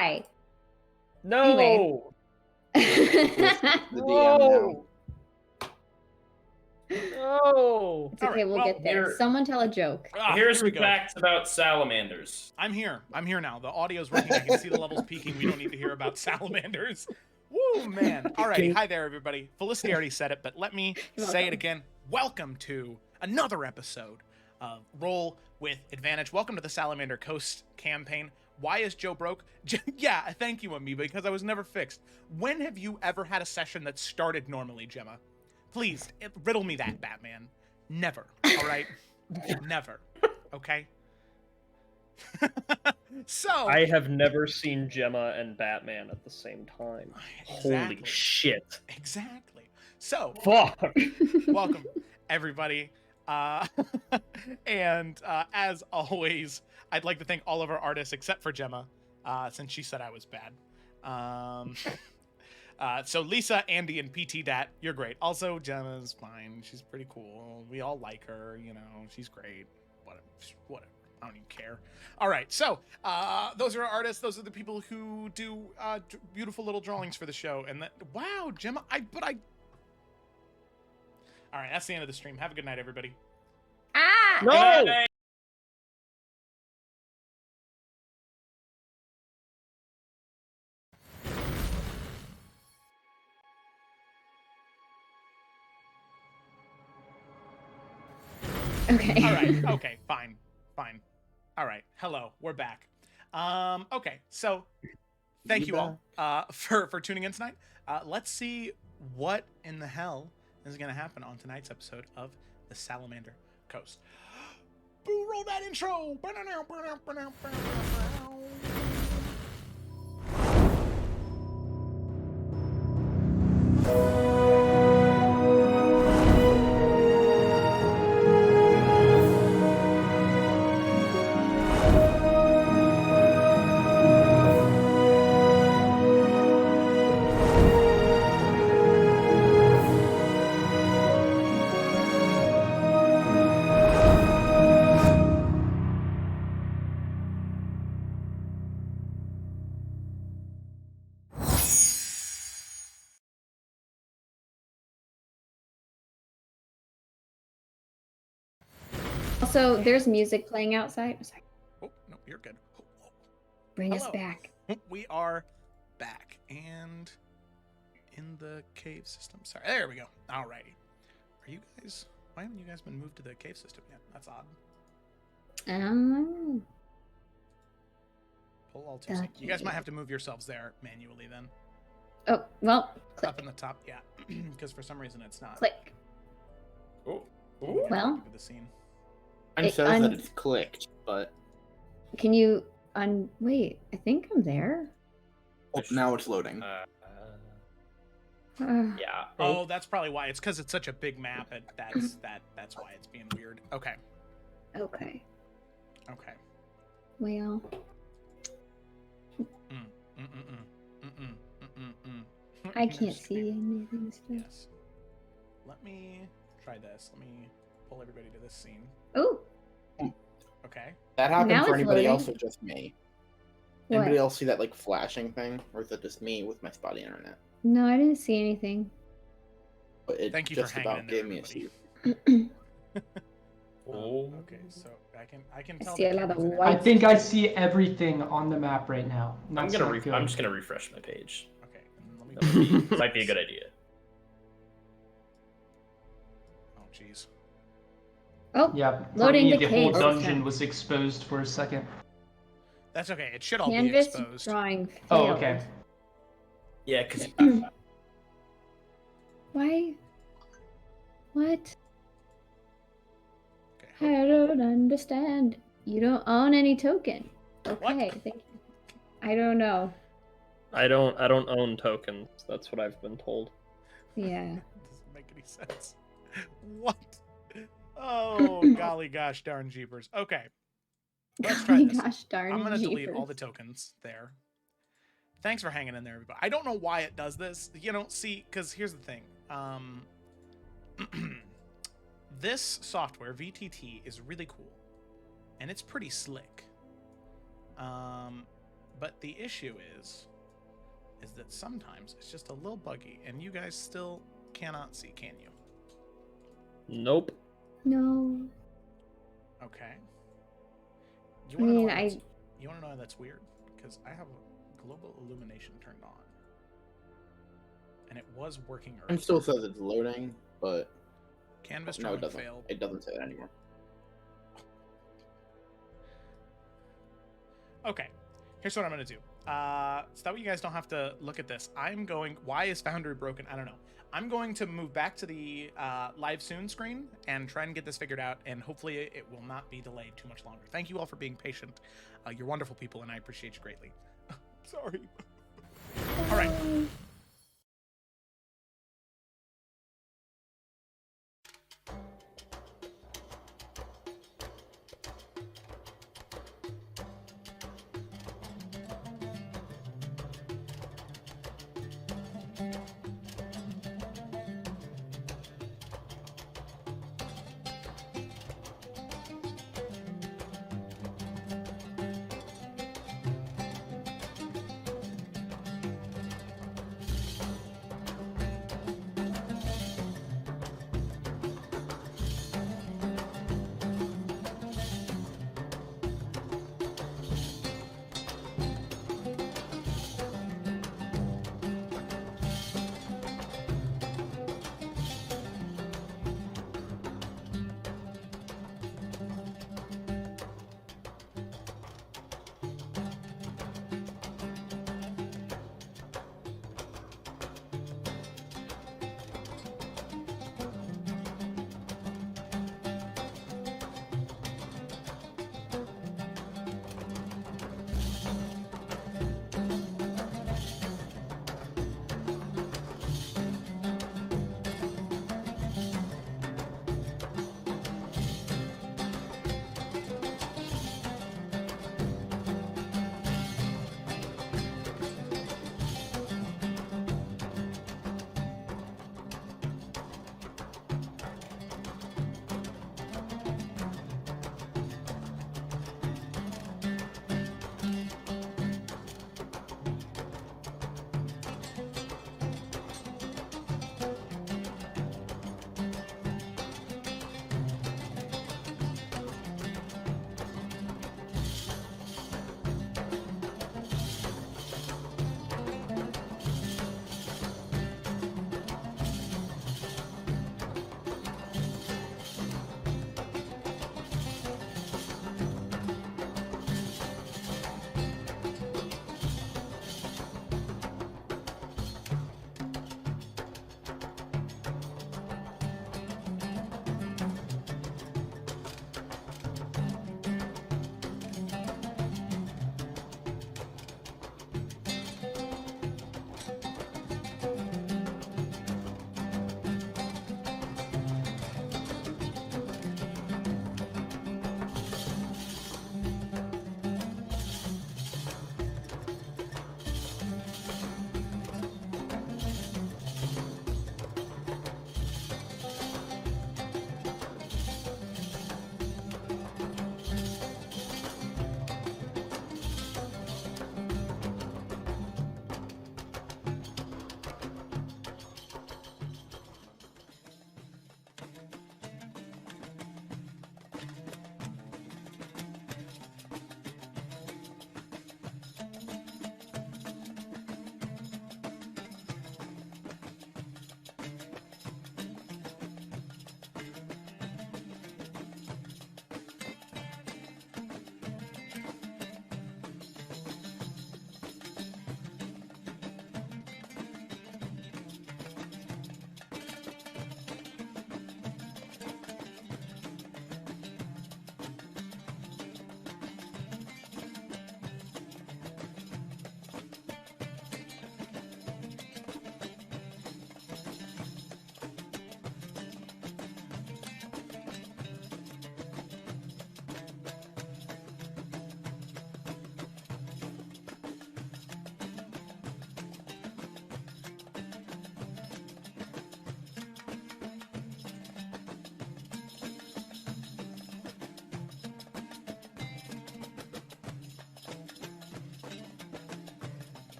Hi. No! The DM now. No! No! It's okay, Alright, we'll well, get there. here- Someone tell a joke. Here's here we some go. facts about salamanders. I'm here now. The audio's working. I can see the levels peaking. We don't need to hear about salamanders. Woo, man. Alrighty, hi there, everybody. Felicity already said it, but let me You're say it welcome. again. Welcome to another episode of Roll with Advantage. Welcome to the Salamander Coast campaign. Why is Joe broke? Yeah, thank you, Amoeba, because I was never fixed. When have you ever had a session that started normally, Gemma? Please, riddle me that, Batman. Never, all right? Never, okay? So... I have never seen Gemma and Batman at the same time. Holy Exactly. shit. Exactly. So, Fuck! welcome, everybody. And as always, I'd like to thank all of our artists except for Gemma, since she said I was bad. So Lisa, Andy, and PT Dat, you're great. Also, Gemma's fine. She's pretty cool. We all like her. You know, she's great. Whatever. I don't even care. All right. So those are our artists. Those are the people who do beautiful little drawings for the show. And wow, Gemma. All right, that's the end of the stream. Have a good night, everybody. Ah! No! Okay. All right. Okay. Fine. All right. Hello. We're back. Okay. So, thank you all for tuning in tonight. Let's see what in the hell is going to happen on tonight's episode of the Salamander Coast. Boo! Roll that intro. Also, there's music playing outside. Sorry. Oh, no, you're good. Bring us Hello. back. We are back and in the cave system. Sorry, there we go. Alrighty. Are you guys? Why haven't you guys been moved to the cave system yet? That's odd. Pull all two. You guys might have to move yourselves there manually then. Oh, well, click. Up in the top, yeah. Because for some reason it's not. Click. Ooh. Yeah, Well. look at the scene. Mine It says that it's clicked, but Can you wait, I think I'm there. now it's loading. Yeah. Oh, that's probably why. It's because it's such a big map. That's why it's being weird. Okay. Okay. Okay. Well. I can't see anything still. Yes. Let me try this. Let me pull everybody to this scene. Oh, Okay. That happened Now for it's anybody loading. else or just me? what? Anybody else see that like flashing thing, or is it just me with my spotty internet? No, I didn't see anything. But it Thank you for just hanging about in there, gave me a everybody. shoot. Oh. Okay, so I can tell. see the a lot of camera's in white- there. I think I see everything on the map right now. I'm That's not good. just gonna refresh my page. Okay. Let me. That might be a good idea. Oh, jeez. Oh, Yeah, for Loading me, the the whole cave dungeon system. was exposed for a second. That's okay. It should all be canvas exposed. drawing failed. Oh, okay. Yeah, because Why? What? Okay. I don't understand. You don't own any token. Okay, What? thank you. I don't know. I don't own tokens. That's what I've been told. Yeah. Doesn't make any sense. What? Oh, golly gosh darn jeepers. Okay. Let's try this. Gosh darn I'm gonna delete all jeepers. the tokens there. Thanks for hanging in there, everybody. I don't know why it does this. You know, see, because here's the thing. This software, VTT, is really cool. And it's pretty slick. But the issue is that sometimes it's just a little buggy, and you guys still cannot see, can you? Nope. No. Okay. You I want to mean, know you want to know why that's weird? Because I have global illumination turned on, and it was working earlier. It still says it's loading, but Canvas no, it drawing doesn't. failed. It doesn't say that anymore. Okay, here's what I'm gonna do. So that way you guys don't have to look at this. Why is Foundry broken? I don't know. I'm going to move back to the live soon screen and try and get this figured out, and hopefully it will not be delayed too much longer. Thank you all for being patient. You're wonderful people, and I appreciate you greatly. Sorry. All right.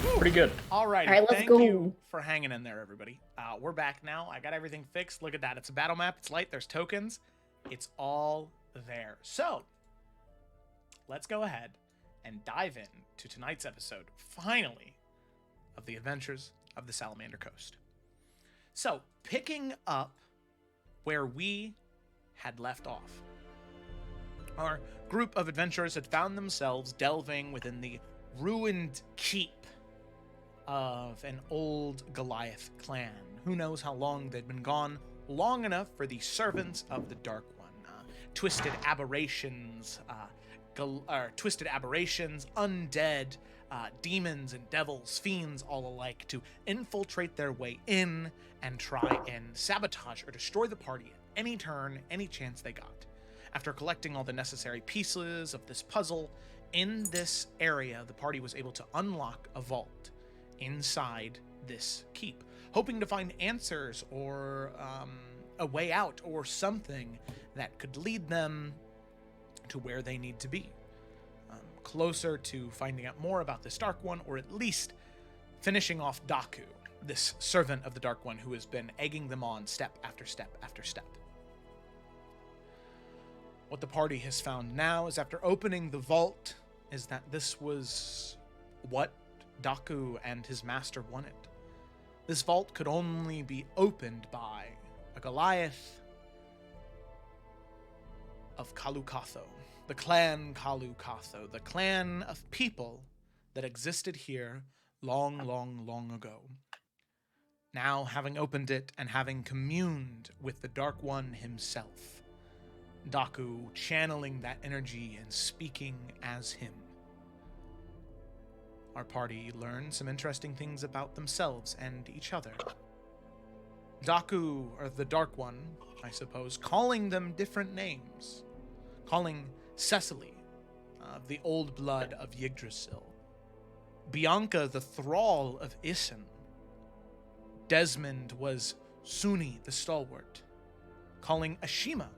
Pretty good. All right. All right, let's Thank go. you for hanging in there, everybody. We're back now. I got everything fixed. Look at that. It's a battle map. It's light. There's tokens. It's all there. So, let's go ahead and dive in to tonight's episode, finally, of the Adventures of the Salamander Coast. So, picking up where we had left off, our group of adventurers had found themselves delving within the ruined keep of an old Goliath clan. Who knows how long they'd been gone? Long enough for the servants of the Dark One, twisted aberrations, undead, demons and devils, fiends all alike, to infiltrate their way in and try and sabotage or destroy the party at any turn, any chance they got. After collecting all the necessary pieces of this puzzle, in this area, the party was able to unlock a vault inside this keep, hoping to find answers or a way out or something that could lead them to where they need to be. Closer to finding out more about this Dark One, or at least finishing off Daku, this servant of the Dark One who has been egging them on step after step after step. What the party has found now is, after opening the vault, is that this was what Daku and his master wanted. This vault could only be opened by a Goliath of Kalukatho, the clan Kalukatho, the clan of people that existed here long, long, long ago. Now, having opened it and having communed with the Dark One himself, Daku channeling that energy and speaking as him, our party learned some interesting things about themselves and each other. Daku, or the Dark One, I suppose, calling them different names. Calling Cecily, the old blood of Yggdrasil. Bianca, the thrall of Isin. Desmond was Suni, the stalwart. Calling Ashima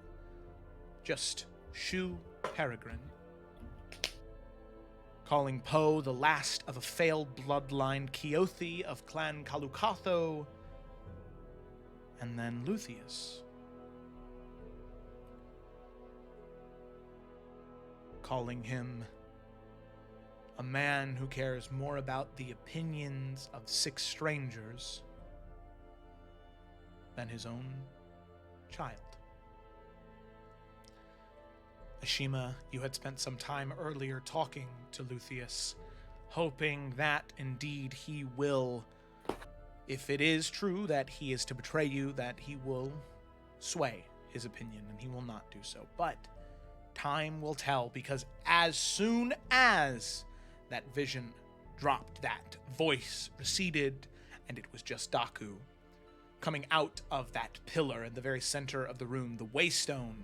just Shu Peregrine. Calling Poe the last of a failed bloodline Keothi of Clan Kalukatho, and then Luthien. Calling him a man who cares more about the opinions of 6 strangers than his own child. Ashima, you had spent some time earlier talking to Luthien, hoping that indeed he will, if it is true that he is to betray you, that he will sway his opinion, and he will not do so. But time will tell, because as soon as that vision dropped, that voice receded, and it was just Daku coming out of that pillar in the very center of the room, the waystone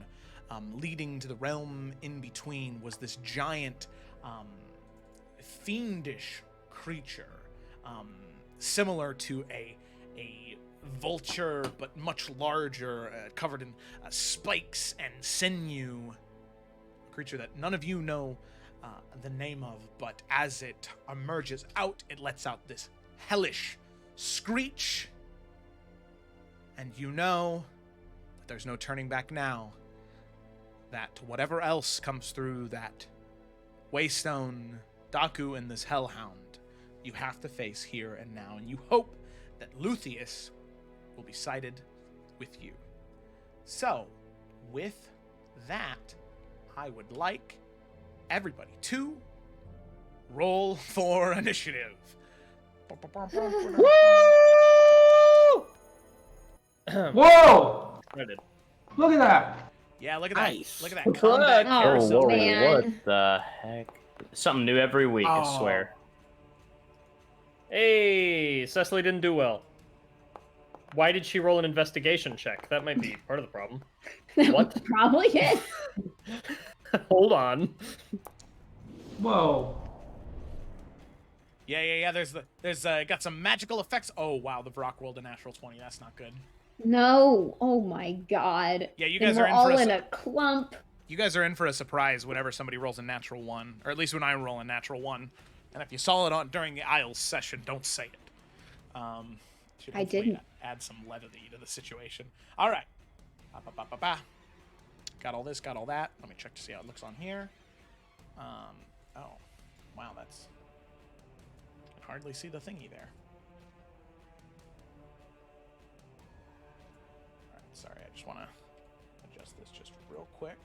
leading to the realm in between, was this giant, fiendish creature, similar to a vulture, but much larger, covered in spikes and sinew. A creature that none of you know the name of, but as it emerges out, it lets out this hellish screech. And you know that there's no turning back now. That whatever else comes through that waystone, Daku and this hellhound, you have to face here and now. And you hope that Luthien will be sided with you. So, with that, I would like everybody to roll for initiative. Whoa! Credit. Look at that. Yeah, look at that. Nice. Look at that combat. Oh, carousel. whoa, man. what the heck? Something new every week, I Oh. swear. Hey, Cecily didn't do well. Why did she roll an investigation check? That might be part of the problem. What? Probably it. Hold on. Whoa. Yeah. There's got some magical effects. Oh wow, the Brock rolled a natural 20. That's not good. No. Oh my god. Yeah, you Then guys we're are in all for in a clump. You guys are in for a surprise whenever somebody rolls a natural 1, or at least when I roll a natural 1. And if you saw it on during the Isles session, don't say it. Should I hopefully didn't. add some levity to the situation. All right. Ba-ba-ba-ba-ba. Got all this, got all that. Let me check to see how it looks on here. Oh, wow, that's... I can hardly see the thingy there. All right, sorry, I just want to adjust this just real quick.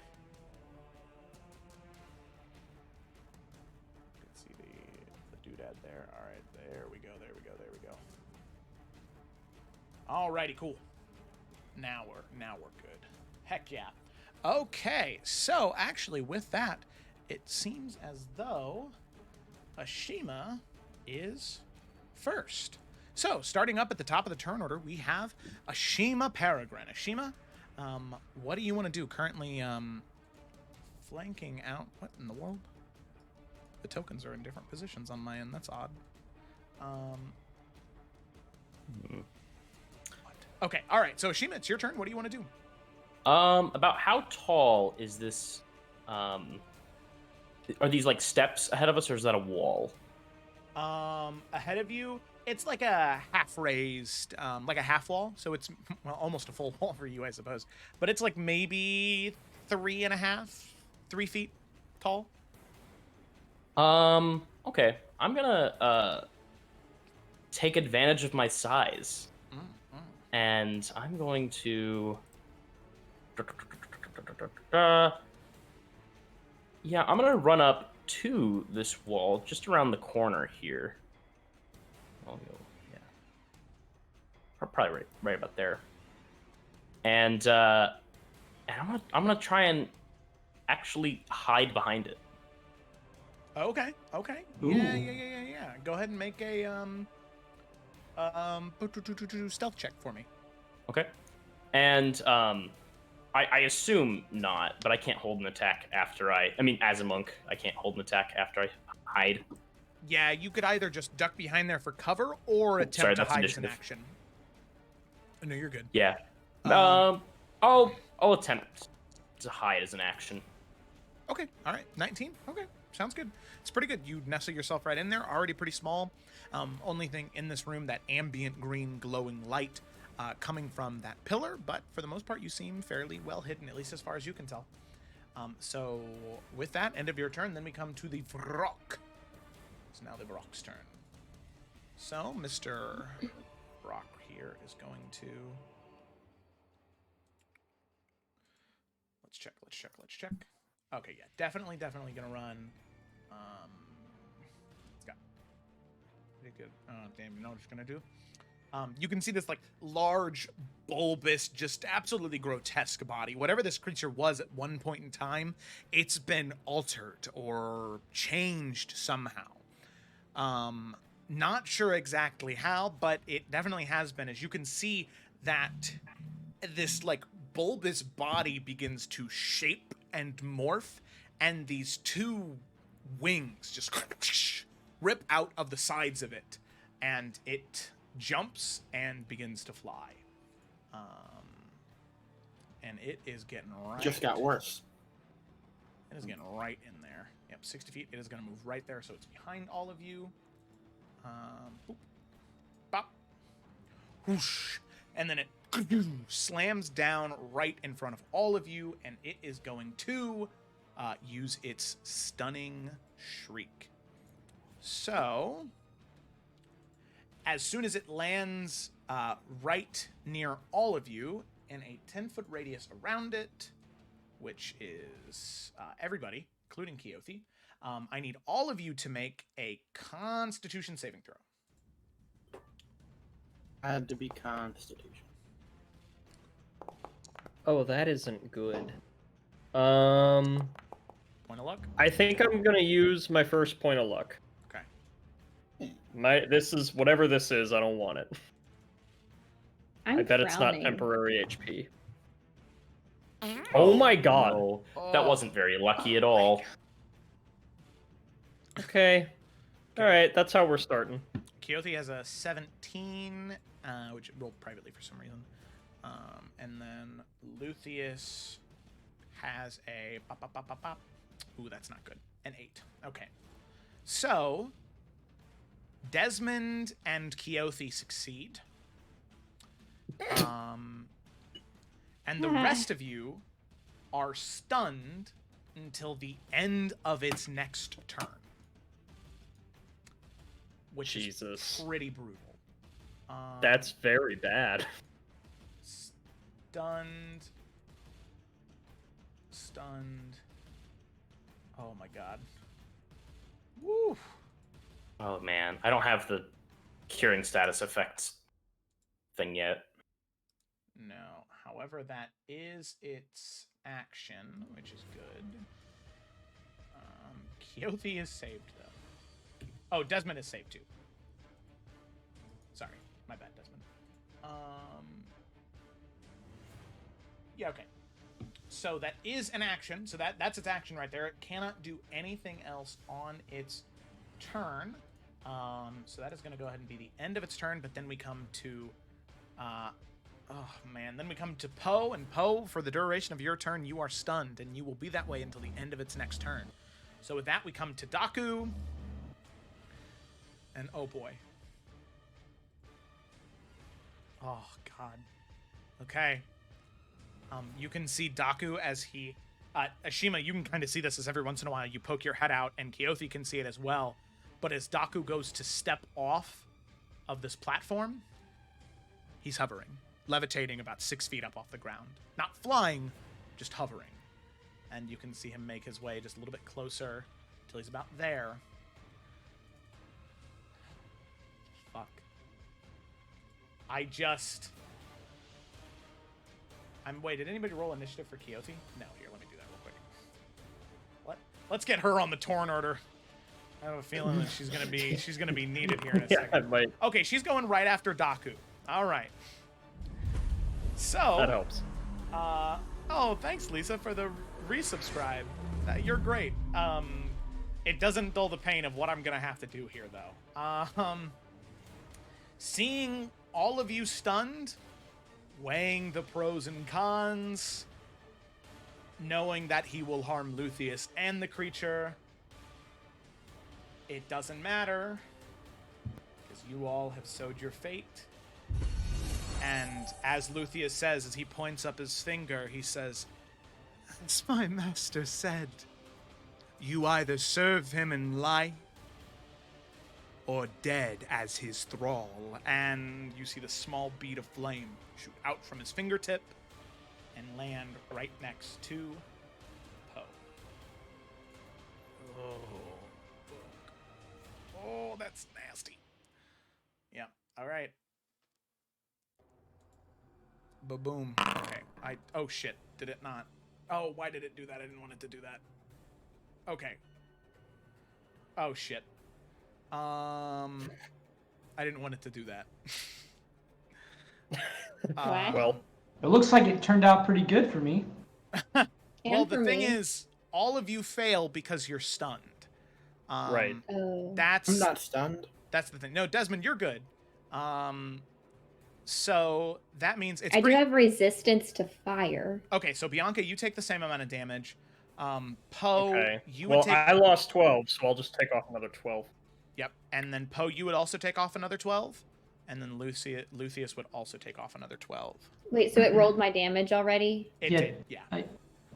You can see the doodad there. All right, there we go, there we go, there we go. Alrighty, cool. Now we're good. Heck yeah. Okay, so actually with that, it seems as though Ashima is first. So starting up at the top of the turn order, we have Ashima Peregrine. Ashima, what do you want to do? Currently flanking out. What in the world? The tokens are in different positions on my end. That's odd. What? Okay, all right. So Ashima, it's your turn. What do you want to do? About how tall is this? Are these like steps ahead of us, or is that a wall? Ahead of you, it's like a half raised, like a half wall. So it's well, almost a full wall for you, I suppose. But it's like maybe 3 feet tall. Okay. I'm gonna take advantage of my size, and I'm going to. Yeah, I'm gonna run up to this wall, just around the corner here. I'll go, yeah. Probably right about there. And I'm gonna try and actually hide behind it. Okay. Ooh. Yeah. Go ahead and make a stealth check for me. Okay. And I assume not, but I can't hold an attack after as a monk, I can't hold an attack after I hide. Yeah, you could either just duck behind there for cover or attempt sorry, to that's hide as an initiative. action. No, you're good. Yeah. I'll attempt to hide as an action. Okay, all right, 19. Okay, sounds good. It's pretty good. You nestle yourself right in there, already pretty small. Only thing in this room, that ambient green glowing light coming from that pillar, but for the most part, you seem fairly well hidden, at least as far as you can tell. So with that, end of your turn, then we come to the Vrock. It's now the Vrock's turn. So Mr. Vrock here is going to... Let's check. Okay, yeah, definitely gonna run. It's got pretty good. Oh, damn, you know what it's gonna do? You can see this like large, bulbous, just absolutely grotesque body. Whatever this creature was at one point in time, it's been altered or changed somehow. Not sure exactly how, but it definitely has been. As you can see that this like bulbous body begins to shape and morph, and these two wings just rip out of the sides of it, and it jumps and begins to fly. And it is getting right. Just got worse. It is getting right in there. Yep, 60 feet. It is going to move right there, so it's behind all of you. Boop, bop, whoosh, and then it slams down right in front of all of you, and it is going to use its stunning shriek. So, as soon as it lands right near all of you in a 10-foot radius around it, which is everybody, including Keothi, I need all of you to make a Constitution saving throw. Had to be Constitution. Oh, that isn't good. Point of luck? I think I'm gonna use my first point of luck. Okay. This is whatever this is. I don't want it. I'm I bet it's not frowning. temporary HP. Oh my god. No, that wasn't very lucky at all. Okay. All right, that's how we're starting. Keothi has a 17, which it rolled privately for some reason. And then Luthien has a... Ooh, that's not good. An 8. Okay. So, Desmond and Keothi succeed. And the rest of you are stunned until the end of its next turn. Which Jesus. is pretty brutal. That's very bad. Stunned. Oh my god. Woo. Oh man, I don't have the curing status effects thing yet. No. However, that is its action, which is good. Keothi is saved, though. Oh, Desmond is saved, too. Sorry. My bad, Desmond. Yeah, okay. So that is an action. So that's its action right there. It cannot do anything else on its turn. So that is going to go ahead and be the end of its turn, but then we come to... then we come to Poe, and Poe, for the duration of your turn, you are stunned, and you will be that way until the end of its next turn. So with that, we come to Daku, and oh boy. Oh, God. Okay. You can see Daku as he... Ashima, you can kind of see this as every once in a while you poke your head out, and Keothi can see it as well. But as Daku goes to step off of this platform, he's hovering. Levitating about 6 feet up off the ground. Not flying, just hovering. And you can see him make his way just a little bit closer until he's about there. Fuck. Wait, did anybody roll initiative for Keothi? No, here, let me do that real quick. Let's get her on the Torn Order. I have a feeling that she's gonna be needed here in a second. I might. Okay, she's going right after Daku. All right. So That helps. Oh, thanks, Lisa, for the resubscribe. You're great. It doesn't dull the pain of what I'm gonna have to do here, though. Seeing all of you stunned, weighing the pros and cons, knowing that he will harm Luthien and the creature, it doesn't matter, because you all have sowed your fate. And as Luthien says, as he points up his finger, he says, "As my master said, you either serve him in life or dead as his thrall." And you see the small bead of flame shoot out from his fingertip and land right next to Poe. Oh, that's nasty. Yeah, all right. Ba-boom. Okay. Oh, shit. Did it not? Oh, why did it do that? I didn't want it to do that. Okay. Oh, shit. I didn't want it to do that. Well, It looks like it turned out pretty good for me. Well, the thing is, all of you fail because you're stunned. right. Oh. I'm not stunned. That's the thing. No, Desmond, you're good. So that means it's I do have resistance to fire. Okay, so Bianca, you take the same amount of damage. Poe, Okay. you Well, would take... I lost 12, so I'll just take off another 12. Yep, and then Poe, you would also take off another 12, and then Luthien would also take off another 12. Wait, so it rolled my damage already? It Yeah. did, yeah.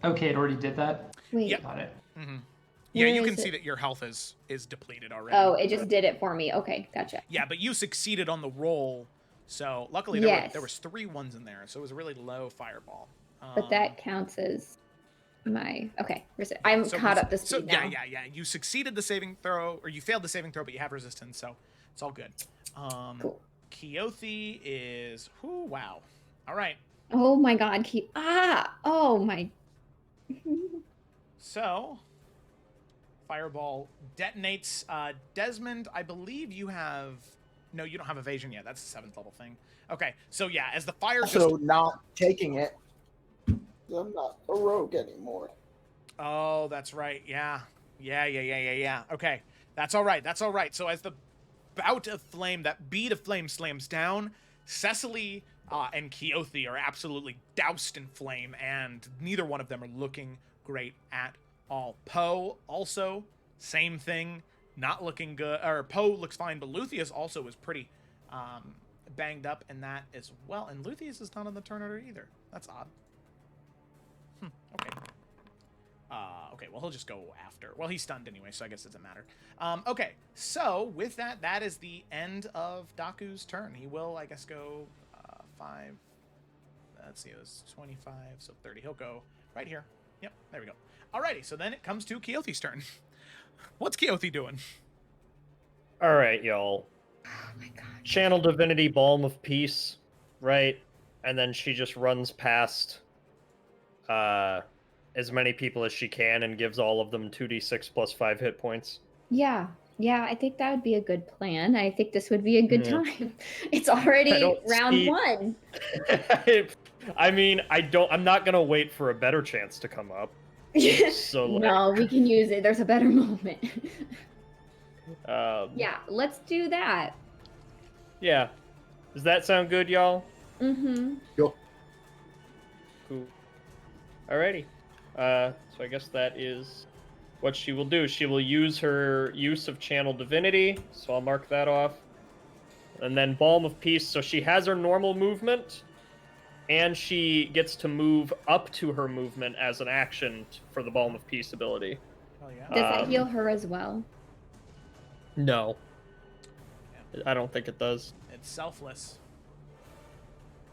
Okay, it already did that. Wait. Yep. Got it. Mm-hmm. Yeah, Where you is can see it? that your health is depleted already. Oh, it just did it for me. Okay, gotcha. Yeah, but you succeeded on the roll, so luckily there was 3 ones in there, so it was a really low fireball. But that counts as my... Okay, I'm caught up to speed now. Yeah. You succeeded the saving throw, or you failed the saving throw, but you have resistance, so it's all good. Cool. Keothi is... Whoo, wow. All right. Oh my god, oh my... So, fireball detonates. Desmond, I believe you have... No, you don't have evasion yet. That's a 7th level thing. Okay, so yeah, as the fire Also, not taking it. I'm not a rogue anymore. Oh, that's right. Yeah. Okay, that's all right. So as the bout of flame, that bead of flame slams down, Cecily and Keothi are absolutely doused in flame, and neither one of them are looking great at all. Poe, also, same thing. not looking good. Or Poe looks fine, but Luthien also is pretty banged up in that as well. And Luthien is not on the turn order either. That's odd. Okay. Okay, well, he'll just go after. Well, he's stunned anyway, so I guess it doesn't matter. Okay, so with that, that is the end of Daku's turn. He will, I guess, go 5. Let's see, it was 25, so 30. He'll go right here. Yep, there we go. Alrighty, so then it comes to Keothi's turn. What's Keothi doing? All right, y'all. Oh my god. Channel Divinity Balm of Peace, right? And then she just runs past as many people as she can and gives all of them 2d6 plus 5 hit points. Yeah, I think that would be a good plan. I think this would be a good Yeah. time. It's already round see- 1. I mean, I'm not gonna wait for a better chance to come up. So like, No, we can use it. There's a better moment. yeah. Let's do that. Yeah. Does that sound good, y'all? Mm-hmm. Cool. Alrighty. So I guess that is what she will do. She will use her use of Channel Divinity, so I'll mark that off. And then Balm of Peace, so she has her normal movement, and she gets to move up to her movement as an action for the Balm of Peace ability. Oh yeah. Does that heal her as well? No. I don't think it does. It's selfless.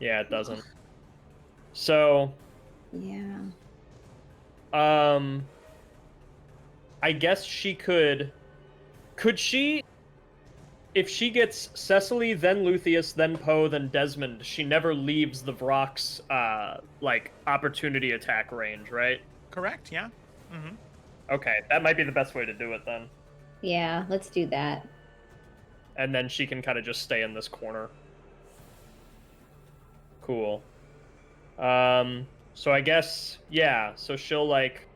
Yeah, it doesn't. So, Yeah. I guess she could she, if she gets Cecily, then Luthien, then Poe, then Desmond, she never leaves the Vrock's, like, opportunity attack range, right? Correct, yeah. Mm-hmm. Okay, that might be the best way to do it, then. Yeah, let's do that. And then she can kind of just stay in this corner. Cool. So I guess, yeah, so she'll, like,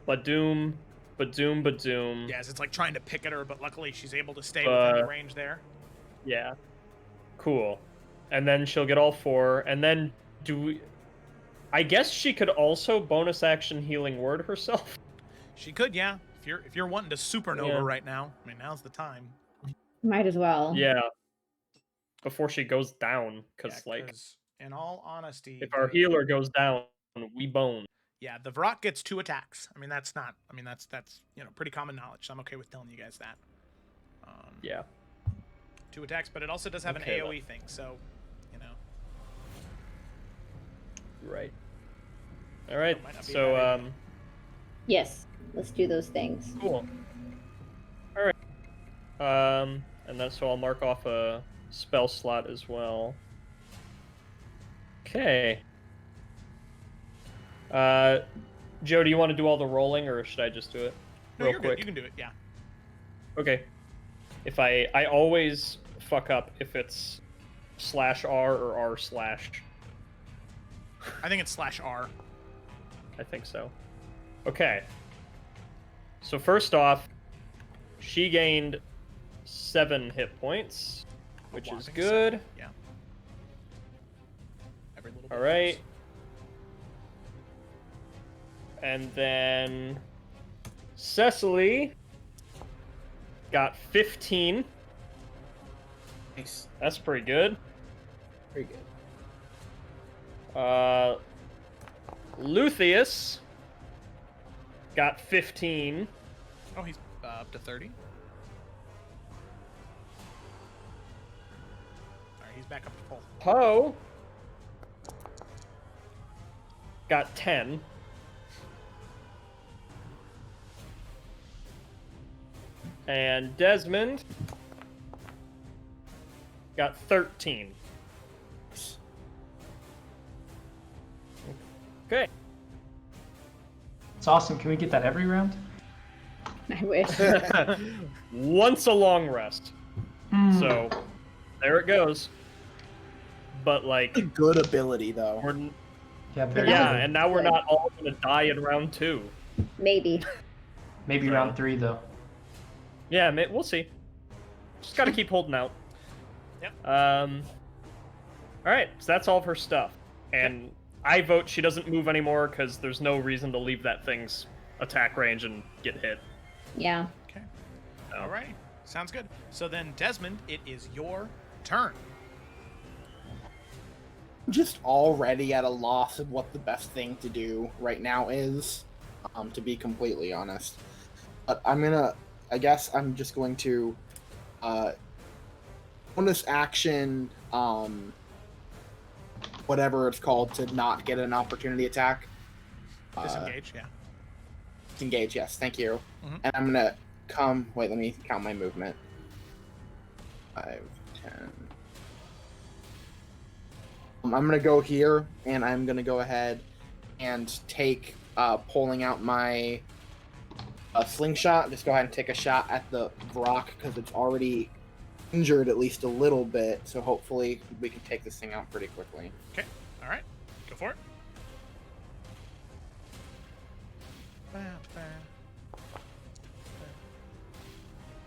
Badoom. Yes, it's like trying to pick at her, but luckily she's able to stay within the range there. Yeah. Cool. And then she'll get all 4, and then I guess she could also bonus action Healing Word herself. She could, yeah. If you're wanting to supernova right now, I mean, now's the time. Might as well. Yeah. Before she goes down, because, Yeah, like, in all honesty, if our healer goes down, we bone. yeah, the Vrock gets 2 attacks. I mean, that's pretty common knowledge. So I'm okay with telling you guys that. Yeah. 2 attacks, but it also does have Okay, an AoE thing, so, you know. Right. All right. Might not be a So, bad idea. Yes, let's do those things. cool. All right. And then so I'll mark off a spell slot as well. Okay. Joe, do you want to do all the rolling, or should I just do it No, real you're quick? good. You can do it, yeah. Okay. If I always fuck up if it's /R or R/. I think it's /R. I think so. Okay. So first off, she gained 7 hit points, which is Whopping good. 7, yeah. Every little bit All right. helps. And then Cecily got 15. Nice. That's pretty good. Very good. Luthien got 15. Oh, he's up to 30. All right, he's back up to full. Poe got 10. And Desmond got 13. Okay. It's awesome. Can we get that every round? I wish. Once a long rest. Mm. So, there it goes. But, like, Good ability, though. we're... Yeah, very Yeah, good. and now we're not all gonna die in round 2. Maybe. Maybe round 3 though. Yeah, we'll see. Just gotta keep holding out. Yep. Alright, so that's all of her stuff. And I vote she doesn't move anymore, because there's no reason to leave that thing's attack range and get hit. Yeah. Okay. So. All right. Sounds good. So then, Desmond, it is your turn. I'm just already at a loss of what the best thing to do right now is, to be completely honest. But I guess I'm just going to, bonus action, whatever it's called, to not get an opportunity attack. Disengage, yeah. Disengage, yes, thank you. Mhm. And I'm gonna wait, let me count my movement. 5, 10. I'm gonna go here, and I'm gonna go ahead and take, pulling out my slingshot. Just go ahead and take a shot at the rock, because it's already injured at least a little bit, so hopefully we can take this thing out pretty quickly. Okay. All right. Go for it. Yeah,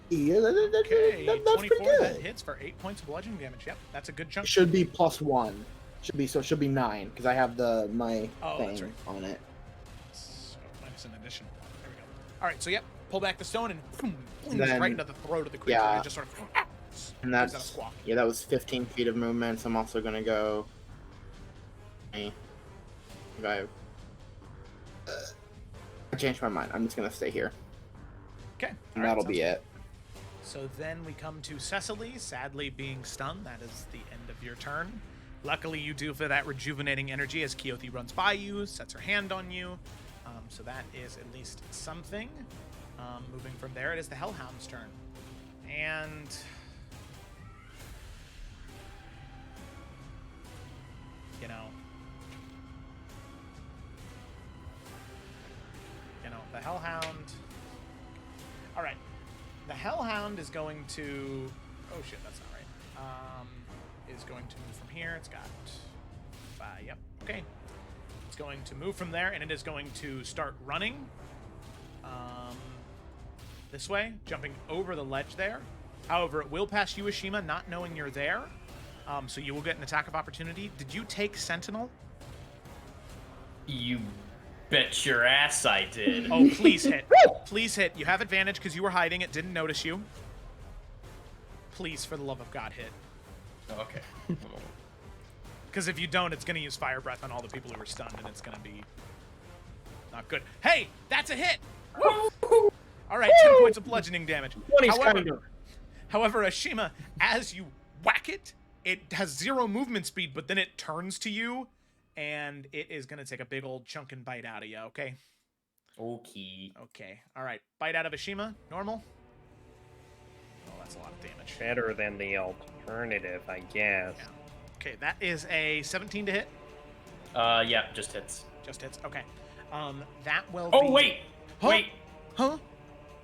Okay, that's pretty 24, that good. hits for 8 points of bludgeoning damage. Yep, that's a good chunk. It should be +1. It should be 9, because I have my Oh, thing that's right. on it. So, minus an additional one. There we go. All right, so yep, pull back the stone and boom, Then- right into the throat of the creature. yeah. And it just sort of And gives it a that's, squawk. yeah, that was 15 feet of movement, so I'm also gonna go... I changed my mind. I'm just gonna stay here. Okay. And that'll be it. So then we come to Cecily, sadly being stunned. That is the end of your turn. Luckily, you do feel that rejuvenating energy as Keothi runs by you, sets her hand on you. So that is at least something. Moving from there, it is the Hellhound's turn. And... the Hellhound... Alright. The Hellhound is going to... Oh shit, that's not right. Is going to move from here. It's got... yep. Okay. It's going to move from there, and it is going to start running. This way, jumping over the ledge there. However, it will pass you, Ashima, not knowing you're there. So you will get an attack of opportunity. Did you take Sentinel? You bet your ass I did. Oh, please hit. Please hit. You have advantage because you were hiding. It didn't notice you. Please, for the love of God, hit. Okay. Because if you don't, it's going to use Fire Breath on all the people who are stunned, and it's going to be not good. Hey, that's a hit! Woo! All right, 10 points of bludgeoning damage. However, Ashima, as you whack it, it has 0 movement speed, but then it turns to you, and it is going to take a big old chunk and bite out of you, okay? Okay. Okay, all right. Bite out of Ashima, normal. Oh, that's a lot of damage. Better than the alternative, I guess. Yeah. Okay, that is a 17 to hit. Yeah, just hits. Just hits, okay. That will Oh, be... wait! Huh? Wait! Huh?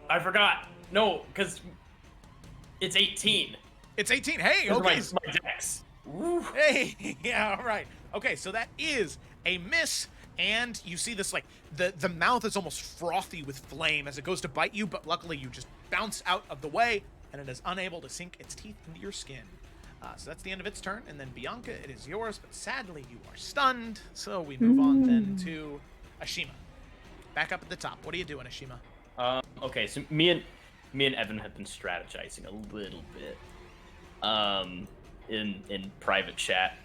I forgot. No, because it's 18. It's 18. Hey, Those are okay. my dex. Woo. Hey, yeah, all right. Okay, so that is a miss, and you see this, like, the mouth is almost frothy with flame as it goes to bite you, but luckily you just bounce out of the way, and it is unable to sink its teeth into your skin. So that's the end of its turn, and then Bianca, it is yours, but sadly you are stunned, so we move on then to Ashima. Back up at the top. What are you doing, Ashima? Okay, so me and Evan have been strategizing a little bit in private chat.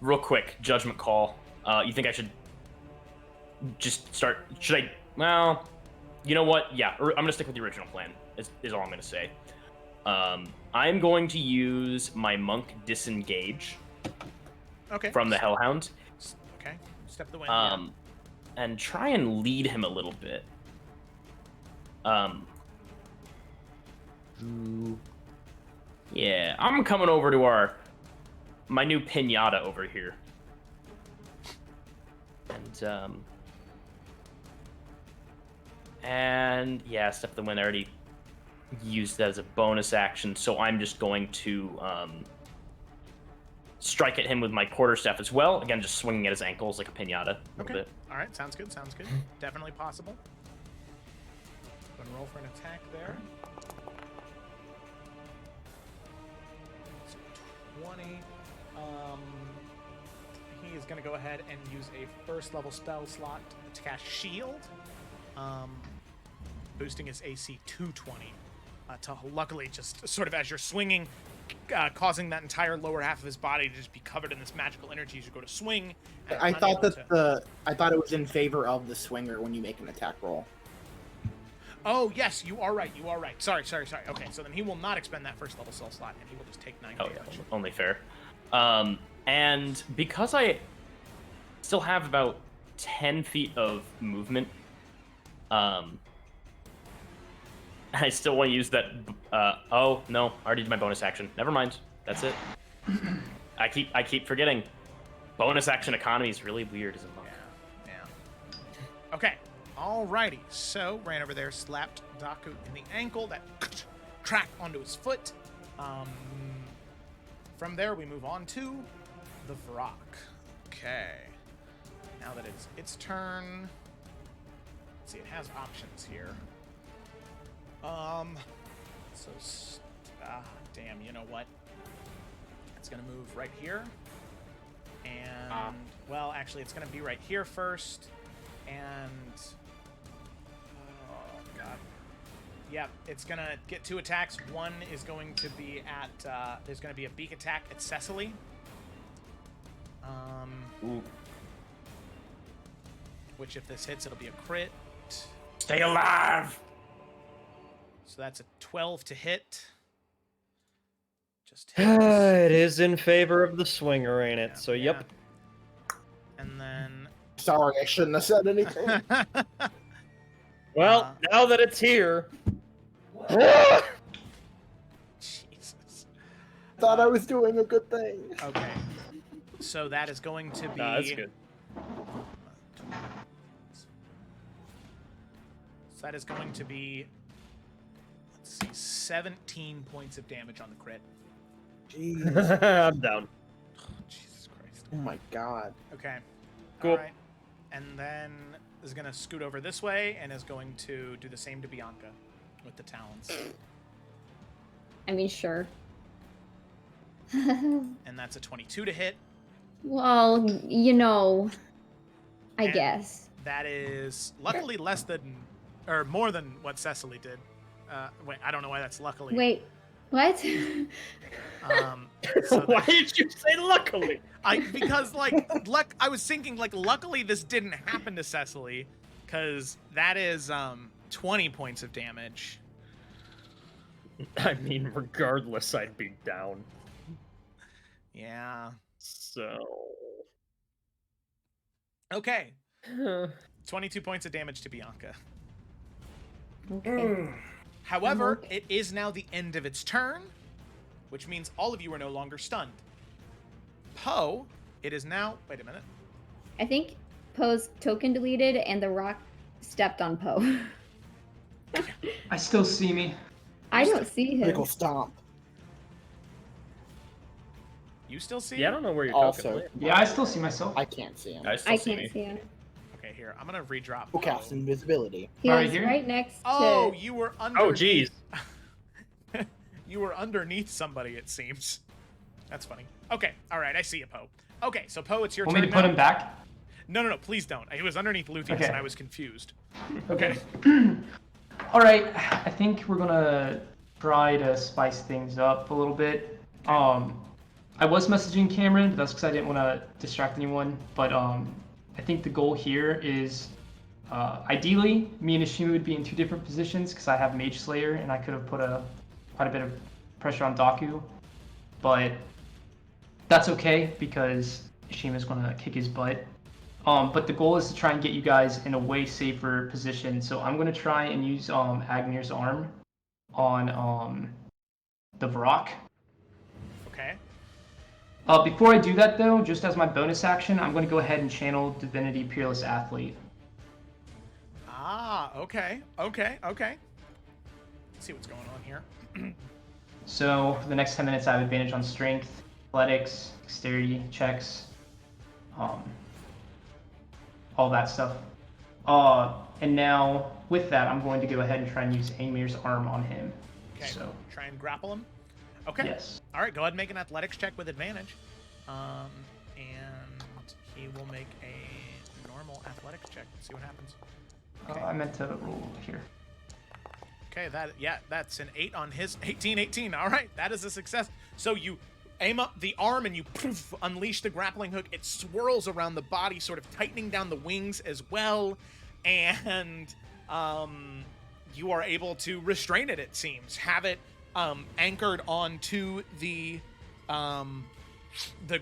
Real quick, judgment call. You think I should just start? Should I? Well, you know what? Yeah, I'm gonna stick with the original plan. Is all I'm gonna say. I'm going to use my monk disengage. Okay. From the Hellhound. Okay. Step the wind. And try and lead him a little bit. Yeah, I'm coming over to my new pinata over here. And yeah, step the wind. I already used that as a bonus action, so I'm just going to strike at him with my quarterstaff as well. Again, just swinging at his ankles like a pinata a little bit. All right, sounds good, sounds good. Definitely possible. Go and roll for an attack there. So 20. he is going to go ahead and use a first level spell slot to cast Shield, boosting his AC 220. To luckily, just sort of as you're swinging, causing that entire lower half of his body to just be covered in this magical energy as you go to swing. And I thought unable that I thought it was in favor of the swinger when you make an attack roll. Oh, yes, you are right. You are right. Sorry. Okay, so then he will not expend that first level spell slot, and he will just take 9 Oh, damage. yeah, only fair. And because I still have about 10 feet of movement, I still want to use that. Oh no, I already did my bonus action. Never mind. That's it. I keep forgetting. Bonus action economy is really weird as a monk. Yeah. Okay. Alrighty. So ran over there, slapped Daku in the ankle. That cracked onto his foot. From there, we move on to the Vrock. Okay. Now that it's its turn. Let's see. It has options here. Damn, you know what? It's gonna move right here. And, well, actually, it's gonna be right here first. And, oh, God. Yep, it's gonna get 2 attacks. One is going to be at, there's gonna be a beak attack at Cecily. Ooh. Which, if this hits, it'll be a crit. Stay alive! So that's a 12 to hit. Just hits. It is in favor of the swinger, ain't it? Yeah, So, yeah. yep. And then... Sorry, I shouldn't have said anything. Well, now that it's here. Jesus. Thought I was doing a good thing. Okay. So that is going to be... Nah, that's good. So that is going to be... Let's see, 17 points of damage on the crit. Jeez. I'm down. Oh, Jesus Christ. Oh my god. Okay. Cool. All right. And then is going to scoot over this way and is going to do the same to Bianca with the talons. I mean, sure. And that's a 22 to hit. Well, you know, I And guess. That is luckily less than, or more than what Cecily did. Wait, I don't know why that's luckily. Wait, what? So Why that- did you say luckily? because I was thinking luckily this didn't happen to Cecily, because that is 20 points of damage. I mean, regardless, I'd be down. Yeah. So. Okay. 22 points of damage to Bianca. Okay. However, Okay. it is now the end of its turn, which means all of you are no longer stunned. Poe, it is now. Wait a minute. I think Poe's token deleted and the rock stepped on Poe. I still see me. I don't see him. Critical stomp. You still see Yeah, I him? don't know where you're Also, talking. Yeah, I still see myself. I can't see him. I still I see can't me. see him. Okay, here. I'm going to redrop Who Poe. casts invisibility? He Right was here? right next to. Oh, you were underneath. Oh, geez. You were underneath somebody, it seems. That's funny. Okay, all right, I see you, Poe. Okay, so Poe, it's your Want turn me to put now. him back? No, please don't. He was underneath Luthien, Okay. and I was confused. Okay. All right. I think we're gonna try to spice things up a little bit. I was messaging Cameron, but that's because I didn't want to distract anyone. But I think the goal here is ideally me and Ishimi would be in 2 different positions because I have Mage Slayer and I could have put quite a bit of pressure on Daku, but that's okay because Ishima's gonna kick his butt. But the goal is to try and get you guys in a way safer position. So I'm gonna try and use Agnir's Arm on the Vrock. Okay. Before I do that though, just as my bonus action, I'm gonna go ahead and channel Divinity Peerless Athlete. Ah, okay. Let's see what's going on here. So for the next 10 minutes, I have advantage on Strength, Athletics, Dexterity checks, all that stuff. And now with that, I'm going to go ahead and try and use Amir's Arm on him. Okay, So try and grapple him. Okay. yes. All right, go ahead and make an athletics check with advantage. And he will make a normal athletics check. See what happens. I meant to roll here. Okay, that's an 8 on his 18. All right, that is a success. So you aim up the arm and you poof, unleash the grappling hook. It swirls around the body, sort of tightening down the wings as well, and you are able to restrain it. It seems have it anchored onto the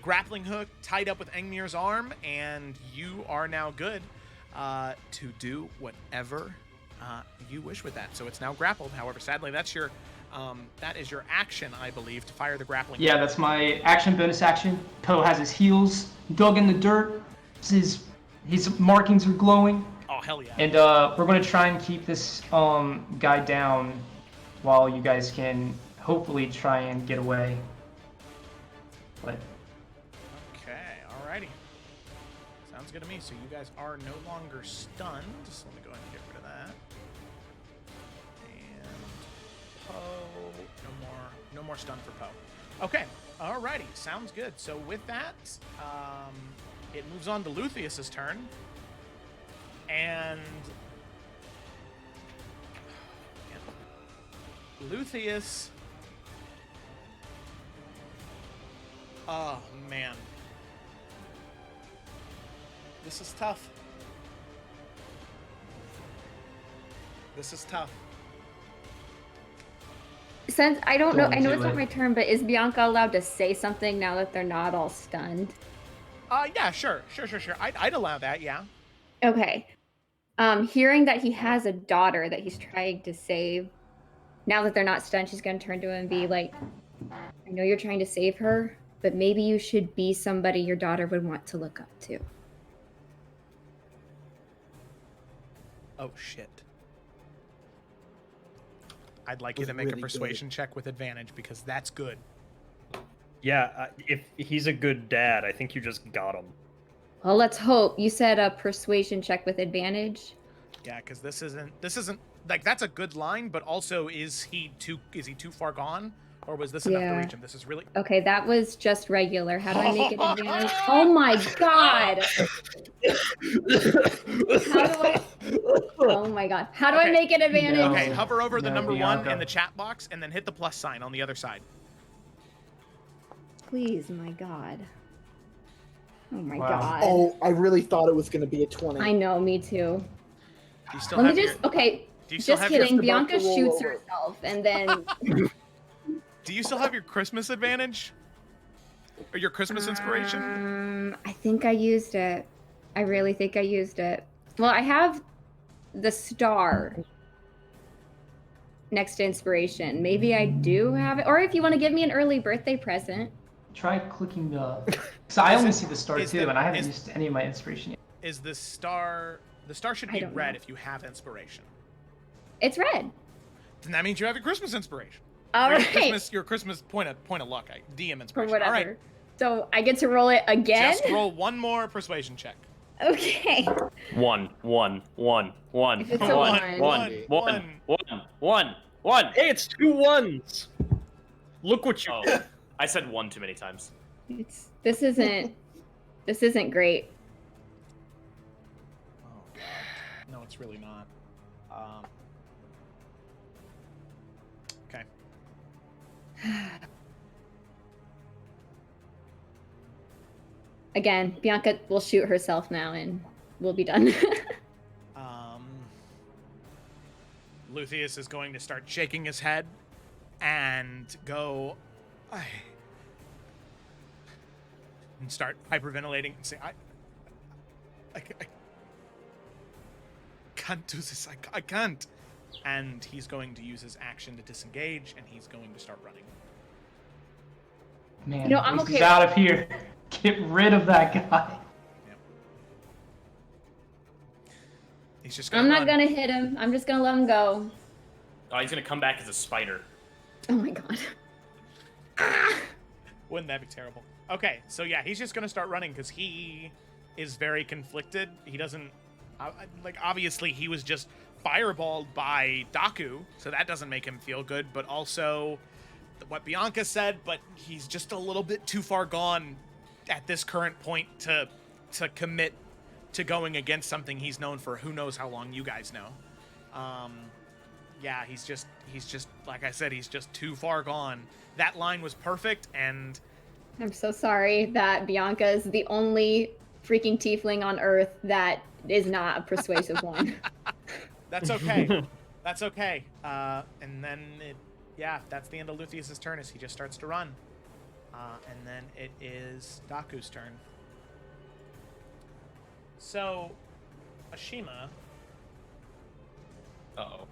grappling hook, tied up with Engmir's arm, and you are now good to do whatever you wish with that. So it's now grappled. However, sadly, that is your action, I believe, to fire the grappling. Yeah, that's my action, bonus action. Poe has his heels dug in the dirt. His markings are glowing. Oh, hell yeah. And we're going to try and keep this guy down while you guys can hopefully try and get away. But Okay, alrighty. Sounds good to me. So you guys are no longer stunned. Just let me go ahead and get rid of that. And Poe, no more stun for Poe. Okay, alrighty, sounds good. So with that, it moves on to Luthier's turn. And Luthier's, oh man, this is tough. Since I don't know, I know do it's not it. my turn, but is Bianca allowed to say something now that they're not all stunned? Yeah, sure. I'd allow that, yeah. Okay. Hearing that he has a daughter that he's trying to save, now that they're not stunned, she's going to turn to him and be like, I know you're trying to save her, but maybe you should be somebody your daughter would want to look up to. Oh, shit. I'd like you to make a persuasion check with advantage because that's good. Yeah, if he's a good dad, I think you just got him. Well, let's hope. You said a persuasion check with advantage. Yeah, because this isn't like that's a good line, but also is he too far gone, or was this enough to Yeah. reach him? This is really Okay, that was just regular. How do I make it advantage? Oh my god! How do I? Oh my god! How do I Okay. make it advantage? No. okay. Hover over the No, number Bianca. 1 in the chat box, and then hit the plus sign on the other side. Please, my god. Oh my Wow. god. Oh, I really thought it was going to be a 20. I know, me too. Do you still Let have me just. Okay, Do you still just have kidding. Just about Bianca to roll shoots over. herself, and then. Do you still have your Christmas advantage? Or your Christmas inspiration? I think I used it. I really think I used it. Well, I have the star next to inspiration. Maybe I do have it. Or if you want to give me an early birthday present. try clicking the. So I Is only it- see the star is too, the- and I haven't is- used any of my inspiration yet. Is the star should I be don't red know. if you have inspiration. It's red. Then that means you have your Christmas inspiration. All Or right. your Christmas point of luck. DM Or inspiration. whatever. All right. So I get to roll it again? Just roll one more persuasion check. Okay. One. If it's a One. Hey, it's 2 1s. Look what you. Oh, I said one too many times. This isn't great. Oh god. No, it's really not. Okay. Again, Bianca will shoot herself now and we'll be done. Luthier's is going to start shaking his head and go and start hyperventilating and say, I can't do this. I can't. And he's going to use his action to disengage, and he's going to start running. Man, No, I'm he's okay. out of here. Get rid of that guy. He's just going I'm to not gonna hit him. I'm just gonna let him go. Oh, he's gonna come back as a spider. Oh my god. Wouldn't that be terrible? Okay, so yeah, he's just gonna start running because he is very conflicted. He doesn't obviously he was just fireballed by Daku, so that doesn't make him feel good. But also what Bianca said, but he's just a little bit too far gone at this current point to to commit to going against something he's known for who knows how long. You guys know. Yeah, he's just like I said, he's just too far gone. That line was perfect, and I'm so sorry that Bianca is the only freaking tiefling on Earth that is not a persuasive one. that's okay. That's okay. And then that's the end of Luthier's turn as he just starts to run. And then it is Daku's turn. So, Ashima. Uh-oh.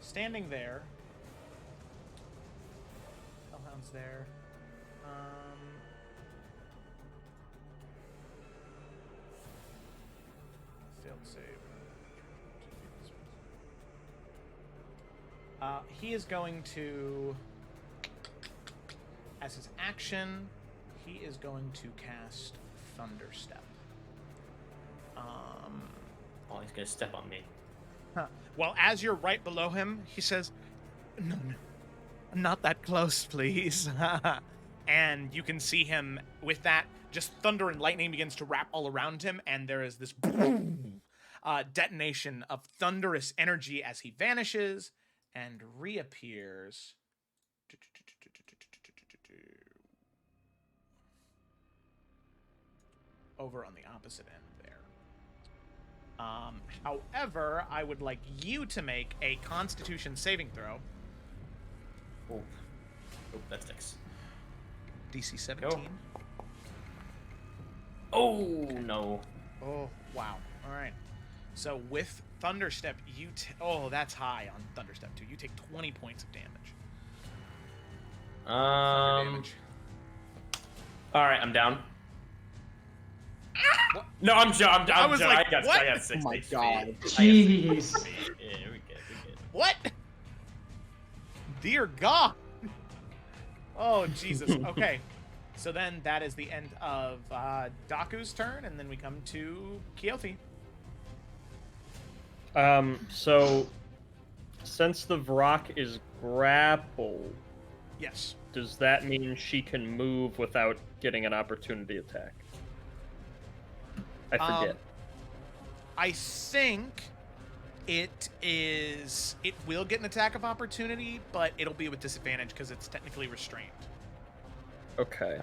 Standing there. Hellhound's there. Failed save. He is going to, as his action, he is going to cast Thunderstep. Oh, he's gonna step on me. Well, as you're right below him, he says, no, not that close, please. And you can see him with that, just thunder and lightning begins to wrap all around him, and there is this detonation of thunderous energy as he vanishes and reappears. Over on the opposite end there. However, I would like you to make a Constitution saving throw. Oh, that sticks. DC 17. Oh, no. Oh, wow. All right. So with Thunderstep, that's high on Thunderstep too. You take 20 points of damage. Thunder damage. All right, I'm down. What? No, I'm down. I was like, I what? got 6 Oh my HP. God. Jeez. Yeah, we good. What? Dear God. Oh, Jesus. Okay. So then that is the end of Daku's turn, and then we come to Keothi. So since the Vrock is grappled, Yes. does that mean she can move without getting an opportunity attack? I forget. I think it will get an attack of opportunity, but it'll be with disadvantage because it's technically restrained. Okay.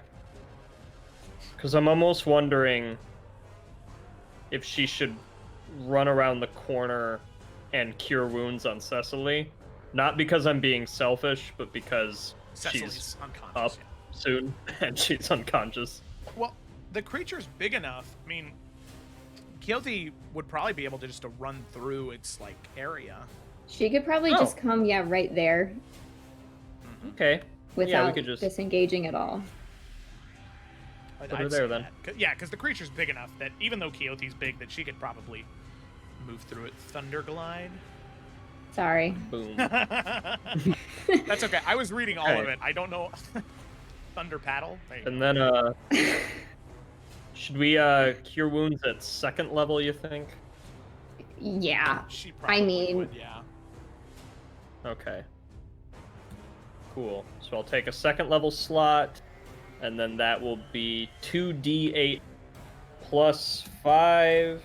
Because I'm almost wondering if she should run around the corner and cure wounds on Cecily. Not because I'm being selfish, but because Cecily's she's unconscious. up soon and she's unconscious. Well, the creature's big enough. I mean, Keothi would probably be able to just to run through its like area. She could probably Oh. just come, right there Okay. without could just- disengaging at all. I'd Put her say there, then. that. Yeah, because the creature's big enough that even though Keothi's big, that she could probably move through it. Thunder glide. Sorry. Boom. That's okay. I was reading all of Okay. it. I don't know. Thunder paddle. There you go. And then, should we, cure wounds at second level, you think? Yeah. She probably mean- would, yeah. Okay. Cool. So I'll take a second level slot, and then that will be 2d8 plus 5.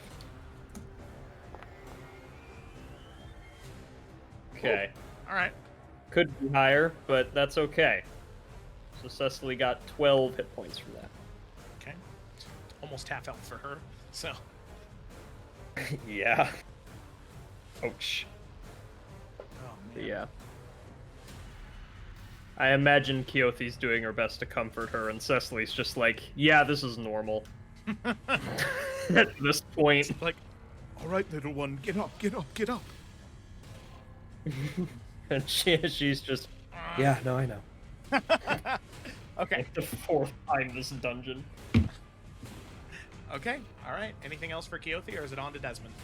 Okay. All right. Could be higher, but that's okay. So Cecily got 12 hit points from that. Okay. It's almost half health for her. So. Yeah. Ouch. Oh, But man. yeah. I imagine Keothi's doing her best to comfort her, and Cecily's just like, yeah, this is normal. At this point. Like, all right, little one, get up, get up, get up. And she's just, yeah, no, I know. Okay. Like the 4th time this dungeon. Okay. All right. Anything else for Keothi, or is it on to Desmond?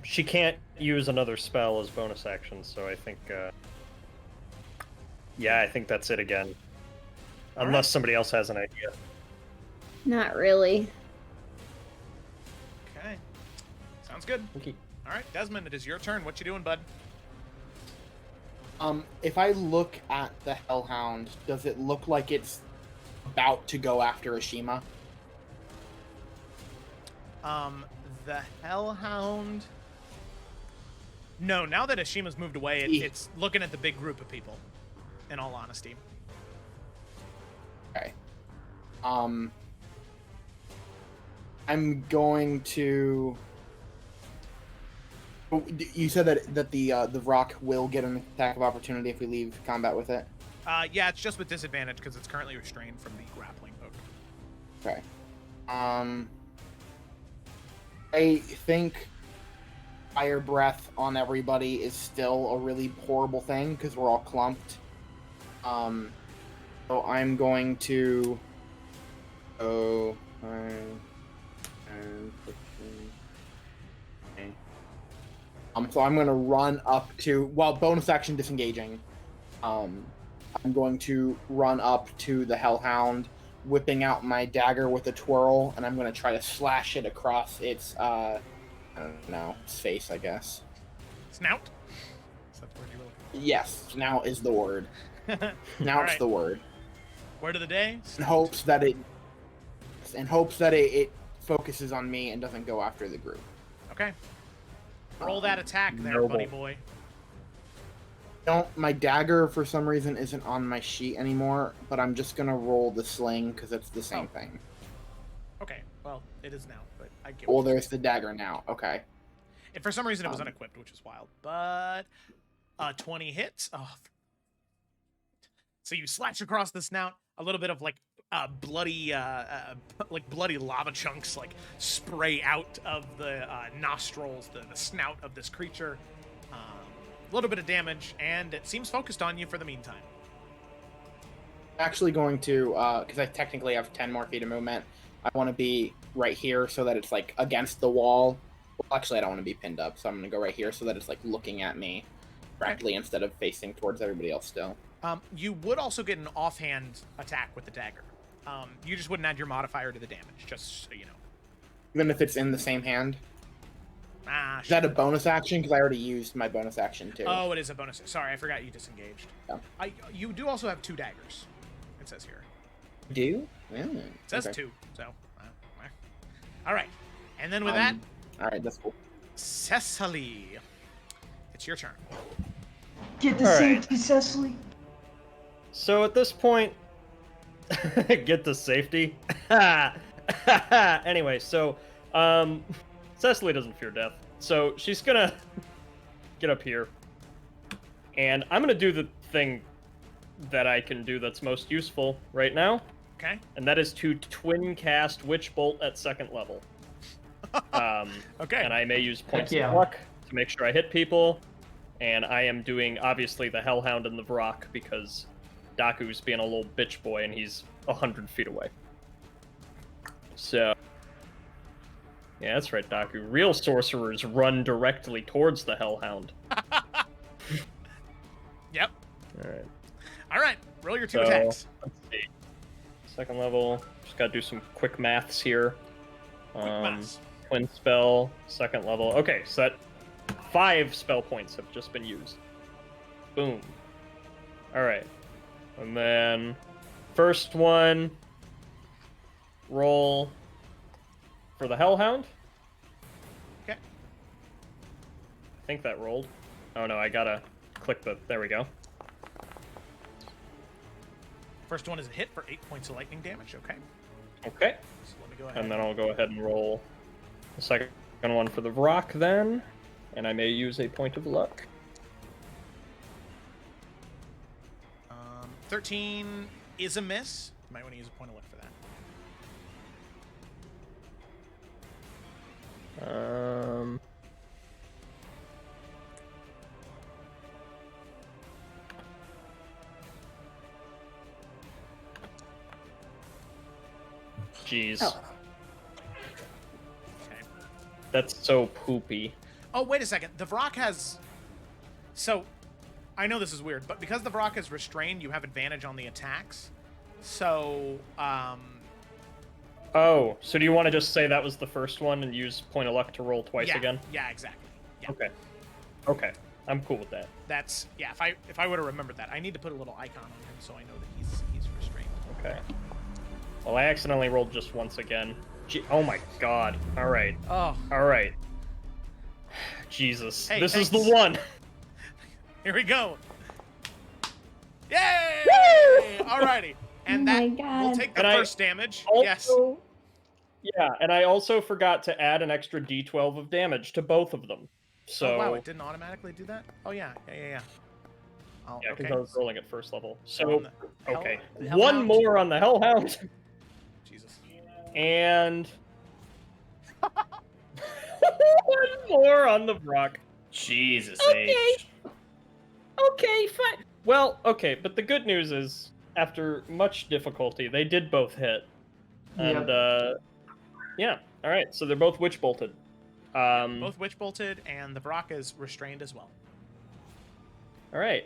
She can't use another spell as bonus action, so I think, yeah, I think that's it again. Unless right. somebody else has an idea. Not really. Okay. Sounds good. Okay. All right, Desmond, it is your turn. What you doing, bud? If I look at the Hellhound, does it look like it's about to go after Ashima? The Hellhound. No, now that Ashima's moved away, it's looking at the big group of people. In all honesty. Okay. I'm going to. You said that the rock will get an attack of opportunity if we leave combat with it. Yeah, it's just with disadvantage because it's currently restrained from the grappling hook. Okay. I think fire breath on everybody is still a really horrible thing because we're all clumped. So I'm going to go. So I'm going to run up to, well, bonus action disengaging. I'm going to run up to the Hellhound, whipping out my dagger with a twirl, and I'm going to try to slash it across its, I don't know, its face, I guess. Snout? Is that the word you were looking Yes, snout is the word. Snout's right. the word. Word of the day? In hopes that it focuses on me and doesn't go after the group. Okay. Roll that attack there, noble. buddy boy. My dagger for some reason isn't on my sheet anymore, but I'm just gonna roll the sling because it's the same thing. Okay, well, it is now, but I get Well, what you're there's the dagger now. Okay. And for some reason it was unequipped, which is wild. But 20 hits. Oh. So you slash across the snout, a little bit of like bloody lava chunks like spray out of the nostrils, the snout of this creature. A little bit of damage, and it seems focused on you for the meantime. Actually going to, because I technically have 10 more feet of movement, I want to be right here so that it's like against the wall. Well, actually, I don't want to be pinned up, so I'm going to go right here so that it's like looking at me directly instead of facing towards everybody else still. You would also get an offhand attack with the dagger. You just wouldn't add your modifier to the damage, just so you know. Even if it's in the same hand? Ah, Is that a bonus action? Because I already used my bonus action too. Oh, it is a bonus. Sorry, I forgot you disengaged. Yeah. You do also have 2 daggers, it says here. Do? Yeah. It says Okay. 2, so... all right. And then with that... All right, that's cool. Cecily. It's your turn. Get the All right. safety, Cecily. So at this point, get to safety. Anyway, so Cecily doesn't fear death, so she's gonna get up here, and I'm gonna do the thing that I can do that's most useful right now, Okay. and that is to twin cast Witch Bolt at 2nd level. Okay. And I may use points yeah. of luck to make sure I hit people, and I am doing obviously the Hellhound and the Vrock because Daku's being a little bitch boy and he's 100 feet away. So, yeah, that's right, Daku. Real sorcerers run directly towards the Hellhound. Yep. Alright. All right. Roll your 2 So, attacks. let's see. 2nd level. Just gotta do some quick maths here. Quick maths. Twin spell, 2nd level. Okay, so that 5 spell points have just been used. Boom. Alright. And then, first one, roll for the Hellhound. Okay. I think that rolled. Oh no, I gotta click the... There we go. First one is a hit for 8 points of lightning damage. Okay. Okay. So let me go ahead. And then I'll go ahead and roll the second one for the Vrock then. And I may use a point of luck. 13 is a miss. You might want to use a point of luck for that. Jeez. Oh. Okay. That's so poopy. Oh, wait a second. The Vrock has... So, I know this is weird, but because the Vrock is restrained, you have advantage on the attacks. So, Oh, so do you want to just say that was the first one and use point of luck to roll twice yeah, again? Yeah, exactly. Yeah. Okay. Okay. I'm cool with that. That's yeah. If I would have remembered that, I need to put a little icon on him so I know that he's restrained. Okay. Well, I accidentally rolled just once again. Oh my god. All right. Oh. All right. Jesus. Hey, this thanks. is the one. Here we go. Yay! Alrighty. And Oh that my will God. take the And first damage. Yes. Also, yeah, and I also forgot to add an extra d12 of damage to both of them. So Oh wow, it didn't automatically do that? Oh yeah. Oh, yeah, because okay. I was rolling at first level. So So on the okay, the one Hellhound- more on the Hellhound, Jesus. and one more on the Brock. Jesus Okay. H. Okay, fine. Well, okay, but the good news is, after much difficulty, they did both hit. And, yeah. Alright, so they're both witch bolted. Both witch bolted, and the Brock is restrained as well. Alright.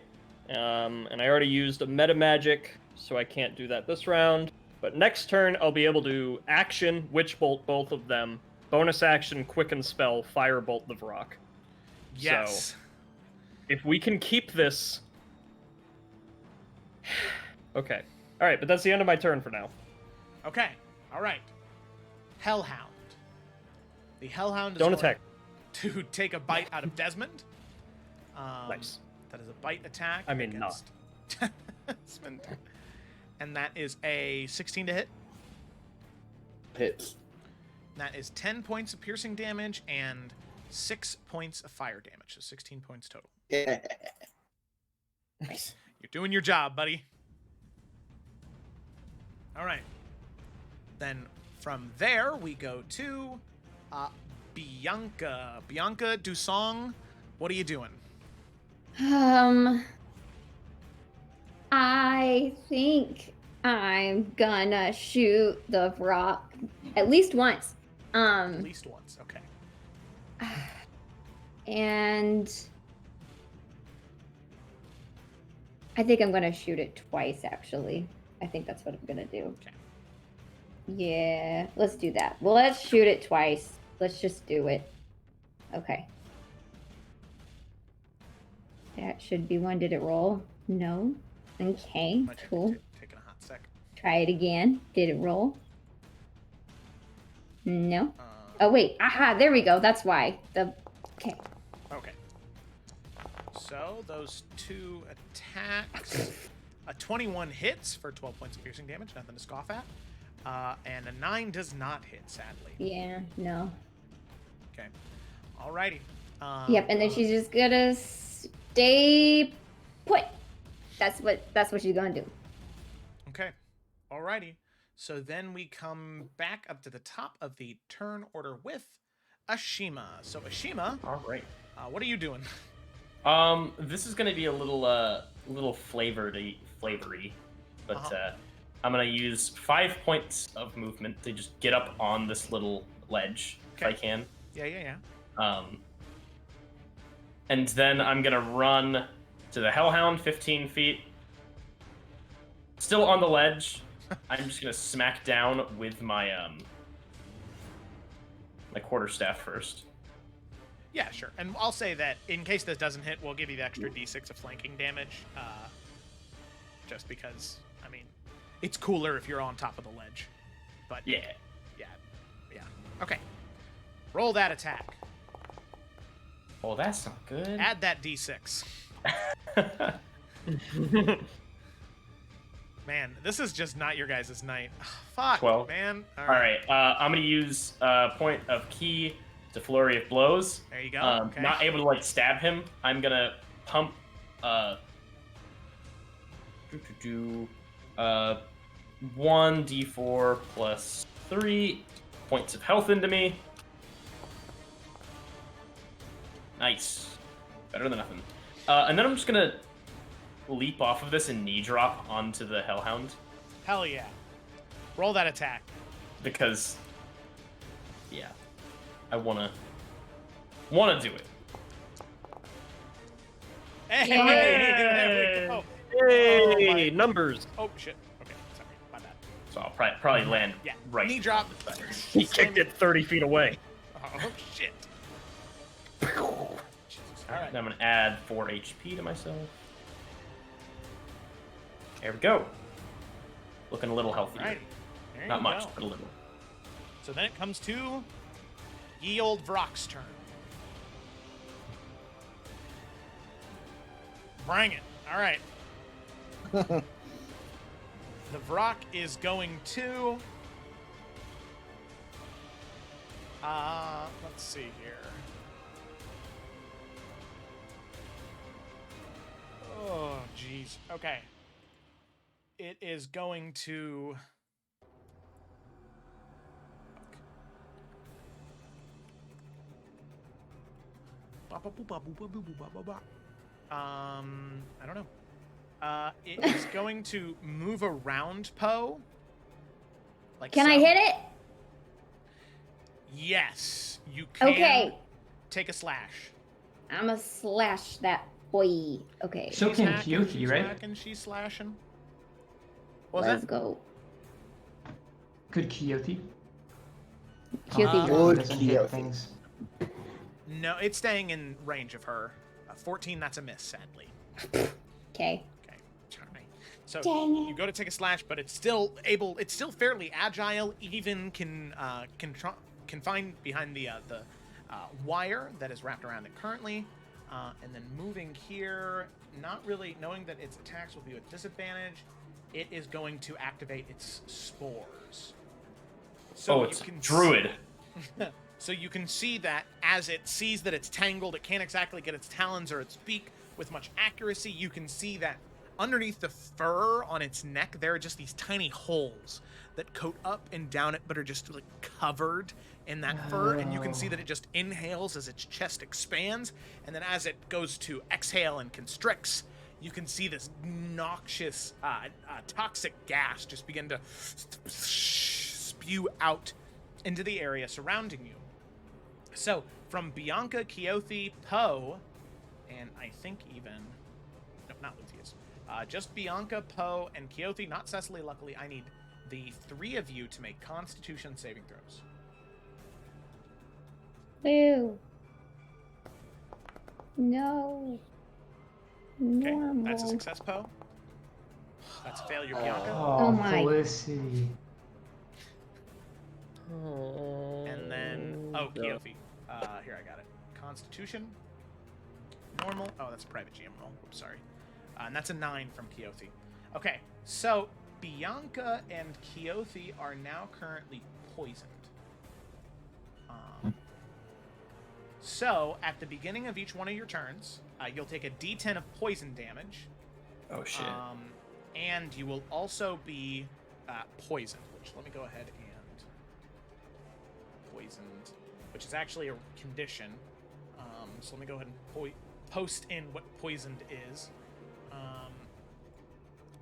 And I already used a meta magic, so I can't do that this round. But next turn, I'll be able to action witch bolt both of them. Bonus action, quicken spell, firebolt the Vrock. Yes. So, if we can keep this... Okay. Alright, but that's the end of my turn for now. Okay. All right. Hellhound. The Hellhound is Don't going attack. to take a bite out of Desmond. Nice. That is a bite attack. I mean, not. against Desmond. And that is a 16 to hit. Hits. That is 10 points of piercing damage and 6 points of fire damage. So 16 points total. Yeah. Nice. You're doing your job, buddy. All right. Then from there, we go to Bianca. Bianca Dusong, what are you doing? I think I'm gonna shoot the rock at least once. At least once. Okay. And I think I'm gonna shoot it twice, actually. I think that's what I'm gonna do. Okay. Yeah, let's do that. Well, let's shoot it twice. Let's just do it. Okay. That should be one. Did it roll? No. Okay, Might take- cool. Taking a hot sec. Try it again. Did it roll? No. Uh, Oh, wait. Aha, there we go. That's why. Okay. Okay. So those two attacks, a 21 hits for 12 points of piercing damage, nothing to scoff at, and a 9 does not hit, sadly. Yeah, no. Okay. Alrighty. Yep, and then she's just gonna stay put. That's what she's gonna do. Okay. Alrighty. So then we come back up to the top of the turn order with Ashima. So Ashima, All right. what are you doing? This is gonna be a little flavory, but Uh-huh. I'm gonna use 5 points of movement to just get up on this little ledge if I Okay. can. Yeah. And then I'm gonna run to the Hellhound 15 feet. Still on the ledge. I'm just gonna smack down with my my quarterstaff first. Yeah, sure. And I'll say that in case this doesn't hit, we'll give you the extra d6 of flanking damage. Just because, I mean, it's cooler if you're on top of the ledge. But Yeah. yeah. Okay. Roll that attack. Oh, that's not good. Add that d6. Man, this is just not your guys' night. Fuck, 12. man. All right. I'm gonna use point of key to flurry of blows. There you go. Okay. Not able to like stab him. I'm gonna pump 1d4 plus 3 points of health into me. Nice. Better than nothing. And then I'm just gonna leap off of this and knee drop onto the Hellhound Hell yeah. Roll that attack. because, yeah, I wanna do it. Hey, Yay. there we go. Hey, Oh, my- numbers. Oh, shit. Okay, sorry. My bad. So I'll probably land Yeah. right. Knee drop. He kicked it 30 feet away. Oh, shit. Jesus. All All right. Then I'm gonna add 4 HP to myself. There we go. Looking a little healthier. All right. There Not you much, go. but a little. So then it comes to ye old Vrock's turn. Bring it. All right. The Vrock is going to... let's see here. Oh, jeez. Okay. It is going to... I don't know. It is going to move around Poe. Like Can so. I hit it? Yes, you can. Okay. Take a slash. I'm gonna slash that boy. Okay. So She's can hacking, Kyoki, she's right? hacking, she's slashing. What was Let's that? go. Could Kyoki? Kyoki Good doesn't hit Kyoki. things. No, it's staying in range of her. 14, that's a miss, sadly. Okay. Okay, sorry. So Dang it. you go to take a slash, but it's still able. It's still fairly agile. Even can find behind the wire that is wrapped around it currently, and then moving here. Not really knowing that its attacks will be with disadvantage. It is going to activate its spores. So It's you can druid. So you can see that as it sees that it's tangled, it can't exactly get its talons or its beak with much accuracy. You can see that underneath the fur on its neck, there are just these tiny holes that coat up and down it, but are just like covered in that fur. And you can see that it just inhales as its chest expands. And then as it goes to exhale and constricts, you can see this noxious, toxic gas just begin to spew out into the area surrounding you. So, from Bianca, Keothi, Poe, and I think even... No, not Lucius. Just Bianca, Poe, and Keothi, not Cecily, luckily. I need the 3 of you to make Constitution saving throws. Boo. No. Okay, Normal. that's a success, Poe. That's a failure, Bianca. Oh my. Felicity. And then... Oh, Keothi. Here, I got it. Constitution. Normal. Oh, that's a private GM roll. Oops, sorry. And that's a 9 from Keothi. Okay, so Bianca and Keothi are now currently poisoned. So, at the beginning of each one of your turns, you'll take a d10 of poison damage. Oh shit. And you will also be poisoned, which let me go ahead and... Poisoned, which is actually a condition. So let me go ahead and post in what poisoned is.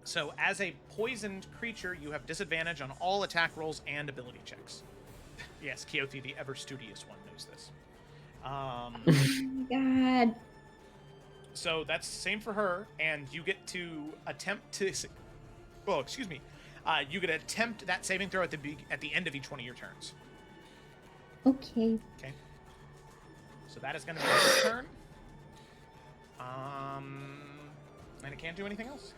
So as a poisoned creature, you have disadvantage on all attack rolls and ability checks. Yes, Keothi, the ever studious one, knows this. Oh my god. So that's the same for her, and you get to attempt to... Oh, excuse me. You get to attempt that saving throw at the end of each one of your turns. Okay. Okay. So that is going to be its turn. And it can't do anything else.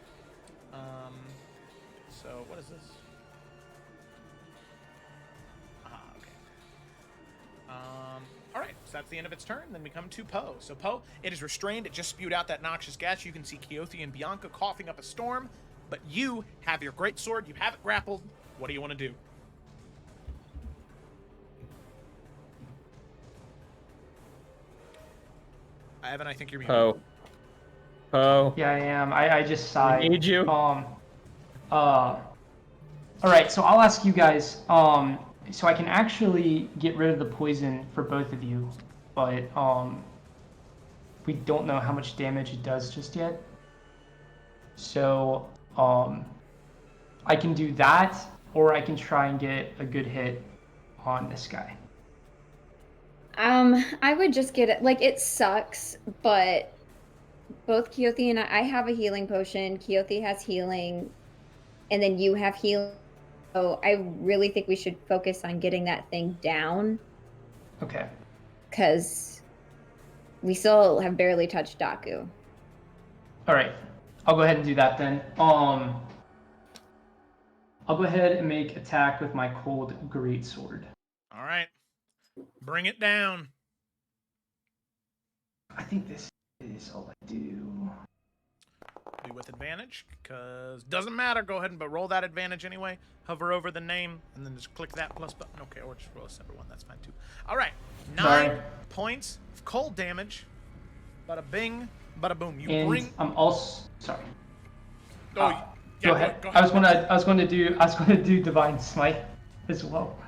So what is this? Okay. All right. So that's the end of its turn. Then we come to Poe. So Poe, it is restrained. It just spewed out that noxious gas. You can see Keothi and Bianca coughing up a storm, but you have your great sword. You have it grappled. What do you want to do? Evan, I think you're muted. Poe. Yeah, I am. I just sighed. We need you. All right, so I'll ask you guys. So I can actually get rid of the poison for both of you, but we don't know how much damage it does just yet. So I can do that, or I can try and get a good hit on this guy. I would just get it. Like, it sucks, but both Keothi and I have a healing potion. Keothi has healing, and then you have healing. So I really think we should focus on getting that thing down. Okay. Because We still have barely touched Daku. All right, I'll go ahead and do that then. I'll go ahead and make attack with my cold greatsword. All right. Bring it down. I think this is all I do. Be with advantage, because doesn't matter. Go ahead and roll that advantage anyway. Hover over the name, and then just click that plus button. Okay, or just roll a separate one. That's fine too. All right. 9 Sorry. points of cold damage. Bada bing, bada boom. You And bring. I'm also sorry. Oh, Yeah, go ahead. Go I was going to do divine smite as well.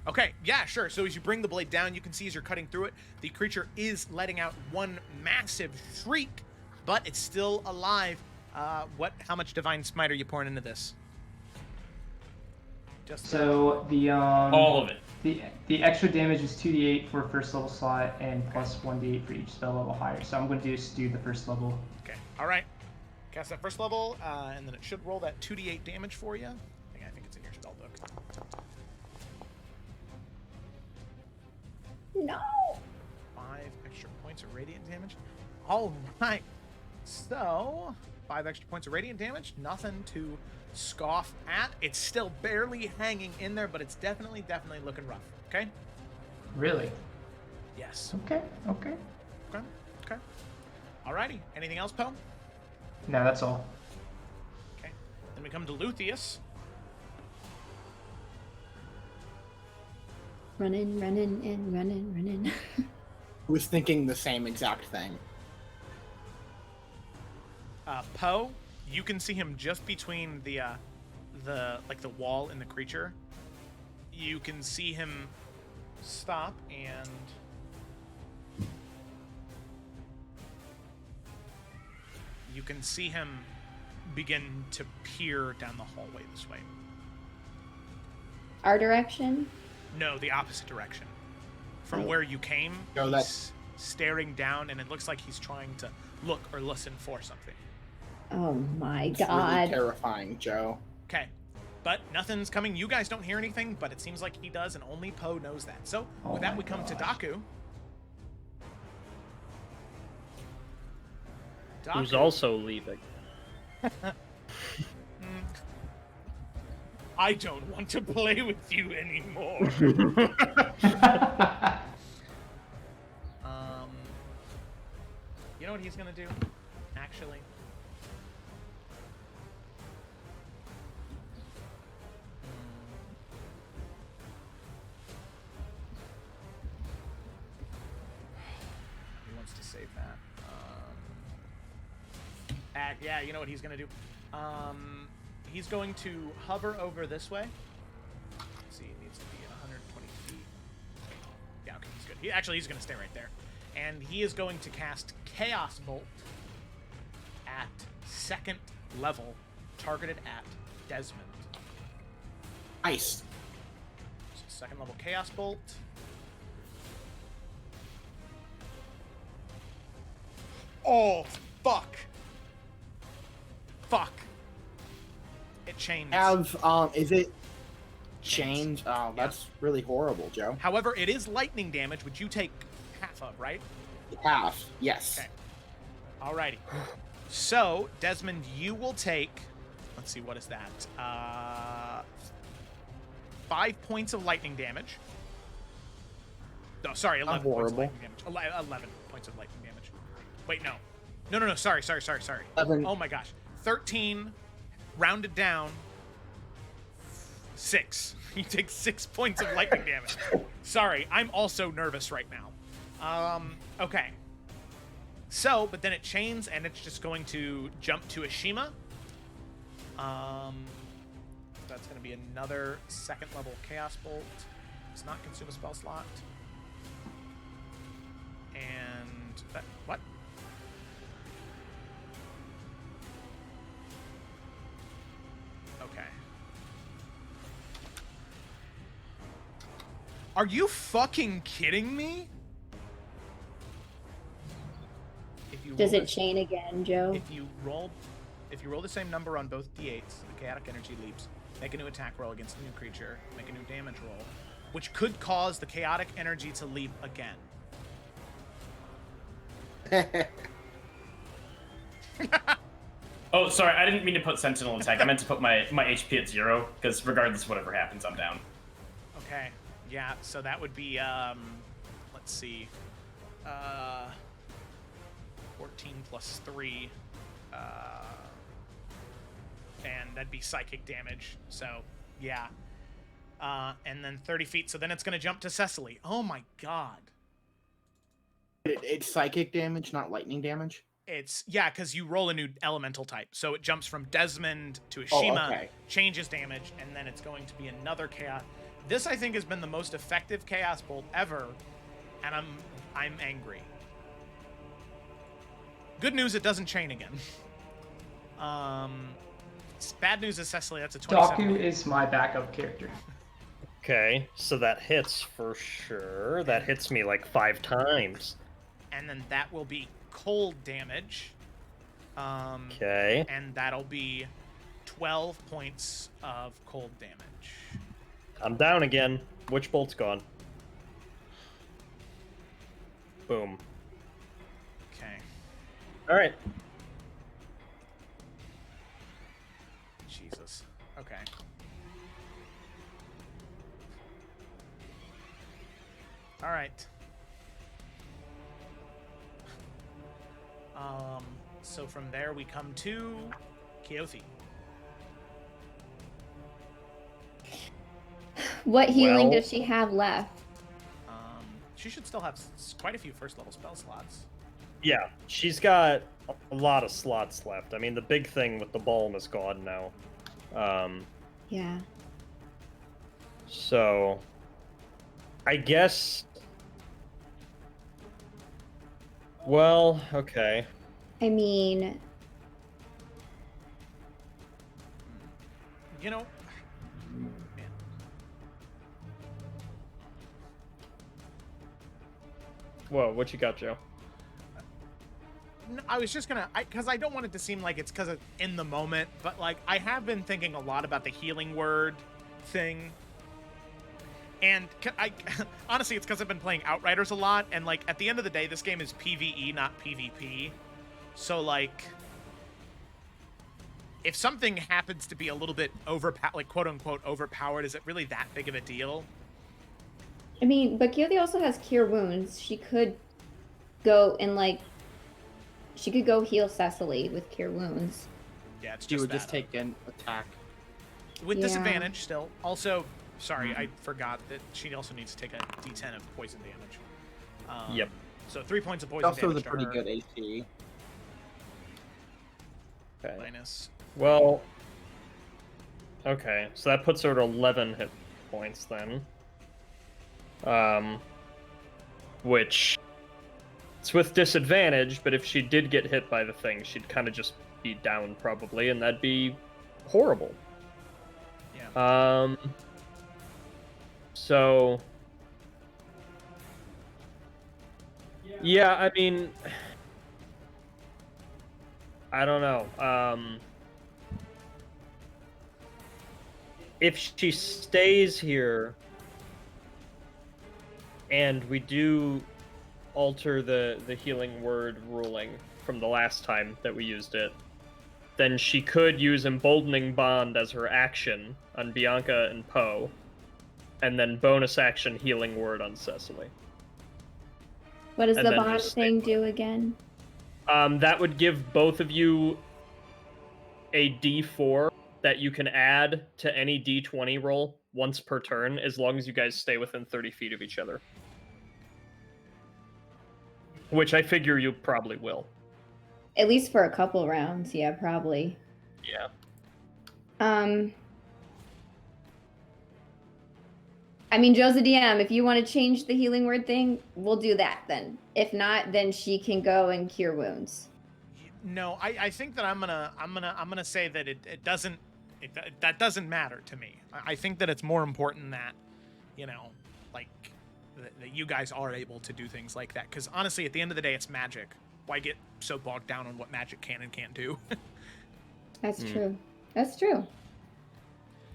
Okay, yeah, sure. So as you bring the blade down, you can see as you're cutting through it, the creature is letting out one massive shriek, but it's still alive. How much divine smite are you pouring into this? Just So the All of it. the extra damage is 2d8 for first level slot and plus 1d8 for each spell level higher. So I'm going to just do the first level. Okay, all right. Cast that first level, and then it should roll that 2d8 damage for you. I think it's in your spell book. No. 5 extra points of radiant damage. All right. So 5 extra points of radiant damage. Nothing to scoff at. It's still barely hanging in there, but it's definitely looking rough. Okay. Really? Yes. Okay. Okay. Alrighty. Anything else, Poe? No, that's all. Okay. Then we come to Luthieus. Running, and running. Who was thinking the same exact thing? Poe, you can see him just between the wall and the creature. You can see him stop and you can see him begin to peer down the hallway this way. Our direction? No, the opposite direction. From Oh. where you came, No, he's staring down, and it looks like he's trying to look or listen for something. Oh my It's god. really terrifying, Joe. Okay. But nothing's coming. You guys don't hear anything, but it seems like he does, and only Poe knows that. So, Oh with that, my we come to gosh. Daku. Who's also leaving. I don't want to play with you anymore. You know what he's gonna do? Actually. He wants to save that. Yeah, you know what he's gonna do? He's going to hover over this way. Let's see, he needs to be at 120 feet. Yeah, okay, he's good. He's gonna stay right there. And he is going to cast Chaos Bolt at 2nd level, targeted at Desmond. Nice. So 2nd level Chaos Bolt. Oh, fuck. Fuck. It changed. Is it chained? Oh, that's really horrible, Joe. However, it is lightning damage, which you take half of, right? Half, yes. Okay. Alrighty. So, Desmond, you will take... Let's see, what is that? 5 points of lightning damage. No, sorry, 11 points of lightning damage. 11 points of lightning damage. Wait, no. No, sorry. 11. Oh my gosh. 13, rounded down, 6. You take 6 points of lightning damage. Sorry, I'm also nervous right now. Okay. So, but then it chains, and it's just going to jump to Ashima. That's going to be another 2nd level Chaos Bolt. Does not consume a spell slot. And that, what? Okay. Are you fucking kidding me? If you Does roll it chain again, Joe? If you roll the same number on both d8s, the chaotic energy leaps. Make a new attack roll against a new creature. Make a new damage roll, which could cause the chaotic energy to leap again. Oh, sorry, I didn't mean to put Sentinel attack. I meant to put my HP at 0, because regardless of whatever happens, I'm down. Okay. Yeah, so that would be, let's see. 14 plus 3. And that'd be psychic damage. So, yeah. And then 30 feet. So then it's going to jump to Cecily. Oh my god. It's psychic damage, not lightning damage. It's, yeah, because you roll a new elemental type. So it jumps from Desmond to Oh, Ashima, okay. changes damage, and then it's going to be another chaos. This, I think, has been the most effective Chaos Bolt ever, and I'm angry. Good news, it doesn't chain again. Bad news is Cecily, that's a 27. Daku is my backup character. Okay, so that hits for sure. That hits me like 5 times. And then that will be cold damage. Okay. And that'll be 12 points of cold damage. I'm down again. Witch Bolt's gone. Boom. Okay. All right. Jesus. Okay. All right. So from there we come to Keothi. What healing Well- does she have left? She should still have quite a few first level spell slots. Yeah, she's got a lot of slots left. I mean, the big thing with the Balm is gone now. Yeah. So, I guess. Well, okay. I mean, You know, man. Whoa, what you got, Joe? No, I was just gonna, because I don't want it to seem like it's because it's in the moment, but like I have been thinking a lot about the healing word thing, and honestly, it's because I've been playing Outriders a lot, and like at the end of the day, this game is PvE, not PvP. So like, if something happens to be a little bit like quote unquote overpowered, is it really that big of a deal? I mean, but Keothi also has Cure Wounds. She could go and like, she could go heal Cecily with Cure Wounds. Yeah, it's She just would that. just take an attack. With Yeah. disadvantage still. Also, sorry, I forgot that she also needs to take a D10 of poison damage. Yep. So 3 points of It poison also damage has a to pretty her, good AC. Okay. minus. Well. Okay, so that puts her at 11 hit points then. Which. It's with disadvantage, but if she did get hit by the thing, she'd kind of just be down probably, and that'd be horrible. Yeah. So. Yeah, I mean. I don't know. If she stays here and we do alter the healing word ruling from the last time that we used it, then she could use Emboldening Bond as her action on Bianca and Poe, and then bonus action Healing Word on Cecily. What does And the then bond just stay thing put. do again? That would give both of you a D4 that you can add to any D20 roll once per turn, as long as you guys stay within 30 feet of each other. Which I figure you probably will. At least for a couple rounds, yeah, probably. Yeah. I mean, Joe's a DM. If you want to change the healing word thing, we'll do that then. If not, then she can go and cure wounds. No, I think that I'm gonna say that it doesn't that doesn't matter to me. I think that it's more important that, you know, like that you guys are able to do things like that. Because honestly, at the end of the day, it's magic. Why get so bogged down on what magic can and can't do? That's true. That's true.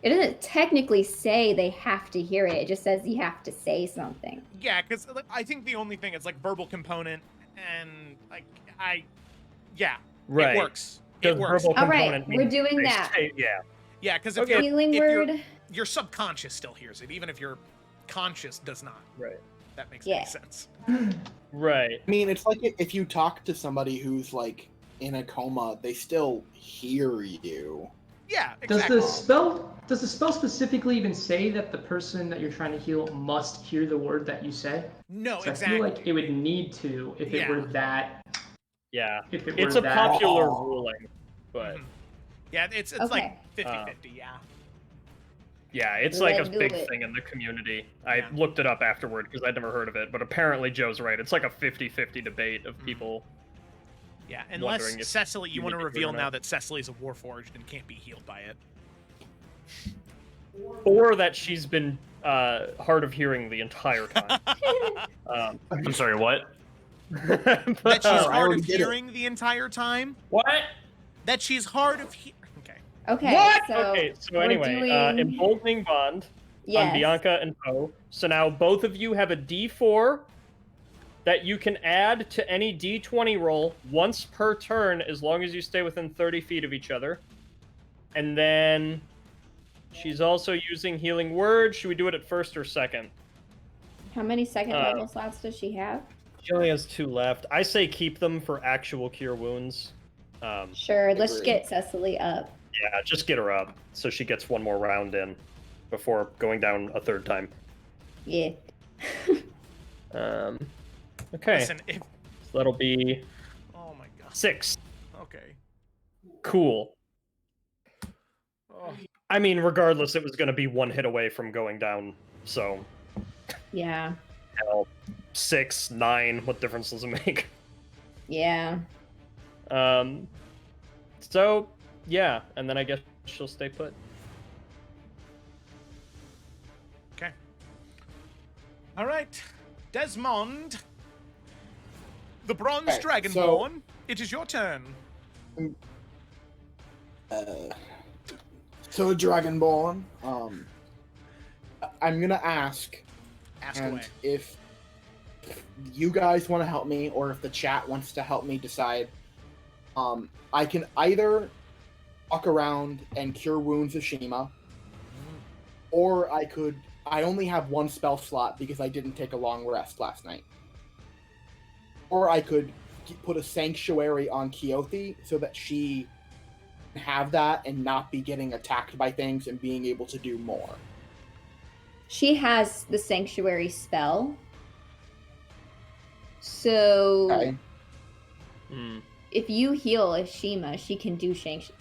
It doesn't technically say they have to hear it. It just says you have to say something. Yeah, because I think the only thing is like verbal component and like Right. it works. The It works. verbal All right, component we're means doing they that. say- yeah. Yeah, because Okay. Healing if word. your subconscious still hears it, even if your conscious does not. Right. That makes Yeah. any sense. Right. I mean, it's like if you talk to somebody who's like in a coma, they still hear you. Yeah, Does exactly. the spell specifically even say that the person that you're trying to heal must hear the word that you say? No, 'Cause exactly. I feel like it would need to if it were Yeah. that. Yeah. If it It's were a that. popular ruling, but Mhm. Yeah, it's Okay. like 50-50, yeah. yeah, it's like a Let's do big it. thing in the community. I Yeah. looked it up afterward because I'd never heard of it, but apparently Joe's right. It's like a 50-50 debate of people. Yeah, Wondering unless if Cecily, you you want to need to hear it reveal or now not. that Cecily's a warforged and can't be healed by it. Or that she's been hard of hearing the entire time. I'm sorry, what? That she's I hard already of did it. hearing the entire time? What? That she's hard of hearing. Okay. Okay. What? So Okay, so we're anyway, doing- emboldening bond yes. on Bianca and Poe. So now both of you have a D4 that you can add to any D20 roll once per turn, as long as you stay within 30 feet of each other. And then she's also using Healing Word. Should we do it at first or second? How many second level slots does she have? She only has 2 left. I say keep them for actual cure wounds. Sure. Let's Agree. get Cecily up. Yeah, just get her up so she gets one more round in before going down a third time. Yeah. Okay, Listen, if... so that'll be Oh my god. 6. Okay. Cool. Oh. I mean, regardless, it was going to be 1 hit away from going down. So, Yeah. hell, 6, 9. What difference does it make? Yeah. So yeah, and then I guess she'll stay put. Okay. All right. Desmond. The Bronze Okay, Dragonborn. It is your turn. So Dragonborn, I'm gonna ask, Ask and away. if you guys want to help me, or if the chat wants to help me decide, I can either walk around and cure wounds of Shima, or I only have 1 spell slot because I didn't take a long rest last night. Or I could put a sanctuary on Keothi so that she can have that and not be getting attacked by things and being able to do more. She has the sanctuary spell. So Okay. if you heal Ashima, she can do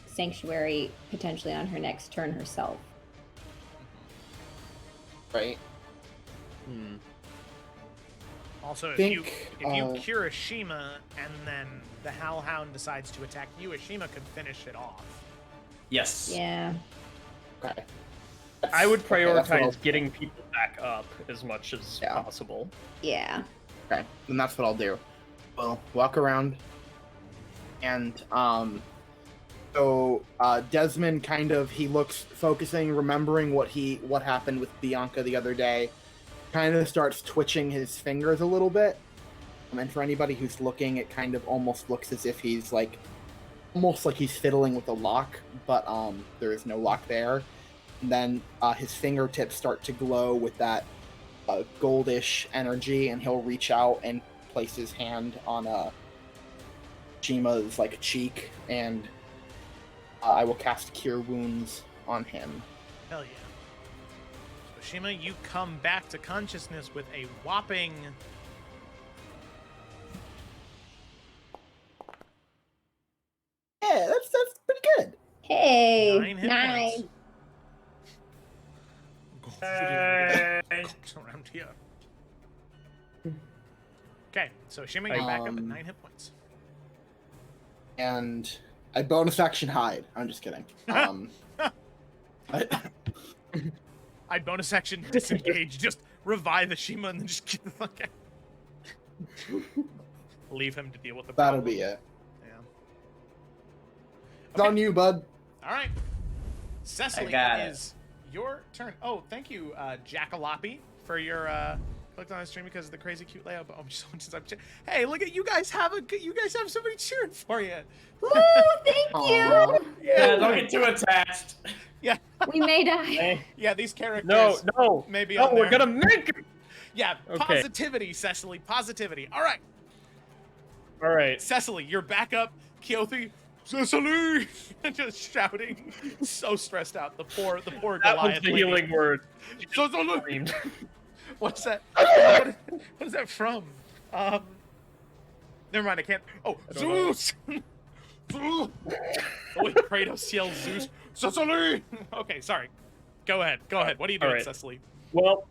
sanctuary potentially on her next turn herself. Right? Also, if think, you cure Ashima and then the Hellhound decides to attack you, Ashima could finish it off. Yes. Yeah. Okay. I would Okay, that's what prioritize I'll- getting people back up as much as Yeah. possible. Yeah. Okay, then that's what I'll do. Well, walk around, and so Desmond he looks focusing, remembering what happened with Bianca the other day. Kind of starts twitching his fingers a little bit, and for anybody who's looking, it kind of almost looks as if he's almost like he's fiddling with a lock, but there is no lock there. And then his fingertips start to glow with that goldish energy, and he'll reach out and place his hand on Shima's cheek, and I will cast Cure Wounds on him. Hell yeah. So Shima, you come back to consciousness with a whopping... Yeah, that's pretty good. Hey, 9 hit nice. points. Around here. Okay, so Shima, you're back up at 9 hit points. And I bonus action hide. I'm just kidding. I'd bonus action disengage, just revive the Shima and then just get the fuck out. Leave him to deal with the That'll problem. be it. Yeah. It's on you, bud. All right. Cecily, I got it is your turn. Oh, thank you, Jackaloppy, for your Clicked on the stream because of the crazy cute layout. But hey, look at you guys have somebody cheering for you. Woo! Thank Aw. you. Yeah, don't get too attached. Yeah, We may die. yeah. These characters. No, Maybe no, on we're there. gonna make it. Yeah, Okay. positivity, Cecily. Positivity. All right, All right. Cecily, you're back up. Keothi, Cecily, just shouting, so stressed out. The poor That Goliath was the lady. healing word. Cecily. Screamed. What's that? What is that from? Never mind. I can't. Oh, I don't know. Zeus. Zeus. Oh, wait, Kratos yells Zeus. Cecily. Okay, sorry. Go ahead. What are you doing, Alright. Cecily? Well,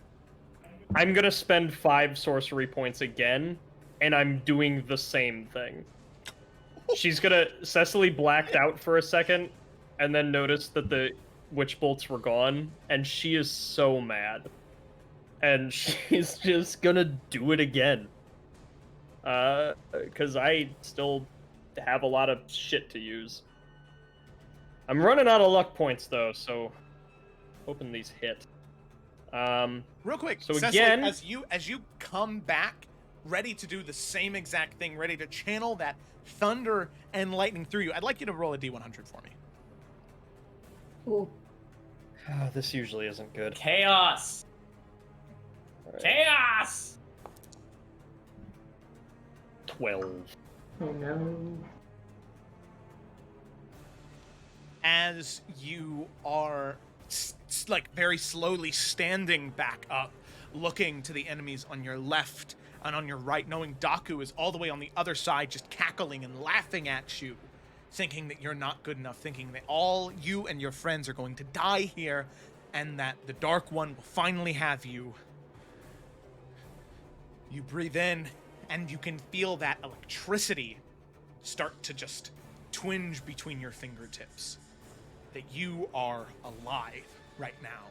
I'm gonna spend 5 sorcery points again, and I'm doing the same thing. Cecily blacked out for a second, and then noticed that the witch bolts were gone, and she is so mad. And she's just gonna do it again. Because I still have a lot of shit to use. I'm running out of luck points, though, so hoping these hit. Real quick, So Cecily, again- as you come back, ready to do the same exact thing, ready to channel that thunder and lightning through you, I'd like you to roll a d100 for me. Ooh. This usually isn't good. Chaos. Alright. Chaos. 12. Oh no. As you are like very slowly standing back up, looking to the enemies on your left and on your right, knowing Daku is all the way on the other side, just cackling and laughing at you, thinking that you're not good enough, thinking that all you and your friends are going to die here, and that the Dark One will finally have you. You breathe in, and you can feel that electricity start to just twinge between your fingertips. That you are alive right now,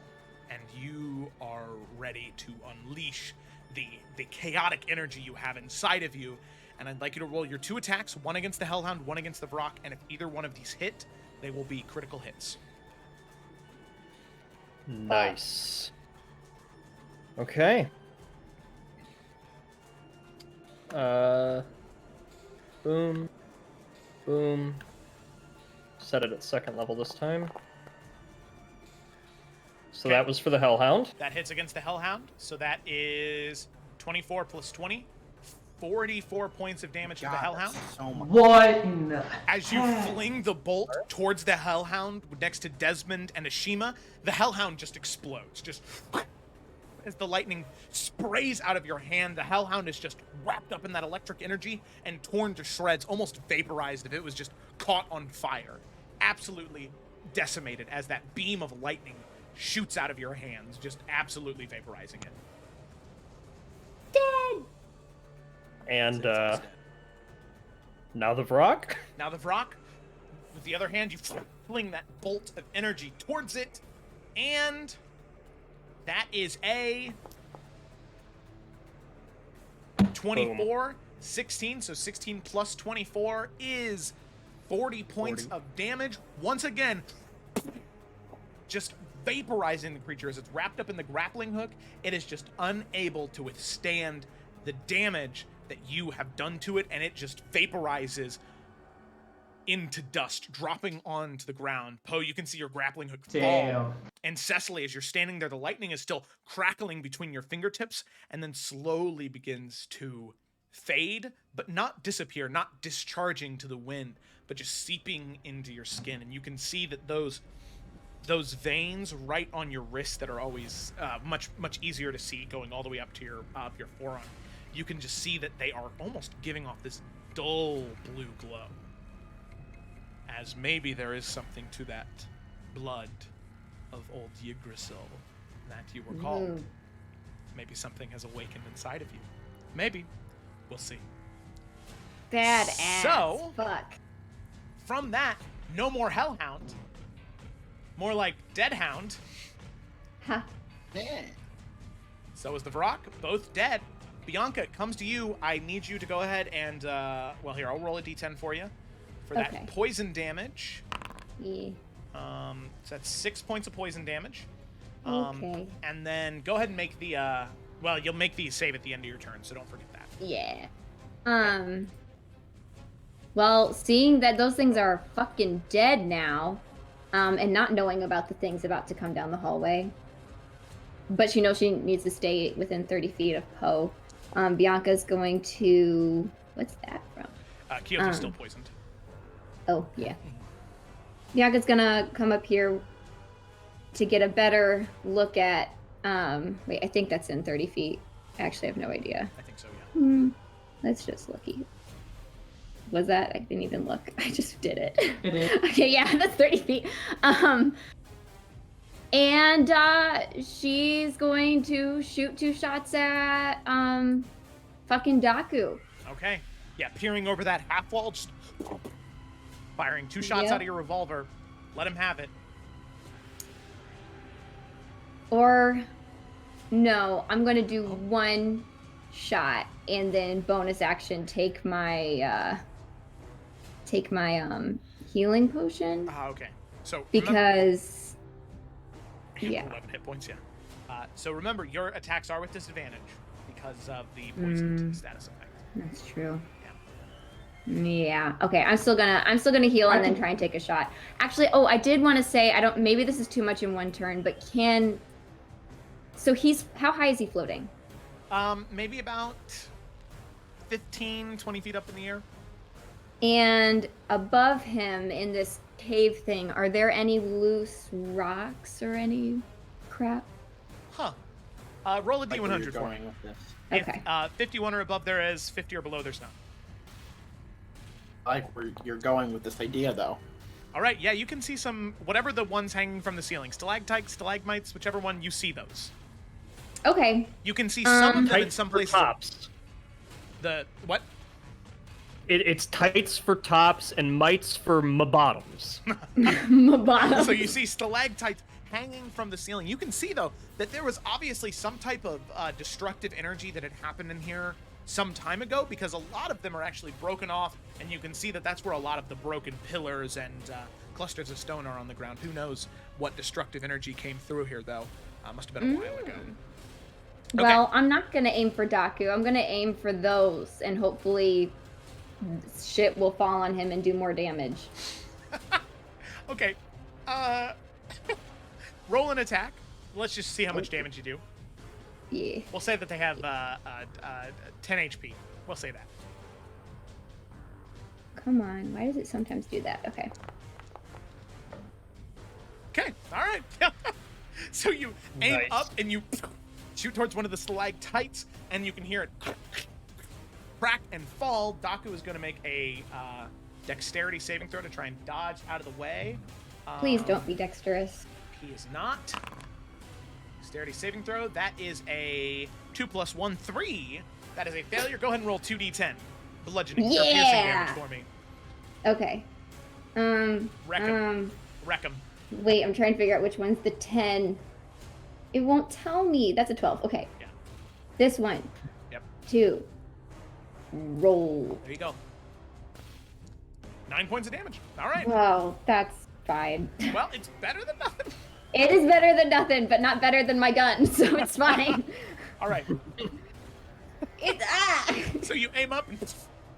and you are ready to unleash the chaotic energy you have inside of you. And I'd like you to roll your 2 attacks, one against the Hellhound, one against the Vrock, and if either one of these hit, they will be critical hits. Nice. Okay. Boom. Boom. Set it at 2nd level this time. So Okay. that was for the Hellhound. That hits against the Hellhound, so that is 24 plus 20, 44 points of damage to the God, Hellhound. that's so much. What in the As you fling the bolt towards the Hellhound next to Desmond and Ashima, the Hellhound just explodes. Just as the lightning sprays out of your hand, the Hellhound is just wrapped up in that electric energy and torn to shreds, almost vaporized if it was just caught on fire. Absolutely decimated as that beam of lightning shoots out of your hands, just absolutely vaporizing it. Dead. And It's almost dead. now the Vrock. Now the Vrock, with the other hand, you fling that bolt of energy towards it, and that is a 24, 16, so 16 plus 24 is 40 points of damage. Once again, just vaporizing the creature as it's wrapped up in the grappling hook. It is just unable to withstand the damage that you have done to it, and it just vaporizes into dust, dropping onto the ground. Poe, you can see your grappling hook fall. damn? And Cecily, as you're standing there, the lightning is still crackling between your fingertips and then slowly begins to fade, but not disappear, not discharging to the wind, but just seeping into your skin. And you can see that those veins right on your wrist that are always much easier to see, going all the way up to your forearm, you can just see that they are almost giving off this dull blue glow. As maybe there is something to that blood of old Yggdrasil that you were called. Maybe something has awakened inside of you. Maybe. We'll see. Badass. So- Fuck. From that, no more Hellhound. More like Deadhound. Huh. Yeah. So is the Vrock. Both dead. Bianca, it comes to you. I need you to go ahead and, well, here, I'll roll a d10 for you. For that Okay. poison damage. Yeah. So that's 6 points of poison damage. Okay. And then go ahead and make the Well, you'll make these save at the end of your turn, so don't forget that. Yeah. Well, seeing that those things are fucking dead now, and not knowing about the things about to come down the hallway, but she knows she needs to stay within 30 feet of Poe, Bianca's going to... What's that from? Kyoto's still poisoned. Oh, yeah. Bianca's gonna come up here to get a better look at... wait, I think that's in 30 feet. I actually have no idea. I think so, yeah. Let's just look. Was that? I didn't even look. I just did it. It is. Okay, yeah, that's 30 feet. And she's going to shoot 2 shots at fucking Daku. Okay. Yeah, peering over that half wall, just firing 2 shots out of your revolver. Let him have it. Or no, I'm going to do 1 shot and then bonus action take my healing potion. Okay. So because remember, 11 hit points, yeah. So remember, your attacks are with disadvantage because of the poison status effect. That's true. Yeah. Okay. I'm still gonna heal and then try and take a shot. Actually, I did want to say maybe this is too much in 1 turn, but so how high is he floating? Maybe about 15, 20 feet up in the air. And above him in this cave thing, are there any loose rocks or any crap? Huh. Roll a Like D100 where you're for me. going with this. Okay. If 51 or above there is, 50 or below there's none. I like where you're going with this idea, though. All right, yeah, you can see whatever the ones hanging from the ceiling. Stalactites, stalagmites, whichever one you see those. Okay. You can see some of them in Tights some for places. tops. The what? It's tights for tops and mites for bottoms. So you see stalactites hanging from the ceiling. You can see, though, that there was obviously some type of destructive energy that had happened in here some time ago, because a lot of them are actually broken off, and you can see that that's where a lot of the broken pillars and clusters of stone are on the ground. Who knows what destructive energy came through here, though. Must have been a while ago. Well, I'm not going to aim for Daku. I'm going to aim for those, and hopefully shit will fall on him and do more damage. Okay. Roll an attack. Let's just see how much damage you do. Yeah. We'll say that they have 10 HP. We'll say that. Come on. Why does it sometimes do that? Okay. Okay. All right. So you aim Nice. up and you shoot towards one of the stalactites, and you can hear it crack and fall. Daku is going to make a dexterity saving throw to try and dodge out of the way. Please don't be dexterous. He is not. Dexterity saving throw. That is a 2 + 1, 3. That is a failure. Go ahead and roll 2d10. Bludgeoning or piercing damage for me. Okay. Wreck him. Wreck him. Wait, I'm trying to figure out which one's the 10. It won't tell me. That's a 12. Okay. Yeah. This one. Yep. 2. Roll. There you go. 9 points of damage. All right. Wow, that's fine. Well, it's better than nothing. It is better than nothing, but not better than my gun, so it's fine. All right. It's So you aim up, and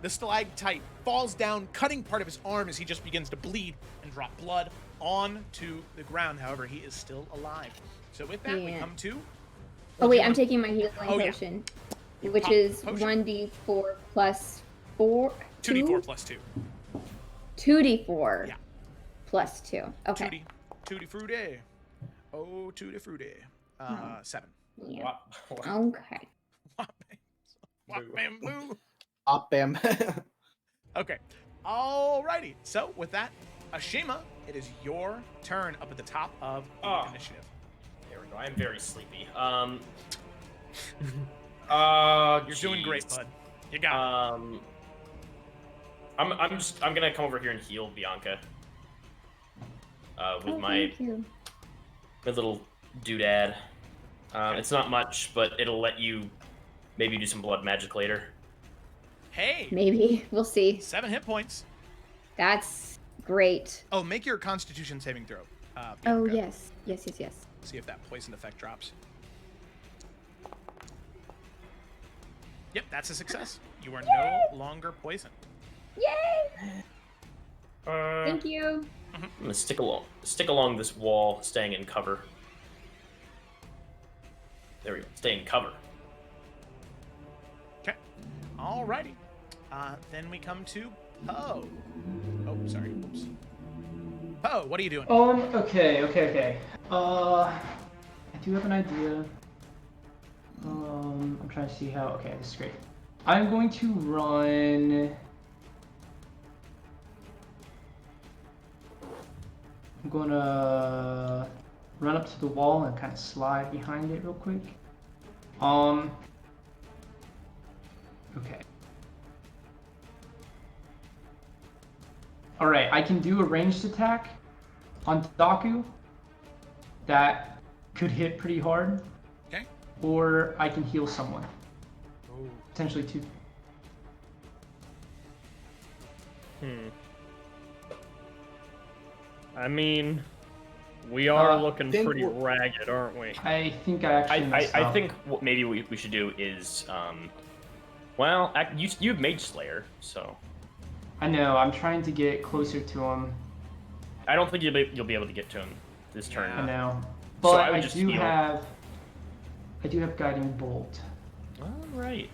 the stalactite falls down, cutting part of his arm as he just begins to bleed and drop blood onto the ground. However, he is still alive. So with that, we Yeah. come to... Oh wait, I'm taking my healing Oh, yeah. potion, which Pop is potion. 1d4 plus 4. 2d4 plus 2. 2d4 Yeah. plus 2. Okay. Tutti frutti. Oh, tutti frutti. 7. Yeah. Wow. Okay. Whop, bam, boo. Up, bam. Okay. Alrighty. So with that, Ashima, it is your turn up at the top of the initiative. There we go. I'm very sleepy. You're doing great, bud. You got it. I'm gonna come over here and heal Bianca. With Oh, my thank you. little doodad. It's not much, but it'll let you maybe do some blood magic later. Hey, Maybe. We'll see. 7 hit points. That's great. Oh, make your Constitution saving throw. Oh, Bianca. yes. Yes. See if that poison effect drops. Yep, that's a success. You are no longer poisoned. Yay! I'm Thank you. gonna stick along this wall, staying in cover. There we go. Stay in cover. Okay. Alrighty. Then we come to Poe. Oh, sorry. Oops. Poe, what are you doing? Okay. I do have an idea. I'm trying to see how. Okay, this is great. I'm going to run. I'm gonna run up to the wall and kind of slide behind it real quick. Okay. Alright, I can do a ranged attack on Daku that could hit pretty hard. Okay. Or I can heal someone. Oh. Potentially two. I mean, we are looking think pretty we're- ragged, aren't we? I think I actually messed I up. think what maybe we should do is, well, you've Mage Slayer, so I know, I'm trying to get closer to him. I don't think you'll be able to get to him this turn. I know. So But I would I just do heal. have Guiding Bolt. All right.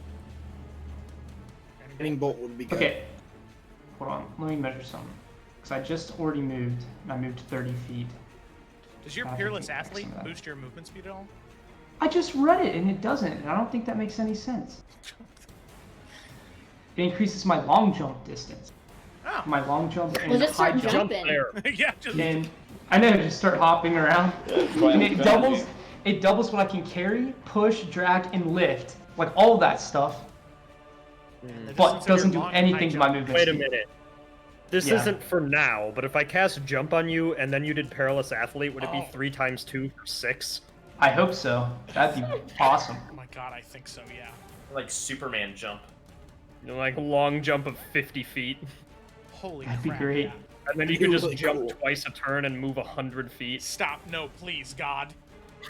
Hitting bolt would be good. Okay. Hold on, let me measure something. Because I just already moved, and I moved 30 feet. Does your I Peerless think Athlete some of that. boost your movement speed at all? I just read it, and it doesn't, and I don't think that makes any sense. It increases my long jump distance. Oh. My long jump and Well, just high start jump. Jump jumping. there. Yeah, just And I know, just start hopping around. And it doubles what I can carry, push, drag, and lift. Like all of that stuff. the But distance of your doesn't do long and high anything to my jump. movement Wait a speed. minute. This Yeah. isn't for now, but if I cast Jump on you and then you did Perilous Athlete, would it be Oh. 3 times 2 for 6? I hope so. That'd be awesome. Oh my god, I think so, yeah. Like Superman jump. Like long jump of 50 feet. Holy That'd be crap. great. Yeah. And then you That'd could be just really jump cool. twice a turn and move 100 feet. Stop, no, please, God.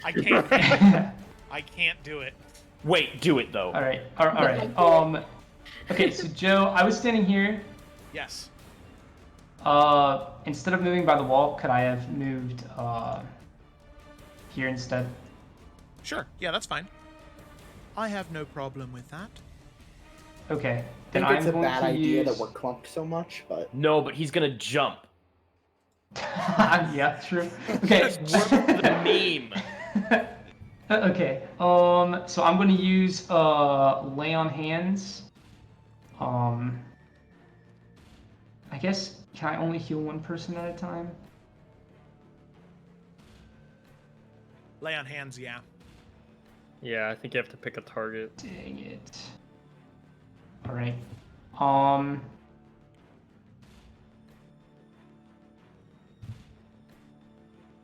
I can't. I can't do it. Wait, do it though. All right. Okay, so Joe, I was standing here. Yes. Instead of moving by the wall, could I have moved here instead? Sure, yeah, that's fine. I have no problem with that. Okay. I Then think it's I'm a going bad to idea use... that we're clumped so much, but No, but he's gonna jump. Yeah, true. Okay. The meme. Okay. So I'm going to use Lay on Hands. I guess, can I only heal one person at a time? Lay on hands, yeah. Yeah, I think you have to pick a target. Dang it. All right.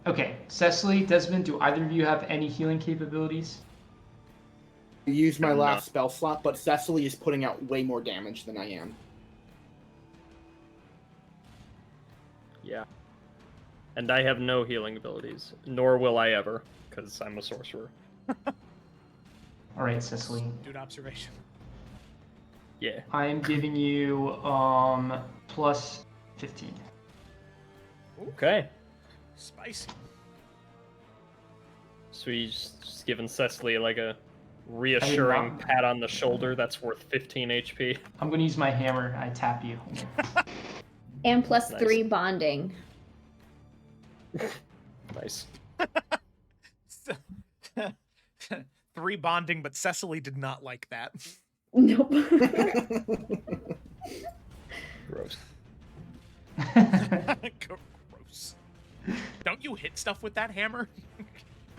Okay, Cecily, Desmond, do either of you have any healing capabilities? I used my No. last spell slot, but Cecily is putting out way more damage than I am. Yeah. And I have no healing abilities, nor will I ever, because I'm a sorcerer. All right, Cecily. Dude, observation. Yeah. I am giving you plus 15. Okay. Spicy. So he's just giving Cecily like a reassuring not- pat on the shoulder that's worth 15 HP. I'm going to use my hammer. I tap you. And plus Nice. 3 bonding. Nice. 3 bonding, but Cecily did not like that. Nope. Gross. Gross. Don't you hit stuff with that hammer?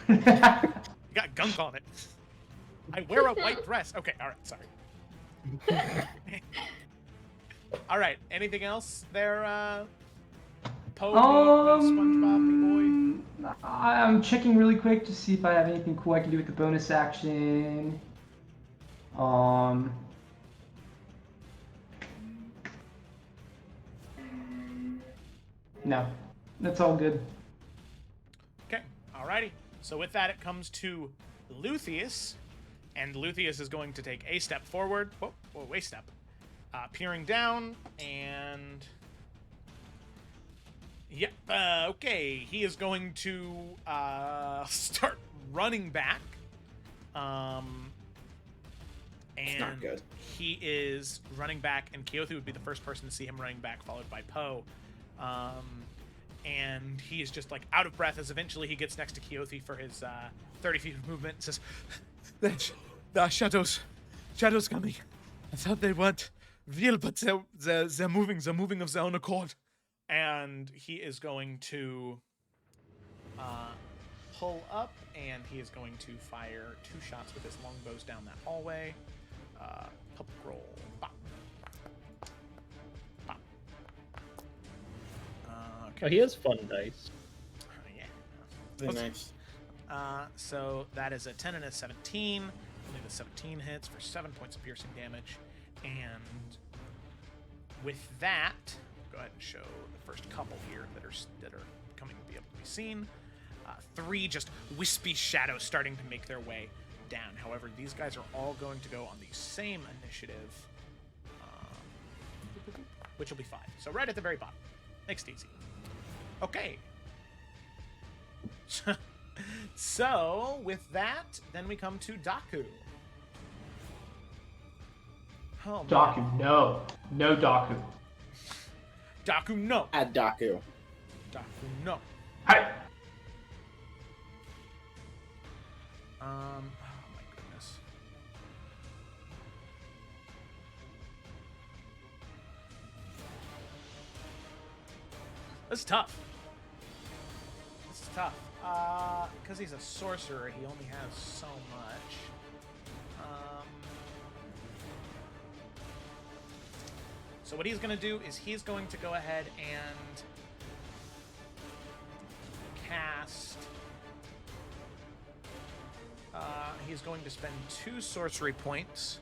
You got gunk on it. I wear a white dress. Okay, alright, sorry. Alright, anything else there, Poe, SpongeBob, boy? I'm checking really quick to see if I have anything cool I can do with the bonus action. No, that's all good. Okay, alrighty. So with that, it comes to Luthien. And Luthien is going to take a step forward. Whoa, a step. Peering down, and... Yep, okay. He is going to start running back. And not good. he is running back, and Keothi would be the first person to see him running back, followed by Poe. And he is just like out of breath as eventually he gets next to Keothi for his 30 feet of movement and says, the shadows coming. I thought they weren't real, but they're moving of their own accord. And he is going to pull up, and he is going to fire 2 shots with his longbows down that hallway. Public roll. Bop. Bop. Okay. Oh, he has fun dice. Yeah. Very nice. So that is a 10 and a 17. Only the 17 hits for 7 points of piercing damage. And with that, go ahead and show the first couple here that are coming to be able to be seen. 3 just wispy shadows starting to make their way down. However, these guys are all going to go on the same initiative, which will be 5. So right at the very bottom. Makes it easy. Okay. So with that, then we come to Daku. Oh, Daku, no. No Daku. Daku, no. Add Daku. Daku, no. Hey! Oh my goodness. This is tough. This is tough. Because he's a sorcerer, he only has so much. So what he's going to do is he's going to go ahead and cast... he's going to spend 2 sorcery points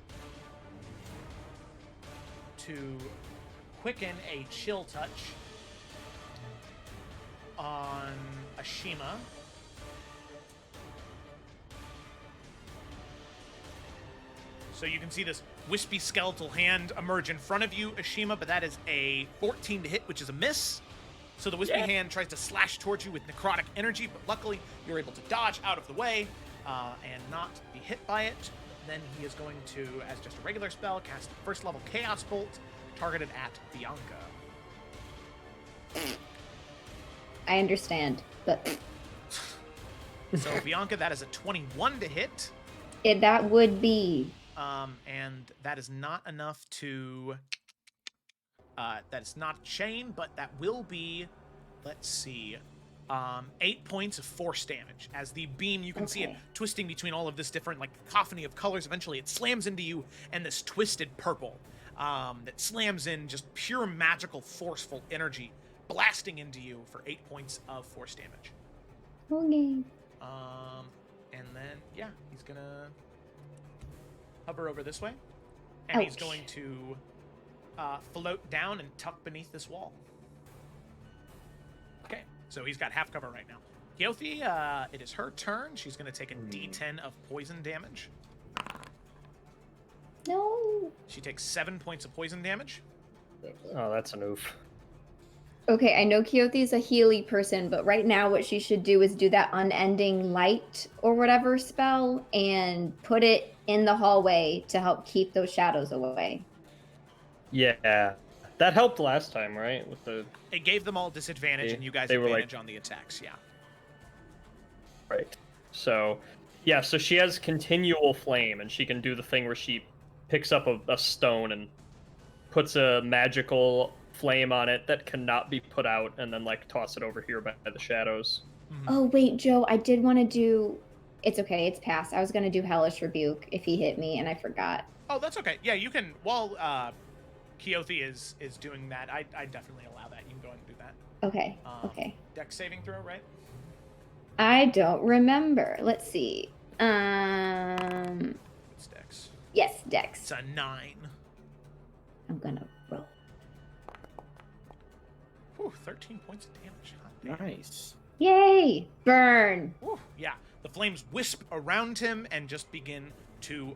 to quicken a chill touch on Ashima. So you can see this wispy skeletal hand emerge in front of you, Ashima, but that is a 14 to hit, which is a miss. So the wispy hand tries to slash towards you with necrotic energy, but luckily you're able to dodge out of the way and not be hit by it. Then he is going to, as just a regular spell, cast first level Chaos Bolt targeted at Bianca. I understand, but So Bianca, that is a 21 to hit. that would be. And that is not enough to... that is not a chain, but that will be, let's see, 8 points of force damage. As the beam, you can see it twisting between all of this different, like, cacophony of colors. Eventually, it slams into you, and this twisted purple that slams in just pure magical, forceful energy, blasting into you for 8 points of force damage. Okay. And then, yeah, he's gonna hover over this way, and he's going to float down and tuck beneath this wall. Okay, so he's got half cover right now. Keothi, it is her turn. She's going to take a D10 of poison damage. No. She takes 7 points of poison damage. Oh, that's an oof. Okay, I know Keothi's a Healy person, but right now what she should do is do that unending light or whatever spell and put it in the hallway to help keep those shadows away. Yeah, that helped last time, right? With the It gave them all disadvantage, and you guys they were advantage on the attacks, yeah. right. So, yeah, so she has continual flame, and she can do the thing where she picks up a stone and puts a magical flame on it that cannot be put out, and then like toss it over here by the shadows. Oh wait, Joe, I did want to do. It's okay, it's past. I was gonna do Hellish Rebuke if he hit me, and I forgot. Oh, that's okay. Yeah, you can. While Keothi is doing that, I definitely allow that. You can go ahead and do that. Okay. Okay. Dex saving throw, right? I don't remember. Let's see. It's Dex. Yes, Dex. It's a 9. I'm gonna roll. Whew, 13 points of damage. Hot damn. Nice. Yay! Burn. Whew, yeah, the flames wisp around him and just begin to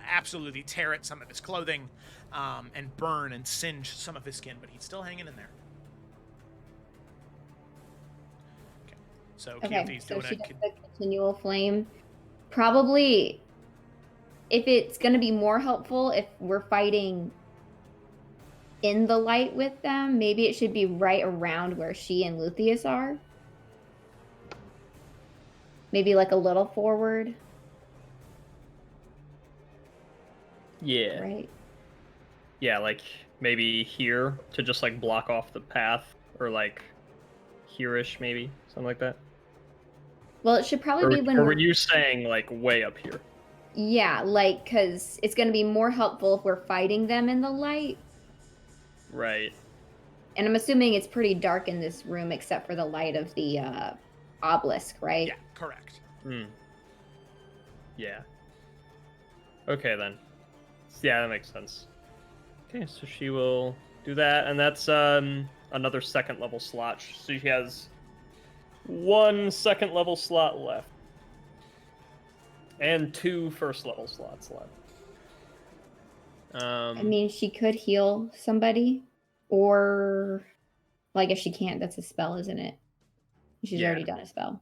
absolutely tear at some of his clothing and burn and singe some of his skin, but he's still hanging in there. Okay, so Okay, Keothi's so doing she a... does the continual flame. Probably, if it's going to be more helpful if we're fighting in the light with them, maybe it should be right around where she and Luthien are. Maybe like a little forward, Yeah. right? Yeah, like maybe here to just like block off the path, or like here-ish maybe, something like that. Well, it should probably be when Or we're... were you saying like way up here? Yeah, like, because it's going to be more helpful if we're fighting them in the light. Right. And I'm assuming it's pretty dark in this room except for the light of the obelisk, right? Yeah, correct. Hmm. Yeah. Okay then. Yeah, that makes sense. Okay, so she will do that, and that's another second level slot. So she has 1 second level slot left. And 2 first level slots left. I mean, she could heal somebody, or like if she can't, that's a spell, isn't it? She's Yeah. already done a spell.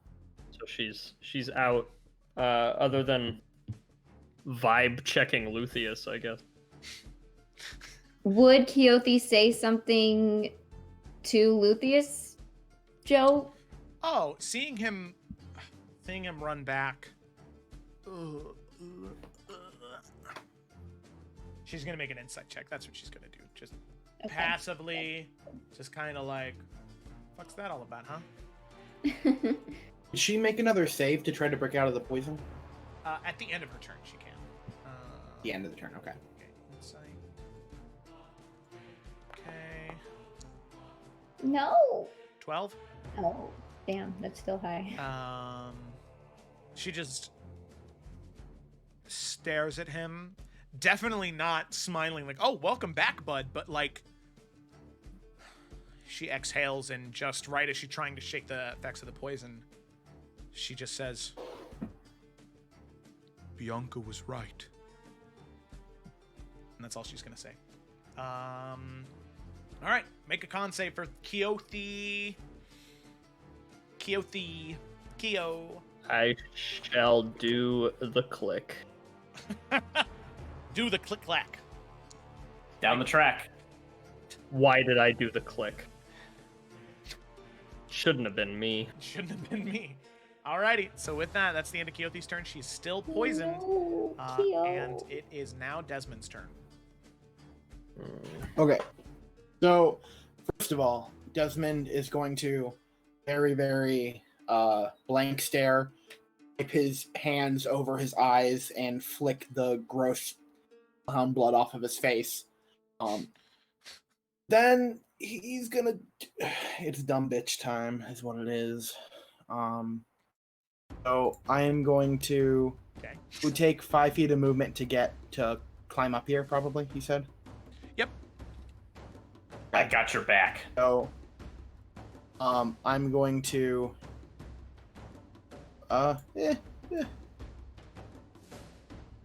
So she's out. Other than vibe checking Luthien, I guess. Would Keothi say something to Luthien, Joe? Oh, seeing him run back. She's gonna make an insight check. That's what she's gonna do. Just Okay. passively, just kind of like, what's that all about, huh? Did she make another save to try to break out of the poison? At the end of her turn, she can. The end of the turn, okay. Okay, insight. Okay, No. 12. Oh, damn, that's still high. She just stares at him, definitely not smiling like, "Oh, welcome back, bud," but like she exhales, and just right as she's trying to shake the effects of the poison, she just says, "Bianca was right." And that's all she's gonna say. All right, make a con save for Keothi. Keo. I shall do the click. Do the click clack. Down the track. Why did I do the click? Shouldn't have been me. Shouldn't have been me. Alrighty, so with that, that's the end of Keothi's turn. She's still poisoned. No, Keo. And it is now Desmond's turn. Okay. So, first of all, Desmond is going to very, very blank stare, wipe his hands over his eyes, and flick the gross blood off of his face. Then he's gonna... It's dumb bitch time, is what it is. So I am going to... Okay. It would take 5 feet of movement to climb up here, probably, you said? Yep. I got your back. So, I'm going to...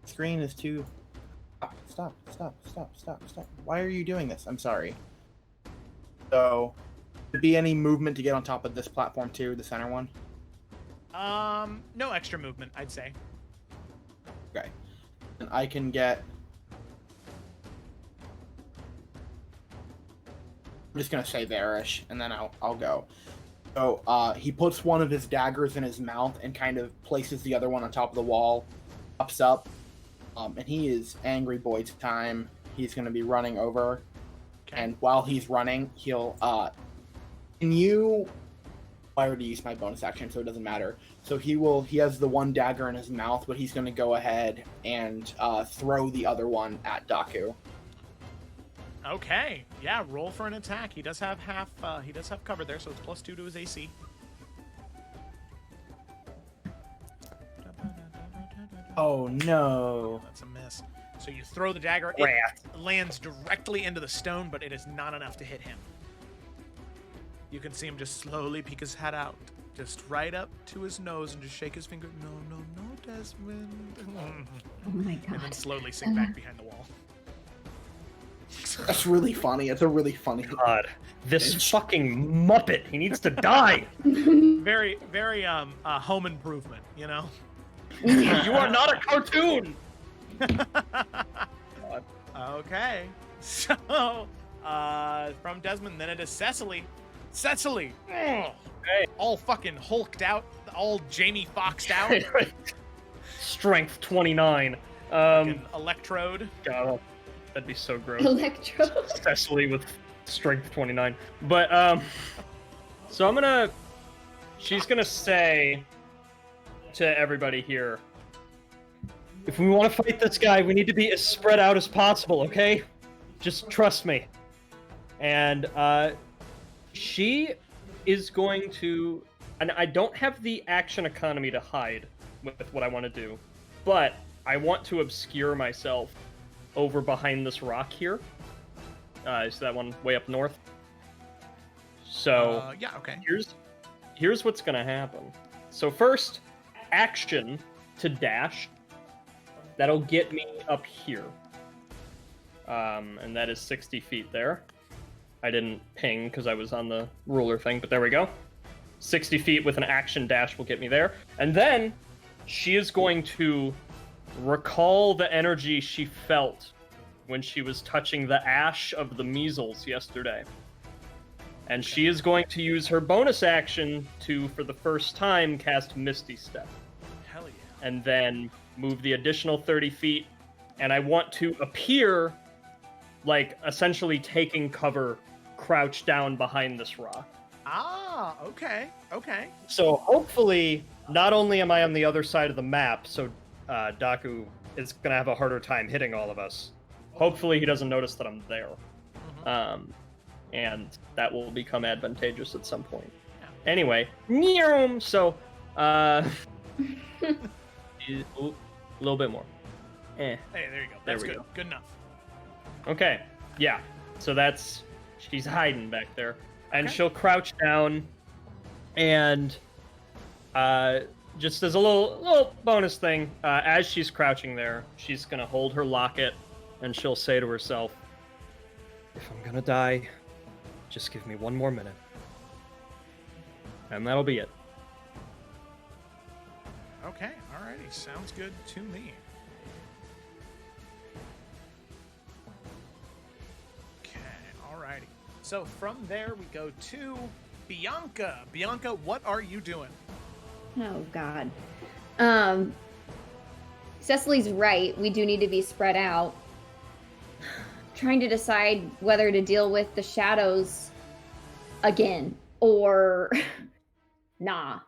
Screen is too... Stop. Why are you doing this? I'm sorry. So, would be any movement to get on top of this platform too, the center one? No extra movement, I'd say. Okay. And I can get... I'm just gonna say there-ish, and then I'll go. So, he puts one of his daggers in his mouth and kind of places the other one on top of the wall, pops up, and he is angry boy time. He's gonna be running over, and while he's running, he'll, can you... I already used my bonus action, so it doesn't matter. So he has the one dagger in his mouth, but he's gonna go ahead and throw the other one at Daku. Okay. Yeah, roll for an attack. He does have he does have cover there, so it's +2 to his AC. Oh no. That's a miss. So you throw the dagger. It lands directly into the stone, but it is not enough to hit him. You can see him just slowly peek his head out, just right up to his nose, and just shake his finger. No, Desmond. Oh my And then god. slowly sink back behind the wall. That's really funny. It's a really funny. God, this fucking Muppet. He needs to die. Very, very home improvement, you know? You are not a cartoon. Okay. So, from Desmond, then it is Cecily. Cecily! All fucking hulked out, all Jamie Foxed out. Strength 29. Fucking electrode. God, that'd be so gross. Electro. Cecily with strength 29. But so she's gonna say to everybody here, if we want to fight this guy, we need to be as spread out as possible, okay? Just trust me. And she is going to, and I don't have the action economy to hide with what I want to do, but I want to obscure myself over behind this rock here. Is that one way up north? So Yeah, okay. here's what's gonna happen. So first, action to dash. That'll get me up here. And that is 60 feet there. I didn't ping because I was on the ruler thing, but there we go. 60 feet with an action dash will get me there. And then she is going to recall the energy she felt when she was touching the ash of the measles yesterday. And she is going to use her bonus action to, for the first time, cast Misty Step. Hell yeah. And then move the additional 30 feet. And I want to appear like essentially taking cover, crouched down behind this rock. Ah, okay, okay. So hopefully, not only am I on the other side of the map, so Daku is going to have a harder time hitting all of us. Hopefully he doesn't notice that I'm there. And that will become advantageous at some point. Yeah. Anyway, so a little bit more. Hey, there you go. There That's we good. go. Good enough. Okay, yeah. So she's hiding back there. And Okay. she'll crouch down and just as a little bonus thing, as she's crouching there, she's gonna hold her locket and she'll say to herself, if I'm gonna die, just give me one more minute. And that'll be it. Okay, alrighty. Sounds good to me. Okay, alrighty. So from there we go to Bianca. Bianca, what are you doing? Oh god. Cecily's right. We do need to be spread out. Trying to decide whether to deal with the shadows again or nah.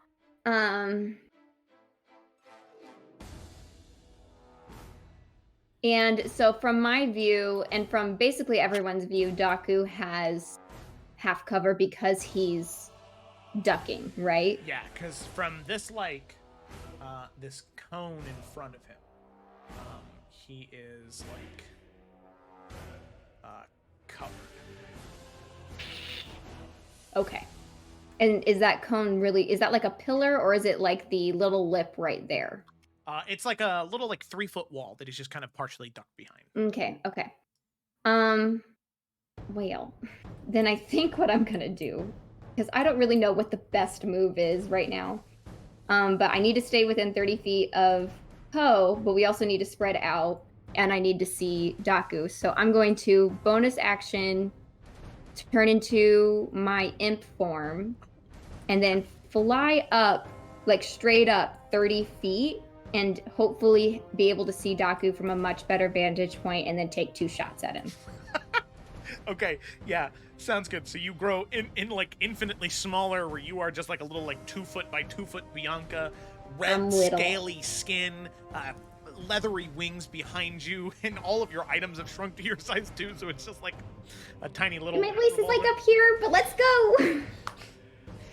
And so from my view and from basically everyone's view, Daku has half cover because he's ducking, right? Yeah, because from this this cone in front of him, he is covered. Okay. And is that cone really, is that like a pillar or is it like the little lip right there? It's like a little 3-foot wall that is just kind of partially ducked behind. Okay. Well, then I think what I'm gonna do, because I don't really know what the best move is right now. But I need to stay within 30 feet of Poe, but we also need to spread out, and I need to see Daku. So I'm going to bonus action, turn into my imp form, and then fly up, straight up 30 feet, and hopefully be able to see Daku from a much better vantage point, and then take 2 shots at him. Okay, yeah, sounds good. So you grow in infinitely smaller, where you are just a little 2-foot by 2-foot Bianca, red scaly skin, leathery wings behind you, and all of your items have shrunk to your size too. So it's just a tiny little. My voice is up here, but let's go.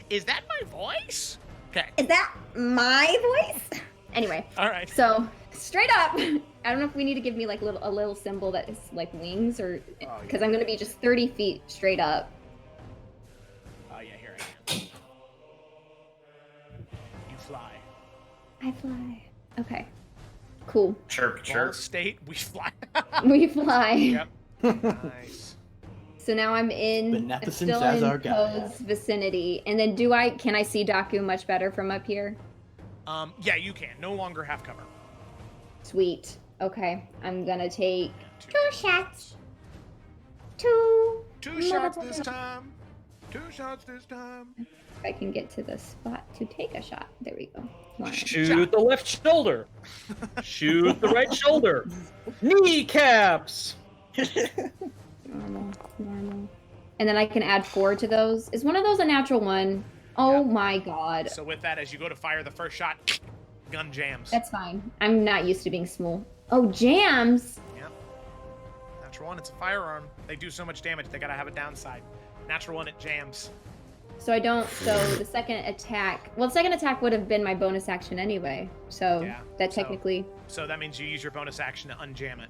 Is that my voice? Okay. Is that my voice? Anyway. All right. So straight up. I don't know if we need to give me a little symbol that is wings or because I'm gonna be just 30 feet straight up. Oh yeah, here I am. You fly. I fly. Okay. Cool. Chirp, Ball chirp. state, we fly. We fly. Yep. Nice. So now I'm in. I'm Beneficence still as in our guide. Poe's vicinity, and then can I see Daku much better from up here? Yeah, you can. No longer have cover. Sweet. Okay, I'm gonna take Two shots. Two. Two shots this time. Two shots this time. If I can get to the spot to take a shot. There we go. One. Shoot the left shoulder. Shoot the right shoulder. Kneecaps. Normal. And then I can add 4 to those. Is one of those a natural one? Oh Yeah. my god. So with that, as you go to fire the first shot, gun jams. That's fine. I'm not used to being small. Oh, jams! Yep. Natural one, it's a firearm. They do so much damage, they gotta have a downside. Natural one, it jams. So the second attack... Well, the second attack would have been my bonus action anyway. So Yeah, that so- technically... So that means you use your bonus action to unjam it.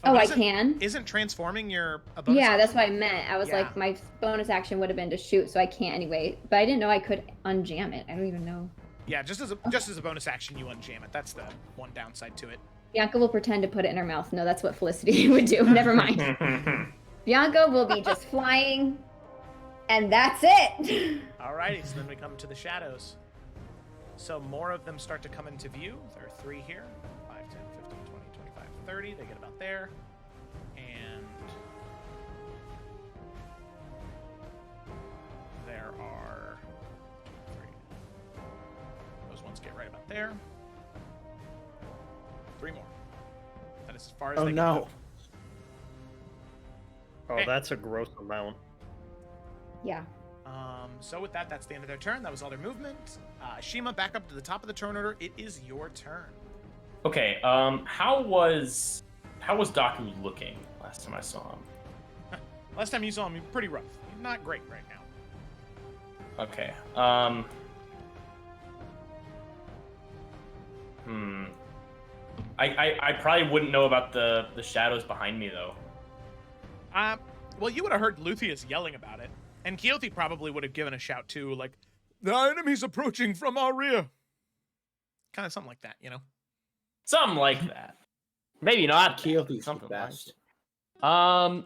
Oh, but I isn't- can? Isn't transforming a bonus Yeah, action? that's what I meant. I was Yeah. like, my bonus action would have been to shoot, so I can't anyway. But I didn't know I could unjam it. I don't even know. Yeah, just as a bonus action, you unjam it. That's the one downside to it. Bianca will pretend to put it in her mouth. No, that's what Felicity would do. Never mind. Bianca will be just flying, and that's it. Alrighty, so then we come to the shadows. So more of them start to come into view. There are 3 here. 5, 10, 15, 20, 25, 30. They get about there. And there are 3. Those ones get right about there. 3 more. That is as far as Oh they can no. move. Oh, Okay. that's a gross amount. Yeah. So with that, that's the end of their turn. That was all their movement. Shima, back up to the top of the turn order. It is your turn. Okay, how was Daku looking last time I saw him? Last time you saw him, he was pretty rough. He's not great right now. Okay. I probably wouldn't know about the shadows behind me though. Well, you would have heard Luthien yelling about it, and Keothi probably would have given a shout too, like, "The enemy's approaching from our rear." Kind of something like that, you know. Something like that. Maybe not. Keothi's Something the like best. it. All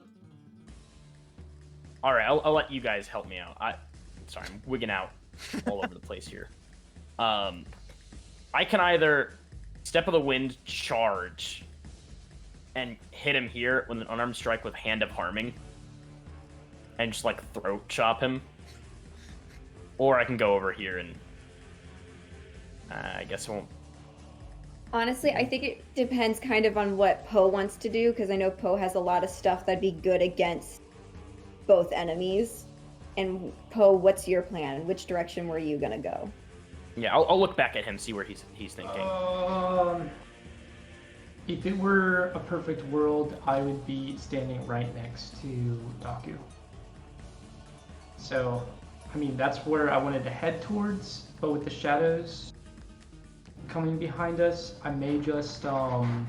right, I'll let you guys help me out. Sorry, I'm wigging out all over the place here. I can either Step of the Wind charge and hit him here with an unarmed strike with Hand of Harming and just like throat chop him, or I can go over here and I guess I won't. Honestly, I think it depends kind of on what Poe wants to do, because I know Poe has a lot of stuff that'd be good against both enemies. And Poe, what's your plan? Which direction were you gonna go? Yeah, I'll look back at him, see where he's thinking. If it were a perfect world, I would be standing right next to Daku. So, I mean, that's where I wanted to head towards, but with the shadows coming behind us, I may just, I'm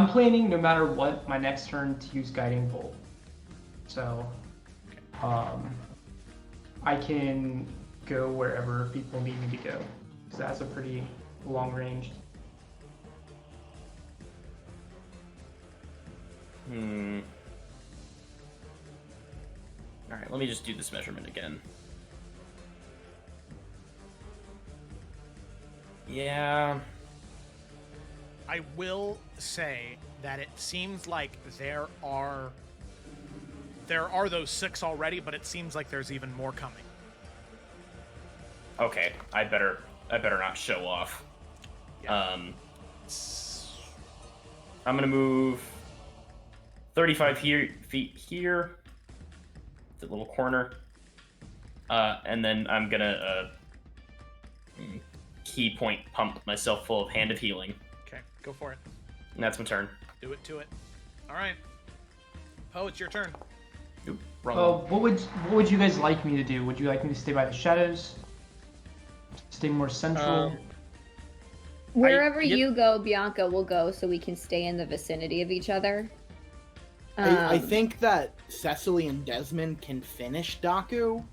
planning, no matter what, my next turn to use Guiding Bolt. So, I can go wherever people need me to go, because that's a pretty long range. Alright, let me just do this measurement again. Yeah. I will say that it seems like there are those 6 already, but it seems like there's even more coming. Okay, I better not show off. Yeah. I'm gonna move 35 feet here, the little corner, and then I'm gonna key point pump myself full of Hand of Healing, Okay, go for it. and that's my turn. Do it to it. All right. Poe, it's your turn. Oop, wrong What one. would you guys like me to do? Would you like me to stay by the shadows? Stay more central? Wherever yep. you go, Bianca will go, so we can stay in the vicinity of each other. I think that Cecily and Desmond can finish Daku.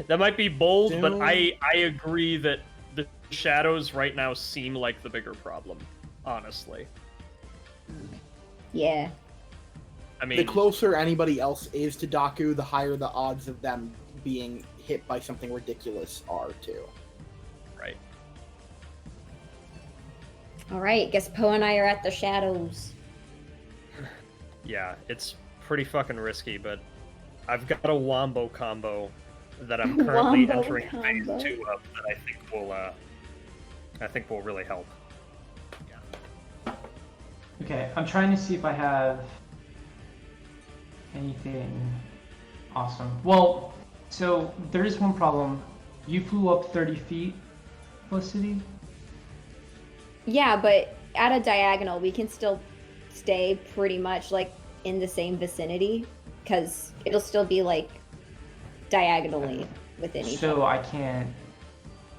That might be bold, but Doom. I agree that the shadows right now seem like the bigger problem, honestly. Yeah. I mean, The closer anybody else is to Daku, the higher the odds of them being hit by something ridiculous are, too. right. All right. Guess Poe and I are at the shadows. Yeah, it's pretty fucking risky, but I've got a wombo combo that I'm currently Wombo entering combo. phase 2 of that I think will really help. Okay, I'm trying to see if I have anything awesome. Well, so there is one problem. You flew up 30 feet, Felicity? Yeah, but at a diagonal, we can still stay pretty much like in the same vicinity because it'll still be like diagonally within each So other. I can't.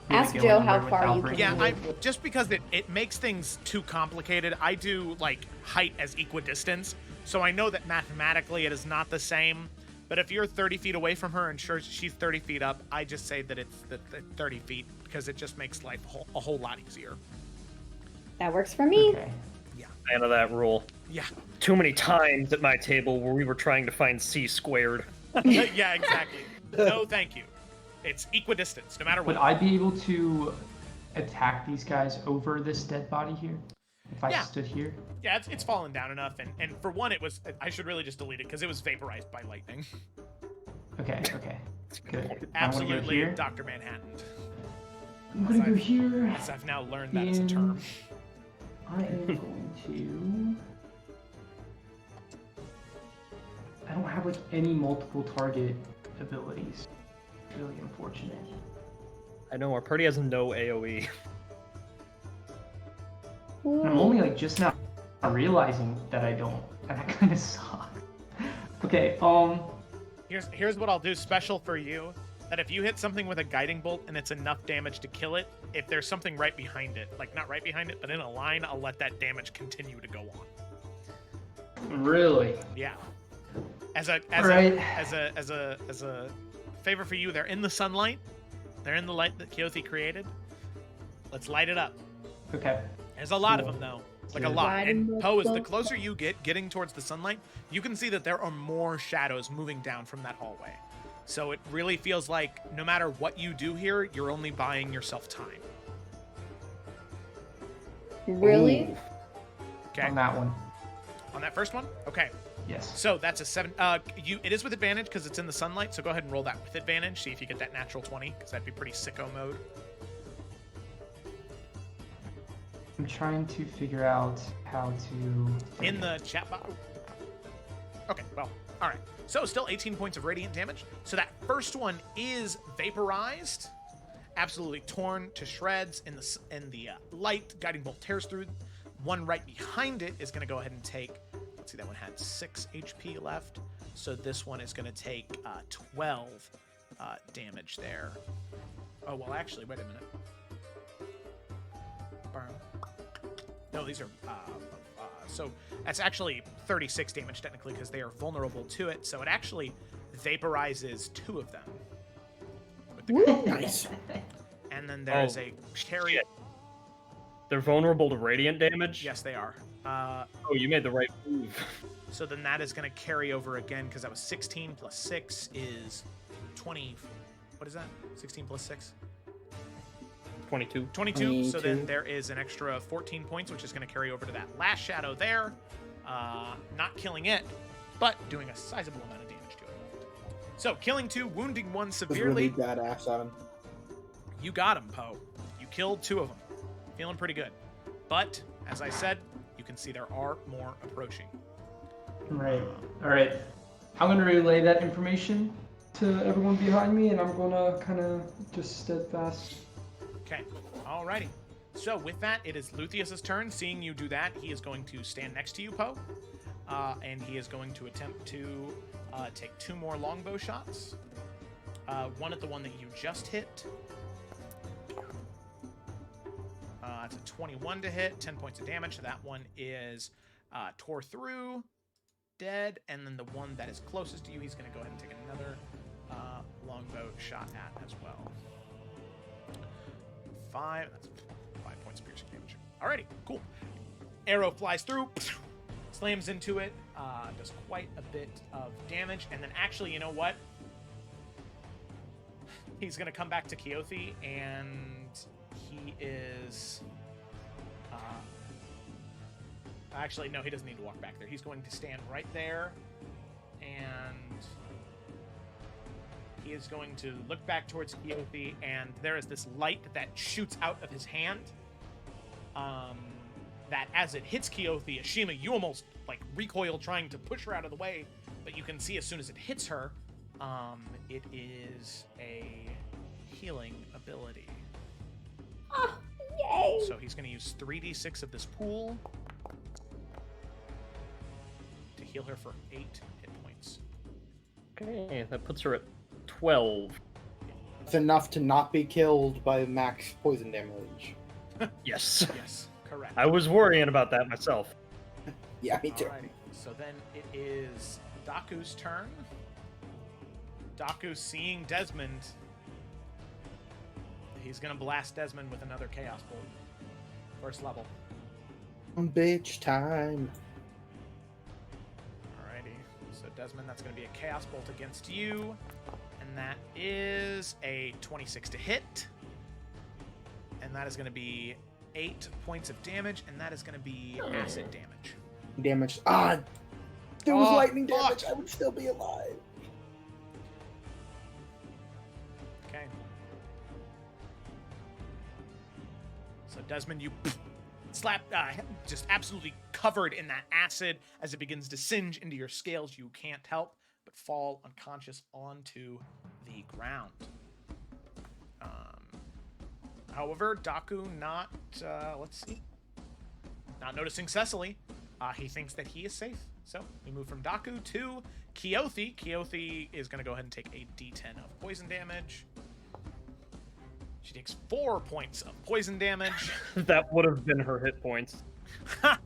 really Ask go Joe how anywhere far without you breaking can Yeah, it. I just because it makes things too complicated. I do like height as equidistance, so I know that mathematically it is not the same. But if you're 30 feet away from her and she's 30 feet up, I just say that it's the 30 feet because it just makes life a whole lot easier. That works for me. Okay. Fan of that rule. Yeah, Too many times at my table where we were trying to find C squared. yeah, exactly. No, thank you. It's equidistance, no matter Would what. I be able to attack these guys over this dead body here? If I Yeah. stood here? Yeah, it's fallen down enough, and for one, it was. I should really just delete it because it was vaporized by lightning. Okay, okay. Good. I want to go Absolutely, here. Dr. Manhattan. I'm gonna go here. As I've now learned that as a term. I am going to. I don't have like any multiple target abilities. Really unfortunate. I know, our party has no AoE. I'm only like just now realizing that I don't, and that kind of sucks. Okay, Here's what I'll do special for you. That if you hit something with a guiding bolt and it's enough damage to kill it, if there's something right behind it, like not right behind it, but in a line, I'll let that damage continue to go on. really. Yeah. As a favor for you, they're in the sunlight. They're in the light that Keothi created. Let's light it up. Okay. There's a lot of them though. Like a Good. lot. Lighting And the Poe, as the fuck closer you get getting towards the sunlight, you can see that there are more shadows moving down from that hallway. So it really feels like no matter what you do here, you're only buying yourself time. Really? Ooh. Okay. On that one. On that first one? Okay. Yes. So that's a 7. It is with advantage because it's in the sunlight, so go ahead and roll that with advantage. See if you get that natural 20, because that'd be pretty sicko mode. I'm trying to figure out how to. In the chat box. Okay, well, all right. So still 18 points of radiant damage. So that first one is vaporized, absolutely torn to shreds in the light. Guiding bolt tears through. One right behind it is going to go ahead and take. Let's see, that one had 6 HP left. So this one is going to take 12 damage there. Oh well, actually, wait a minute. No, these are. So that's actually 36 damage technically because they are vulnerable to it. So it actually vaporizes 2 of them. With the Nice. and then there's Oh, a carry. shit. They're vulnerable to radiant damage? Yes, they are. Oh, you made the right move. So then that is going to carry over again because that was 16 plus 6 is 20. What is that? 16 plus 6? 22. 22. So then 22. there is an extra 14 points, which is going to carry over to that last shadow there. Not killing it, but doing a sizable amount of damage to it. So killing 2, wounding 1 It was severely. really badass on him. You got him, Poe. You killed 2 of them. Feeling pretty good. But, as I said, you can see there are more approaching. Right. All right. I'm gonna relay that information to everyone behind me, and I'm gonna kind of just steadfast. Okay, alrighty. So with that, it is Luthier's turn. Seeing you do that, he is going to stand next to you, Poe. And he is going to attempt to take 2 more longbow shots. One at the one that you just hit. It's a 21 to hit, 10 points of damage. So that one is tore through, dead. And then the one that is closest to you, he's going to go ahead and take another longbow shot at as well. 5. That's 5 points of piercing damage. Alrighty, cool. Arrow flies through, slams into it, does quite a bit of damage, and then actually, you know what? He's gonna come back to Keothi, and he is. Actually, no, he doesn't need to walk back there. He's going to stand right there, and he is going to look back towards Keothi, and there is this light that shoots out of his hand. That as it hits Keothi, Ashima, you almost like recoil trying to push her out of the way, but you can see as soon as it hits her, it is a healing ability. Oh, yay! So he's going to use 3d6 of this pool to heal her for 8 hit points. Okay, that puts her at 12. It's enough to not be killed by max poison damage. Yes. Yes, correct. I was worrying about that myself. Yeah, me too. Alrighty, so then it is Daku's turn. Daku, seeing Desmond, he's gonna blast Desmond with another Chaos Bolt. First level. Bitch time. Alrighty, so Desmond, that's gonna be a Chaos Bolt against you, and that is a 26 to hit, and that is gonna be 8 points of damage, and that is gonna be acid damage. Damage. Ah! There was Oh, lightning damage. fuck. I would still be alive. Okay. So Desmond, you slap, just absolutely covered in that acid as it begins to singe into your scales. You can't help but fall unconscious onto the ground. However, Daku not, let's see, not noticing Cecily. He thinks that he is safe. So we move from Daku to Keothi. Keothi is going to go ahead and take a d10 of poison damage. She takes 4 points of poison damage. That would have been her hit points. Oh, that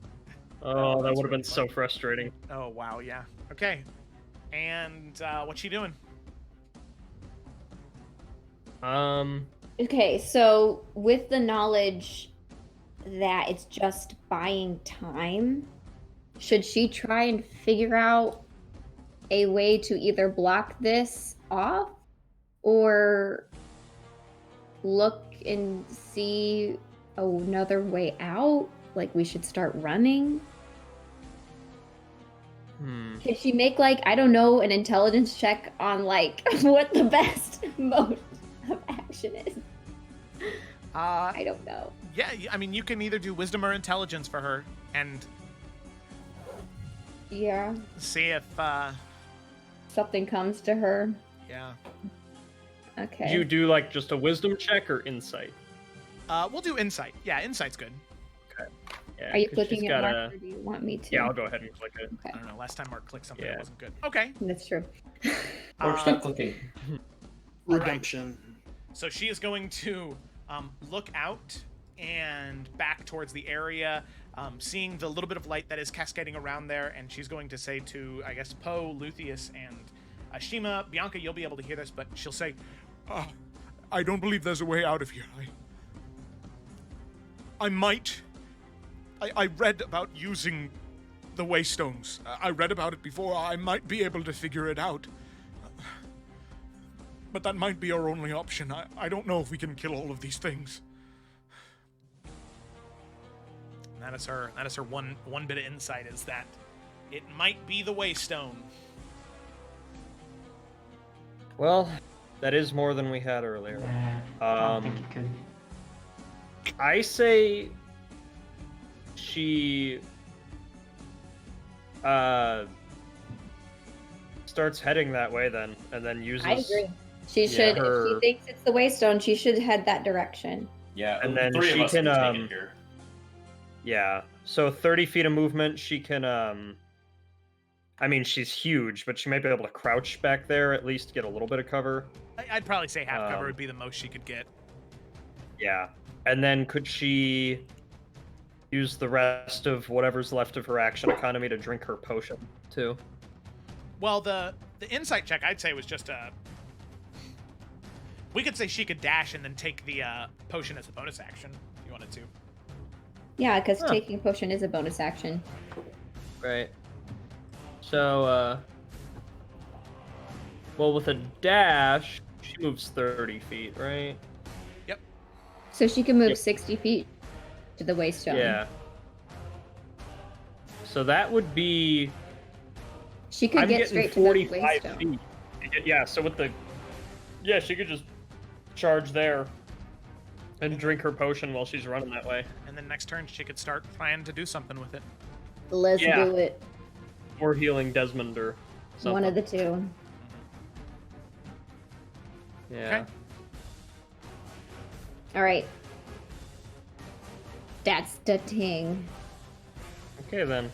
That's would have been really so funny. frustrating. Oh, wow, yeah. Okay. And what's she doing? Okay, so with the knowledge that it's just buying time, should she try and figure out a way to either block this off or look and see another way out? Like we should start running? Could she make, like, I don't know, an intelligence check on, like, what the best mode of action is? I don't know. Yeah, I mean, you can either do wisdom or intelligence for her and Yeah, see if, something comes to her. yeah. Okay. Do you do like just a wisdom check or insight? We'll do insight. Yeah, insight's good. Yeah, Are you 'cause she's clicking it, got Mark, or do you want me to? Yeah, I'll go ahead and click it. Okay, I don't know, last time Mark clicked something Yeah. that wasn't good. Okay. that's true. Or stop clicking. Redemption. So she is going to look out and back towards the area, seeing the little bit of light that is cascading around there, and she's going to say to, I guess, Poe, Luthien, and Ashima, Bianca, you'll be able to hear this, but she'll say, I don't believe there's a way out of here. I might. I read about using the Waystones. I read about it before. I might be able to figure it out. But that might be our only option. I don't know if we can kill all of these things. And that is her one bit of insight, is that it might be the Waystone. Well, that is more than we had earlier. Nah, I don't think you could. I say she starts heading that way then, and then uses. I agree. She Yeah, should, her- if she thinks it's the Waystone, she should head that direction. Yeah, And then three she of us can, take it here. Yeah, so 30 feet of movement. She can. I mean, she's huge, but she might be able to crouch back there at least, get a little bit of cover. I'd probably say half cover Um, would be the most she could get. Yeah, and then could she use the rest of whatever's left of her action economy to drink her potion too? Well, the insight check, I'd say, was just We could say she could dash and then take the potion as a bonus action if you wanted to. Yeah, because Huh. taking potion is a bonus action. Right. So, well, with a dash, she moves 30 feet, right? So she can move Yep. 60 feet to the waystone. Yeah. So that would be. She could I'm get getting straight to the 45 waystone. feet. Yeah, so with the. Yeah, she could just charge there and drink her potion while she's running that way. And then next turn, she could start trying to do something with it. Let's Yeah. do it. Or healing Desmond or something. One of the two. Yeah. Okay. All right. That's the thing. Okay, then.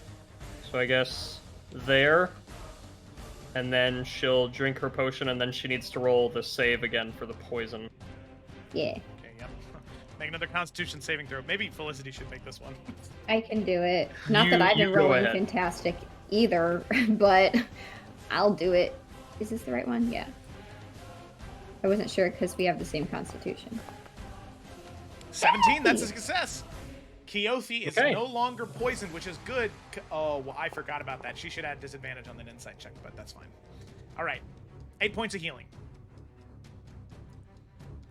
So I guess there. And then she'll drink her potion, and then she needs to roll the save again for the poison. Yeah, Okay, yep. Make another Constitution saving throw. Maybe Felicity should make this one. I can do it. Not that You- I've been you go rolling ahead. fantastic either, but I'll do it. Is this the right one? Yeah. I wasn't sure because we have the same constitution. 17, that's a success. Keothi is Okay. no longer poisoned, which is good. Oh, well, I forgot about that. She should add disadvantage on that insight check, but that's fine. All right. 8 points of healing.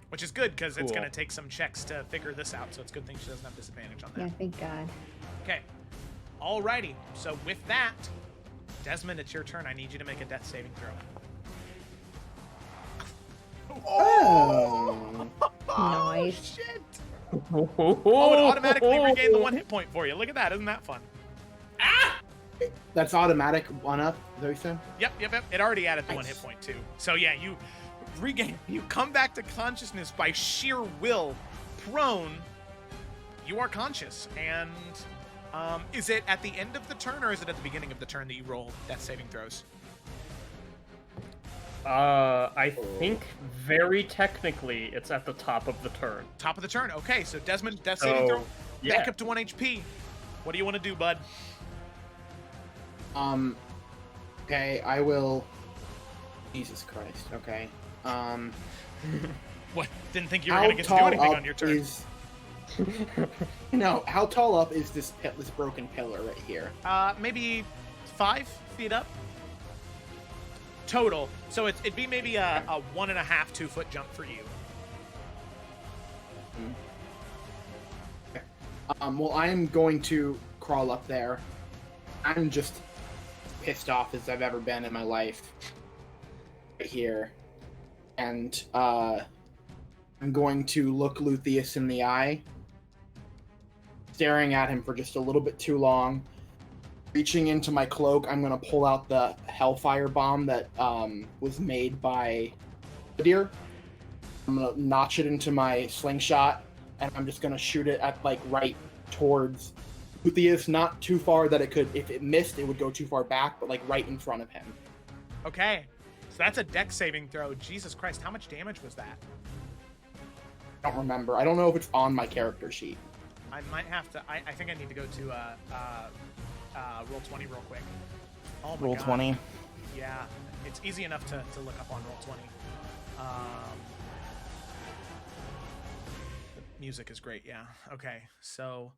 Which is good, because it's Cool. going to take some checks to figure this out, so it's a good thing she doesn't have disadvantage on that. Yeah, thank God. Okay. Alrighty. So with that, Desmond, it's your turn. I need you to make a death saving throw. Oh. Nice. Shit! Oh, Oh, it automatically regained the 1 hit point for you. Look at that. Isn't that fun? That's automatic 1-up, is that what you said? Yep. It already added the 1 Nice. hit point too. So yeah, you regain, you come back to consciousness by sheer will. Prone, you are conscious. And is it at the end of the turn or is it at the beginning of the turn that you roll death saving throws? I think very technically it's at the top of the turn. Top of the turn. Okay, so Desmond, death saving throw, yeah. back up to 1 HP. What do you want to do, bud? Okay, I will. Jesus Christ. Okay. What? Didn't think you were How going to get to do tall anything up on your turn. is? No, how tall up is this this broken pillar right here? Maybe 5 feet up total. So it'd be maybe a 1.5, 2 foot jump for you. Well, I'm going to crawl up there. I'm just pissed off as I've ever been in my life. Right here. And, I'm going to look Luthien in the eye. Staring at him for just a little bit too long. Reaching into my cloak, I'm going to pull out the Hellfire Bomb that, was made by Deer. I'm going to notch it into my slingshot, and I'm just going to shoot it at, like, right towards Luthien, not too far that it could, if it missed, it would go too far back, but, like, right in front of him. Okay. So that's a dex saving throw. Jesus Christ, how much damage was that? I don't remember. I don't know if it's on my character sheet. I might have to. I think I need to go to roll 20 real quick. Oh my Roll God. 20. Yeah, it's easy enough to look up on roll 20. The music is great. Yeah. Okay. So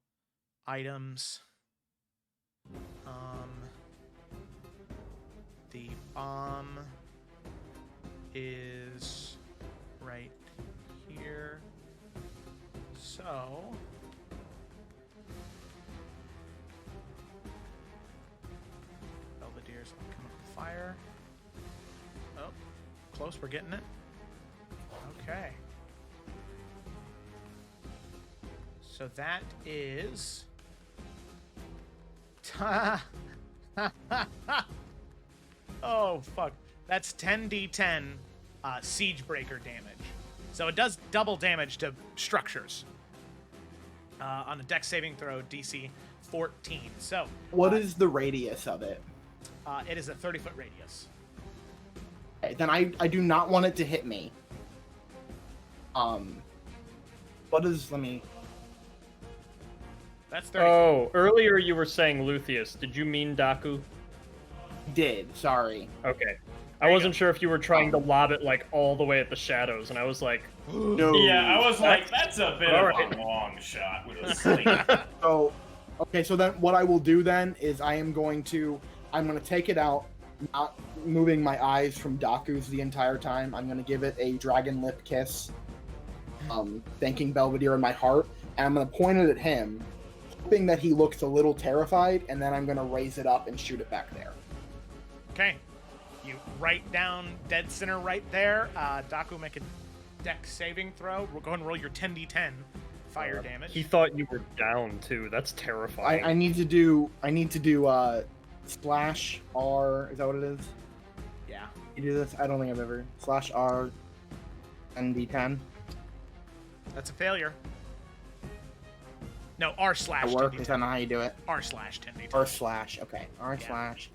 items. The bomb is right here. So Belvedere's come up with fire. Oh, close, we're getting it. Okay. So that is oh fuck. That's 10d10 siege breaker damage. So it does double damage to structures. On a dex saving throw, DC 14. So What is the radius of it? it is a 30-foot radius. Okay, then I do not want it to hit me. What is, let me... That's 30 Oh, earlier you were saying Luthien. Did you mean Daku? Did, sorry. Okay. I wasn't sure if you were trying to lob it like all the way at the shadows, and I was like, No. Yeah, I was like, that's a bit of Alright. a long shot with a sling. So, okay, so then what I will do then is I'm going to take it out, not moving my eyes from Daku's the entire time. I'm going to give it a dragon lip kiss, thanking Belvedere in my heart, and I'm going to point it at him, hoping that he looks a little terrified, and then I'm going to raise it up and shoot it back there. Okay. You right down dead center right there. Daku, make a dex saving throw. We'll go ahead and roll your 10d10 fire damage. he thought you were down too. That's terrifying. I need to do slash R. Is that what it is? Yeah. You do this? I don't think I've ever slash R and D10. That's a failure. No, R slash That work? 10d10. Is that not how you do it? R slash 10d10. R slash. Okay. R Yeah. slash.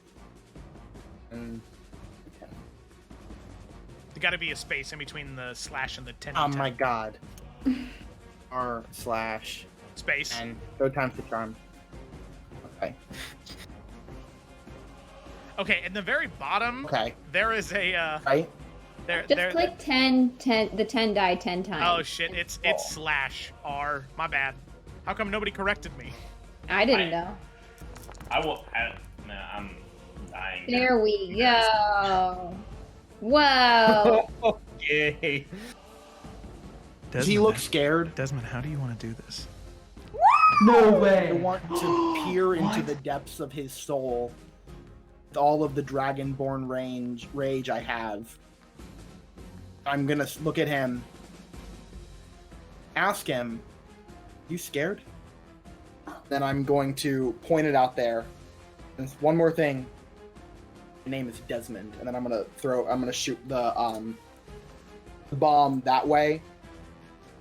And There got to be a space in between the slash and the 10d10. oh my god. R slash Space. and go times the charm. Okay. Okay, at the very bottom, Okay. there is a Right? Just click 10, the 10 die 10 times. Oh shit! It's slash R. My bad. How come nobody corrected me? I didn't know. I'm dying. now. There we go. Whoa. Okay. Does he look scared? Desmond, how do you want to do this? No I way. want to peer into the depths of his soul with all of the dragonborn rage I have. I'm gonna look at him, ask him, "You scared?" Then I'm going to point it out there. And one more thing. My name is Desmond, and then I'm gonna shoot the bomb that way,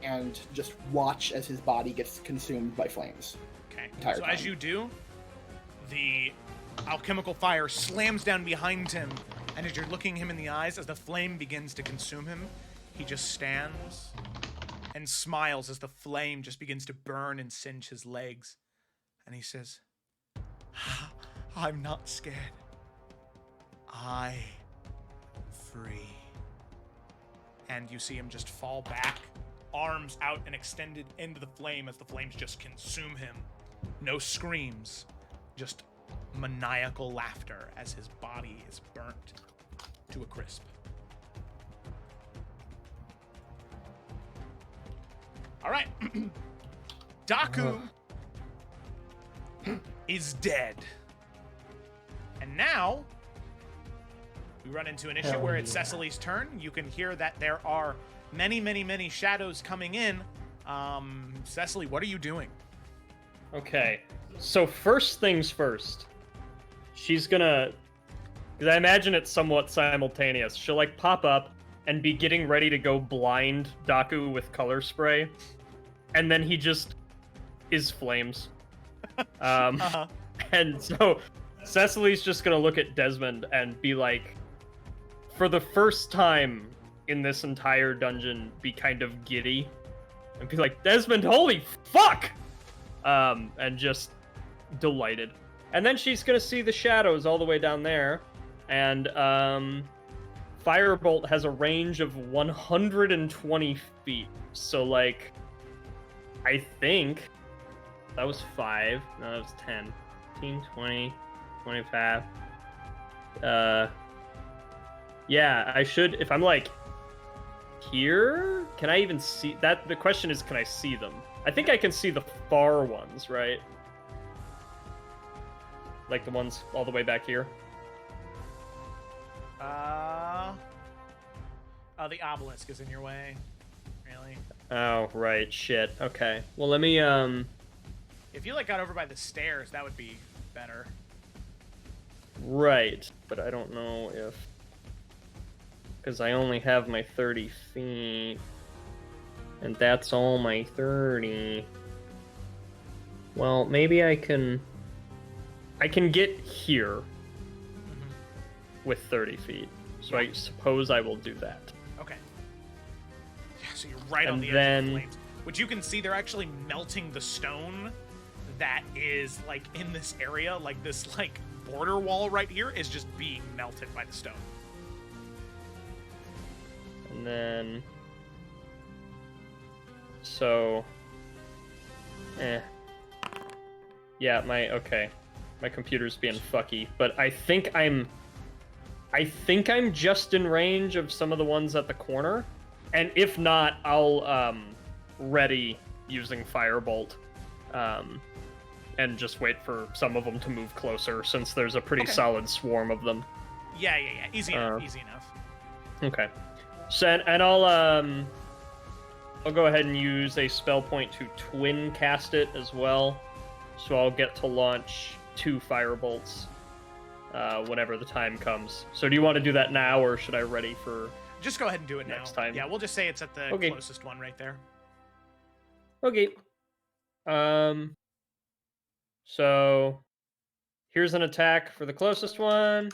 and just watch as his body gets consumed by flames. Okay. Entire So as time. you do, the alchemical fire slams down behind him, and as you're looking him in the eyes, as the flame begins to consume him, he just stands and smiles as the flame just begins to burn and singe his legs. And he says, "I'm not scared. I'm free." And you see him just fall back, arms out and extended into the flame as the flames just consume him. No screams, just maniacal laughter as his body is burnt to a crisp. All right. Daku is dead. And now we run into an issue Hell where it's yeah. Cecily's turn. You can hear that there are many, many, many shadows coming in. Cecily, what are you doing? Okay. So first things first. She's gonna, because I imagine it's somewhat simultaneous. She'll like pop up and be getting ready to go blind Daku with color spray, and then he just is flames. Uh-huh. And so Cecily's just gonna look at Desmond and be like, for the first time in this entire dungeon, be kind of giddy and be like, Desmond, holy fuck! And just delighted. And then she's gonna see the shadows all the way down there, and Firebolt has a range of 120 feet. So like, I think that was 5. No, that was 10. 15, 20, 25. Yeah, I should, if I'm like here, can I even see that? The question is, can I see them? I think I can see the far ones, right? Like the ones all the way back here. The obelisk is in your way. Really? Oh, right, shit. Okay. Well, let me, If you like got over by the stairs, that would be better. right. But I don't know if, because I only have my 30 feet. And that's all my 30. Well, maybe I can get here with 30 feet. So I suppose I will do that. Okay. Yeah, so you're right on And the edge then- of the flames. Which you can see they're actually melting the stone that is like in this area, like this like border wall right here is just being melted by the stone. And then... So... Yeah, okay. My computer's being fucky, but I think I'm just in range of some of the ones at the corner. And if not, I'll ready using Firebolt. And just wait for some of them to move closer, since there's a pretty solid swarm of them. Yeah. Easy enough. Okay. So, and I'll go ahead and use a spell point to twin cast it as well. So I'll get to launch 2 Firebolts whenever the time comes. So do you want to do that now, or should I ready for... Just go ahead and do it next now. time? Yeah, we'll just say it's at the closest one right there. Okay. So here's an attack for the closest one.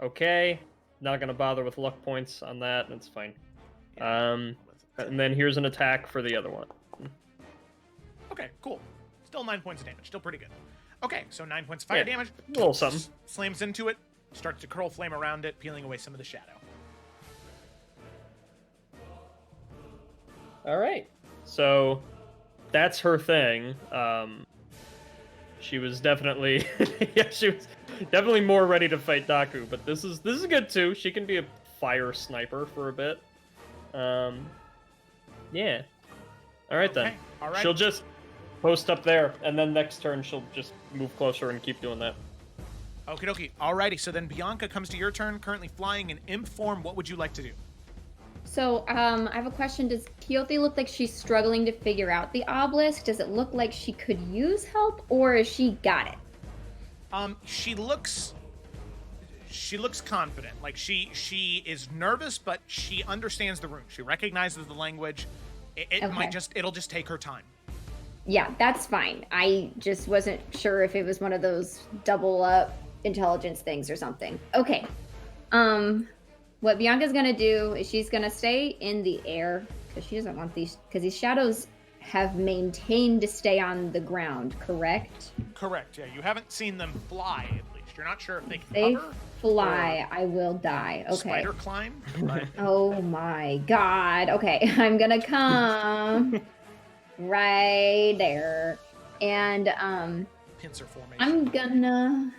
Okay. Not gonna bother with luck points on that. That's fine. And then here's an attack for the other one. Okay, cool. Still 9 points of damage. Still pretty good. Okay, so 9 points of fire damage. A little something. Slams into it. Starts to curl flame around it, peeling away some of the shadow. All right. So that's her thing. She was definitely she was definitely more ready to fight Daku, but this is good too. She can be a fire sniper for a bit. Yeah. All right then. All right. She'll just post up there, and then next turn she'll just move closer and keep doing that. Okie dokie. Alrighty, so then Bianca comes to your turn, currently flying in imp form. What would you like to do? So, I have a question. Does Keothi look like she's struggling to figure out the obelisk? Does it look like she could use help, or is she got it? She looks confident. Like she is nervous, but she understands the rune. She recognizes the language. It'll just take her time. Yeah, that's fine. I just wasn't sure if it was one of those double up intelligence things or something. Okay. What Bianca's gonna do is she's gonna stay in the air because she doesn't want because these shadows have maintained to stay on the ground, correct? Correct, yeah. You haven't seen them fly, at least. You're not sure if they can They hover. fly, I will die. Okay. Spider climb. But... Oh my god. Okay, I'm gonna come right there. And pincer formation. I'm gonna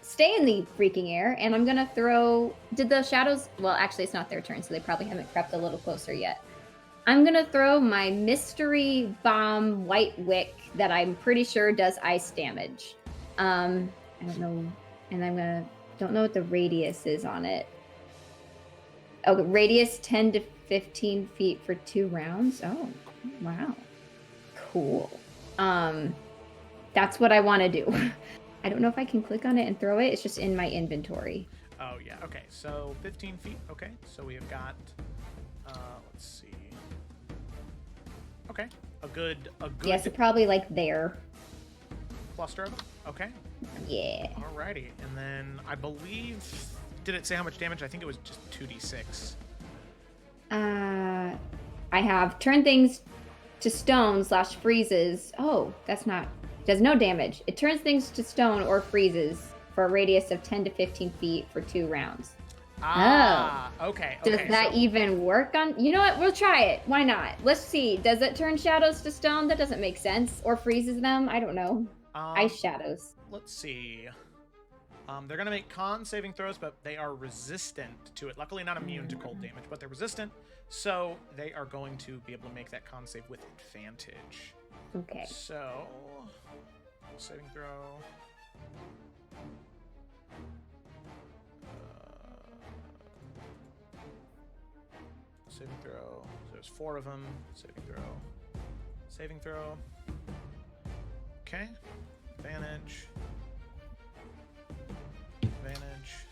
stay in the freaking air, and I'm gonna throw... Did the shadows... Well, actually, it's not their turn, so they probably haven't crept a little closer yet. I'm gonna throw my mystery bomb white wick that I'm pretty sure does ice damage. I don't know, and don't know what the radius is on it. Oh, radius 10 to 15 feet for 2 rounds. Oh, wow, cool. That's what I want to do. I don't know if I can click on it and throw it. It's just in my inventory. Oh yeah. Okay. So 15 feet. Okay. So we have got. Let's see. Okay. A good. Yes, it's probably like there. Cluster of them. Okay. Yeah. Alrighty. And then I believe. Did it say how much damage? I think it was just 2d6. I have turn things to stone / freezes. Oh, that's not. Does no damage. It turns things to stone or freezes for a radius of 10 to 15 feet for 2 rounds. Okay. Does that even work on... You know what? We'll try it. Why not? Let's see. Does it turn shadows to stone? That doesn't make sense. Or freezes them? I don't know. Ice shadows. Let's see. They're going to make con saving throws, but they are resistant to it. Luckily not immune to cold damage, but they're resistant. So they are going to be able to make that con save with advantage. Okay. So... saving throw. Saving throw. So there's 4 of them. Saving throw. Saving throw. Okay. Advantage. Advantage.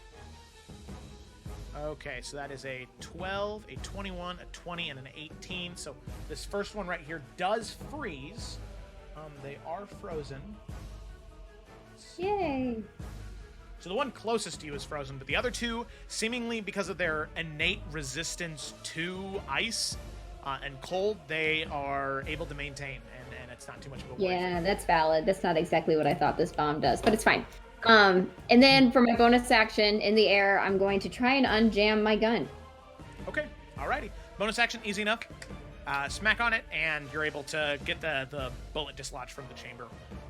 Okay, so that is a 12, a 21, a 20, and an 18. So this first one right here does freeze. They are frozen. Yay. So the one closest to you is frozen, but the other 2, seemingly because of their innate resistance to ice and cold, they are able to maintain, and it's not too much of a worry. Yeah, that's valid. That's not exactly what I thought this bomb does, but it's fine. And then for my bonus action in the air, I'm going to try and unjam my gun. Okay, alrighty. Bonus action, easy enough. Smack on it, and you're able to get the bullet dislodged from the chamber.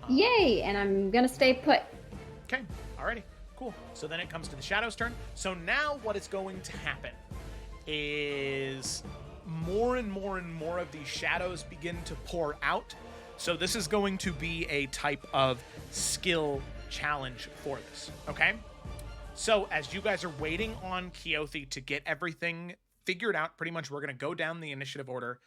Yay! And I'm gonna stay put. Okay, alrighty, cool. So then it comes to the Shadow's turn. So now what is going to happen is more and more and more of these shadows begin to pour out. So this is going to be a type of skill challenge for this, okay? So as you guys are waiting on Keothi to get everything figured out, pretty much we're going to go down the initiative order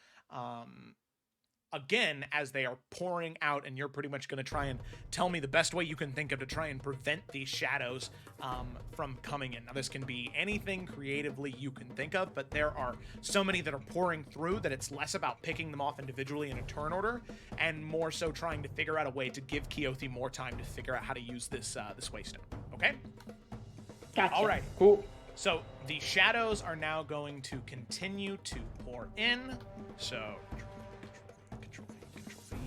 again as they are pouring out, and you're pretty much going to try and tell me the best way you can think of to try and prevent these shadows from coming in. Now this can be anything creatively you can think of, but there are so many that are pouring through that it's less about picking them off individually in a turn order and more so trying to figure out a way to give Keothi more time to figure out how to use this waystone. Okay? Gotcha. All right. Cool. So the shadows are now going to continue to pour in. So Control V.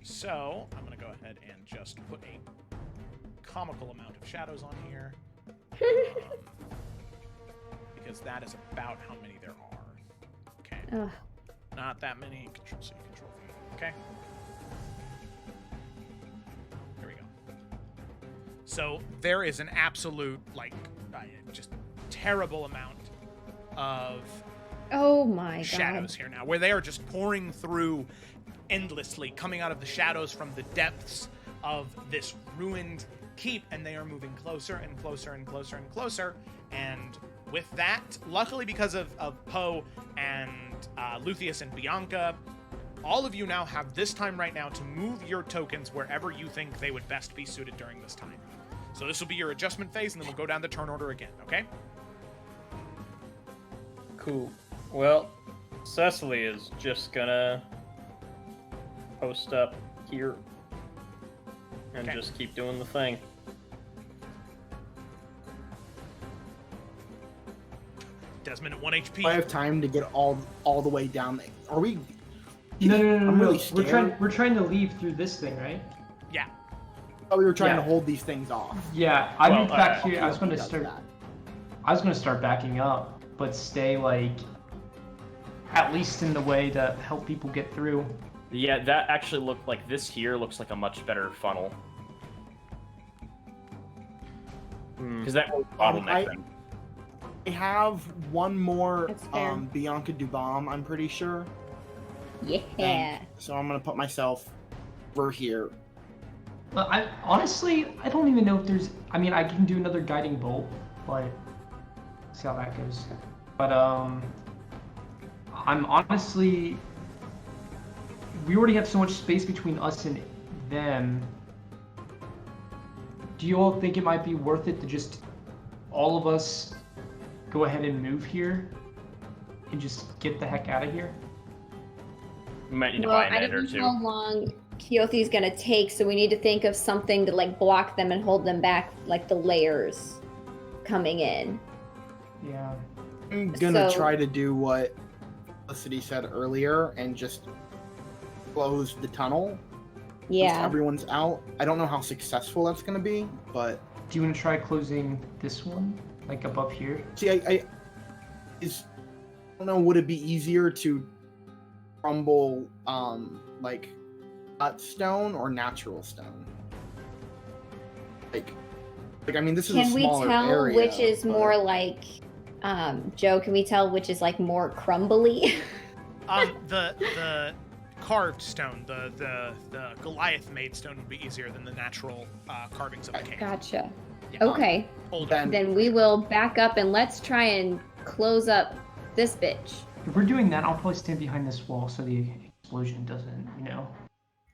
So I'm going to go ahead and just put a comical amount of shadows on here. Because that is about how many there are. Okay. Ugh. Not that many. Control C, Control V. Okay. Here we go. So there is an absolute, like, just terrible amount of Oh my shadows here now, where they are just pouring through endlessly, coming out of the shadows from the depths of this ruined keep, and they are moving closer and closer and closer and closer. And with that, luckily because of Poe and Luthien and Bianca, all of you now have this time right now to move your tokens wherever you think they would best be suited during this time. So this will be your adjustment phase, and then we'll go down the turn order again, okay? Cool. Well, Cecily is just gonna post up here and Okay. just keep doing the thing. Desmond at 1 HP. I have time to get all the way down there. Are we? No. I'm really We're scared. trying to leave through this thing, right? Yeah. Oh, we were trying Yeah. to hold these things off. Yeah, I Well, moved back here. Okay, I was going to does start. that. I was going to start backing up, but stay like at least in the way to help people get through. Yeah, that actually looked like this here looks like a much better funnel. Because that was bottleneck then. I have one more That's fair. Bianca Dubom, I'm pretty sure. Yeah. So I'm gonna put myself over here. But I honestly, I don't even know if there's. I mean, I can do another guiding bolt, but see how that goes. But I'm honestly, we already have so much space between us and them. Do you all think it might be worth it to just all of us go ahead and move here and just get the heck out of here? We might need to Well, buy I an ed or don't know two. how long Keothi's gonna take, so we need to think of something to like block them and hold them back, like the layers coming in. Yeah. I'm gonna So- try to do what Felicity said earlier and just close the tunnel. Once Yeah. everyone's out. I don't know how successful that's gonna be, but Do you want to try closing this one, like above here? see, I don't know. Would it be easier to crumble like cut stone or natural stone? Like I mean, this is a Can we smaller tell area, which is but- more like, Joe? Can we tell which is like more crumbly? The carved stone, the Goliath made stone would be easier than the natural carvings of the cave. Gotcha. Yeah. Okay, Older. then we will back up and let's try and close up this bitch. If we're doing that, I'll probably stand behind this wall so the explosion doesn't,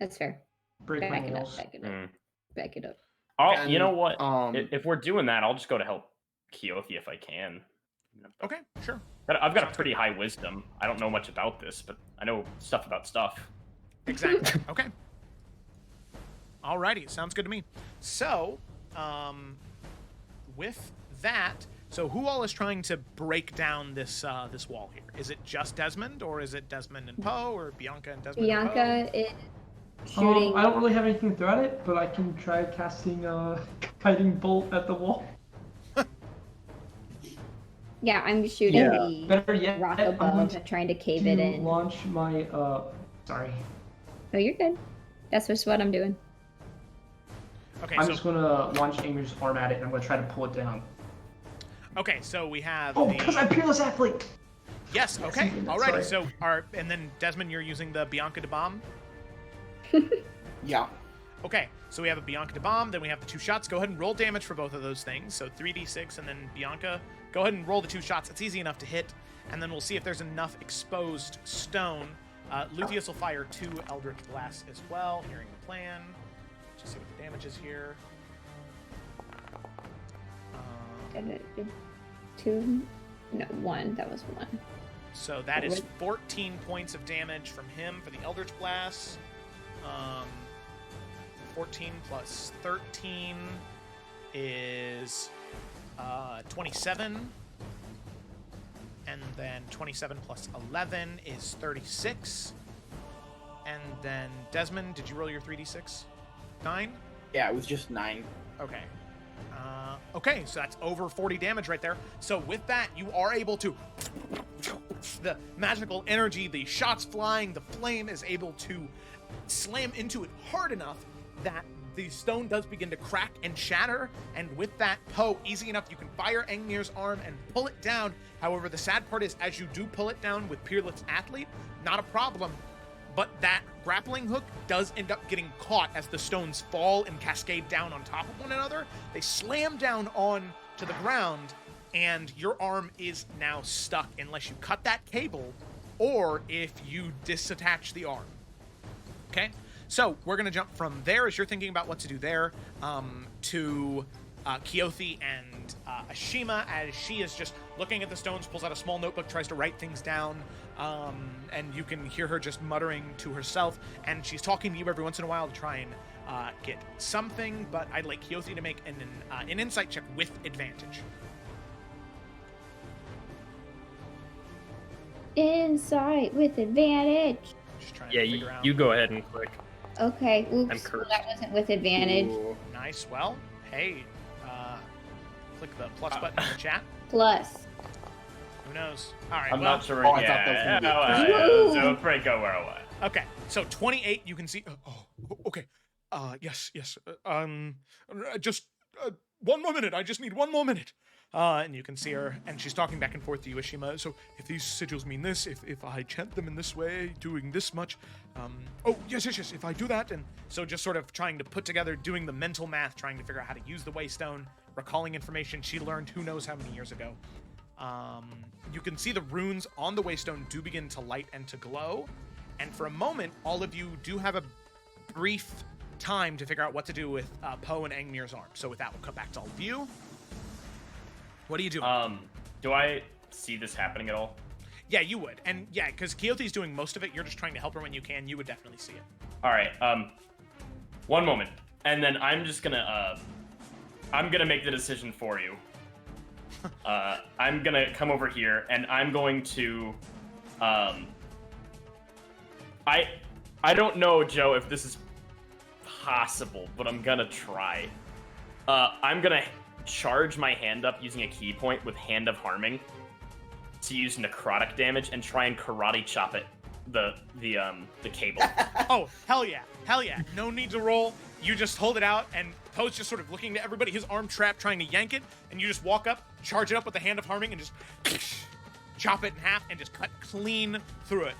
That's fair. break my Back it up. nails. Back it up. Mm. Back it up. You know what? Um, If we're doing that, I'll just go to help Keothi if I can. Okay, sure. But I've got a pretty high wisdom. I don't know much about this, but I know stuff about stuff. Exactly. Okay. Alrighty, sounds good to me. So, with that, so who all is trying to break down this this wall here? Is it just Desmond, or is it Desmond and Poe, or Bianca and Desmond? And Poe? Bianca, shooting. I don't really have anything to throw at it, but I can try casting a guiding bolt at the wall. Yeah, I'm shooting Yeah. the Better yet, rock I'm going above and trying to cave it in. launch my sorry. No, you're good. That's just what I'm doing. Okay, I'm so just gonna launch Amy's arm at it, and I'm gonna try to pull it down. okay, so we have Oh, the because I'm Peerless Athlete! yes. Okay, Yes, alrighty. sorry. So and then Desmond, you're using the Bianca de bomb. Yeah. Okay, so we have a Bianca de bomb, then we have the 2 shots. Go ahead and roll damage for both of those things. So 3d6, and then Bianca. Go ahead and roll the 2 shots. It's easy enough to hit, and then we'll see if there's enough exposed stone. Luthien will fire 2 Eldritch Blasts as well, hearing the plan. Just see what the damage is here. Two? No, one. That was one. So that is 14 points of damage from him for the Eldritch Blast. 14 plus 13 is 27. And then 27 plus 11 is 36. And then Desmond, did you roll your 3d6? 9? Yeah, it was just 9. Okay. Okay, so that's over 40 damage right there. So with that, you are able to... The magical energy, the shots flying, the flame is able to slam into it hard enough that the stone does begin to crack and shatter. And with that, Poe, easy enough, you can fire Angmir's arm and pull it down. However, the sad part is, as you do pull it down with Peerless Athlete, not a problem. But that grappling hook does end up getting caught as the stones fall and cascade down on top of one another. They slam down on to the ground, and your arm is now stuck unless you cut that cable or if you disattach the arm. Okay? So we're going to jump from there, as you're thinking about what to do there, to Keothi and Ashima, as she is just looking at the stones, pulls out a small notebook, tries to write things down, and you can hear her just muttering to herself, and she's talking to you every once in a while to try and get something, but I'd like Keothi to make an insight check with advantage. Insight with advantage. Just trying Yeah, to figure out. you go ahead and click. Okay, oops, I'm cursed. that wasn't with advantage. Ooh. Nice. Well, hey, click the plus button in the chat. Plus. Who knows? All right. I'm well, not sure. Oh, I thought that was Woo! So Frank, go where I want. Okay, so 28, you can see. Okay. Yes. Just 1 more minute. I just need 1 more minute. And you can see her, and she's talking back and forth to you, Ashima. So if these sigils mean this, if I chant them in this way, doing this much, oh yes, if I do that, and so just sort of trying to put together, doing the mental math, trying to figure out how to use the Waystone, recalling information she learned who knows how many years ago. You can see the runes on the Waystone do begin to light and to glow, and for a moment, all of you do have a brief time to figure out what to do with Poe and Angmir's arm. So with that, we'll come back to all of you. What are you doing? Do I see this happening at all? Yeah, you would. And yeah, because Keothi's doing most of it. You're just trying to help her when you can. You would definitely see it. All right. 1 moment, and then I'm just gonna I'm gonna make the decision for you. I'm gonna come over here, and I'm going to I don't know, Joe, if this is possible, but I'm gonna try. I'm gonna charge my hand up using a key point with Hand of Harming to use necrotic damage and try and karate chop it the cable. Oh, hell yeah. No need to roll. You just hold it out, and Poe's just sort of looking to everybody, his arm trapped, trying to yank it, and you just walk up, charge it up with the Hand of Harming, and just chop it in half and just cut clean through it.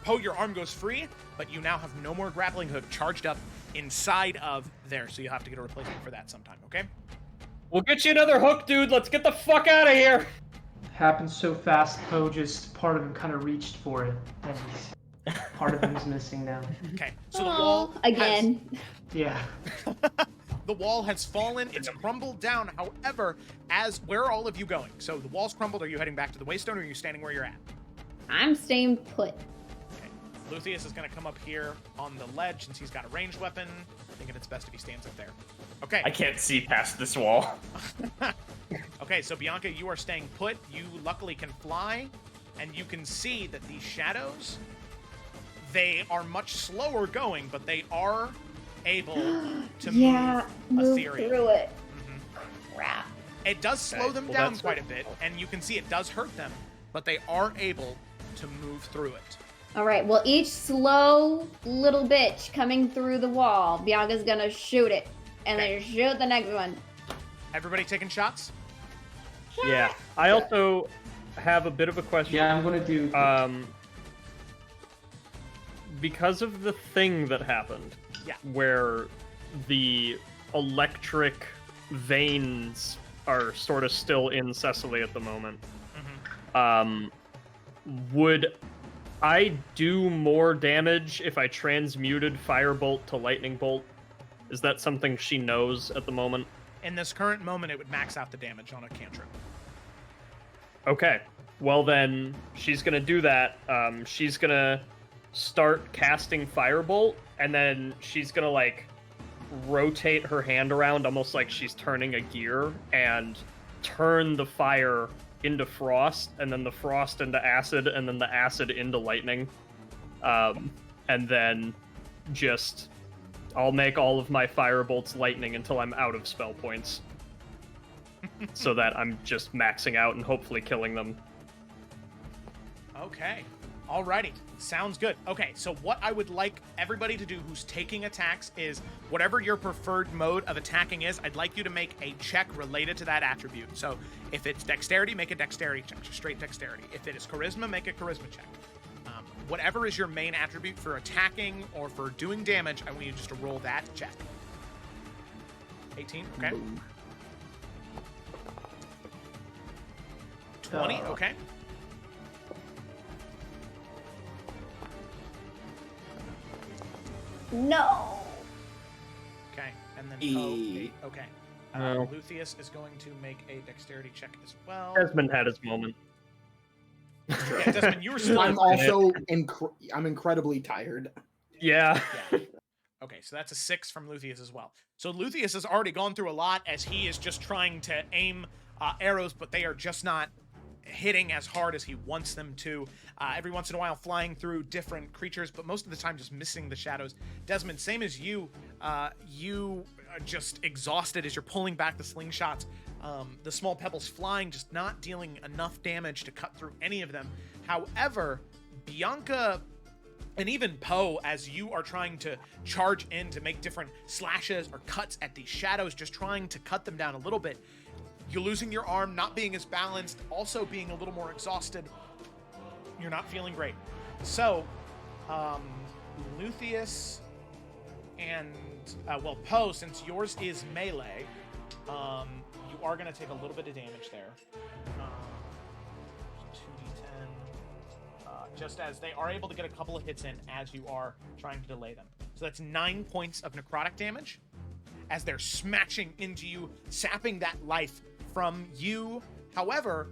Poe, your arm goes free, but you now have no more grappling hook charged up inside of there, so you'll have to get a replacement for that sometime, okay? We'll get you another hook, dude. Let's get the fuck out of here. Happened so fast, Poe just part of him kind of reached for it, and part of him is missing now. Okay, so the wall again. Yeah. The wall has fallen. It's crumbled down. However, where are all of you going? So the wall's crumbled. Are you heading back to the Waystone, or are you standing where you're at? I'm staying put. Okay. Luthien is going to come up here on the ledge since he's got a ranged weapon. Thinking it's best if he stands up there. Okay. I can't see past this wall. Okay, so Bianca, you are staying put. You luckily can fly, and you can see that these shadows, They are much slower going, but they are able to move ethereal. through it. Mhm. Crap. It does slow Okay, them well, down that's- quite a bit, and you can see it does hurt them, but they are able to move through it. All right. Well, each slow little bitch coming through the wall, Bianca's gonna shoot it, and Okay. then shoot the next one. Everybody taking shots? Yeah. I also have a bit of a question. Yeah, I'm gonna do. Because of the thing that happened, Yeah. where the electric veins are sort of still in Cecily at the moment, would I do more damage if I transmuted Firebolt to Lightning Bolt? Is that something she knows at the moment? In this current moment, it would max out the damage on a cantrip. Okay. Well, then she's gonna do that. She's gonna start casting Firebolt, and then she's gonna like rotate her hand around almost like she's turning a gear and turn the fire into frost, and then the frost into acid, and then the acid into lightning. And then just I'll make all of my Firebolts lightning until I'm out of spell points. So that I'm just maxing out and hopefully killing them. Okay. Alrighty. Sounds good. Okay, so what I would like everybody to do who's taking attacks is whatever your preferred mode of attacking is, I'd like you to make a check related to that attribute. So if it's dexterity, make a dexterity check, just straight dexterity. If it is charisma, make a charisma check. Whatever is your main attribute for attacking or for doing damage, I want you just to roll that check. 18, okay. 20, okay. No. Okay, and then E. okay. No. Lucius is going to make a dexterity check as well. Desmond had his moment. Yeah, Desmond, you were still. I'm also I'm incredibly tired. Yeah. Yeah. Okay, so that's a 6 from Lucius as well. So Lucius has already gone through a lot as he is just trying to aim arrows, but they are just not hitting as hard as he wants them to. Every once in a while flying through different creatures, but most of the time just missing the shadows. Desmond, same as you, you are just exhausted as you're pulling back the slingshots. The small pebbles flying, just not dealing enough damage to cut through any of them. However, Bianca and even Poe, as you are trying to charge in to make different slashes or cuts at these shadows, just trying to cut them down a little bit, you're losing your arm, not being as balanced, also being a little more exhausted. You're not feeling great. So, Lucius and, Poe, since yours is melee, you are going to take a little bit of damage there. 2d10. Just as they are able to get a couple of hits in as you are trying to delay them. So that's 9 points of necrotic damage as they're smashing into you, sapping that life from you. However,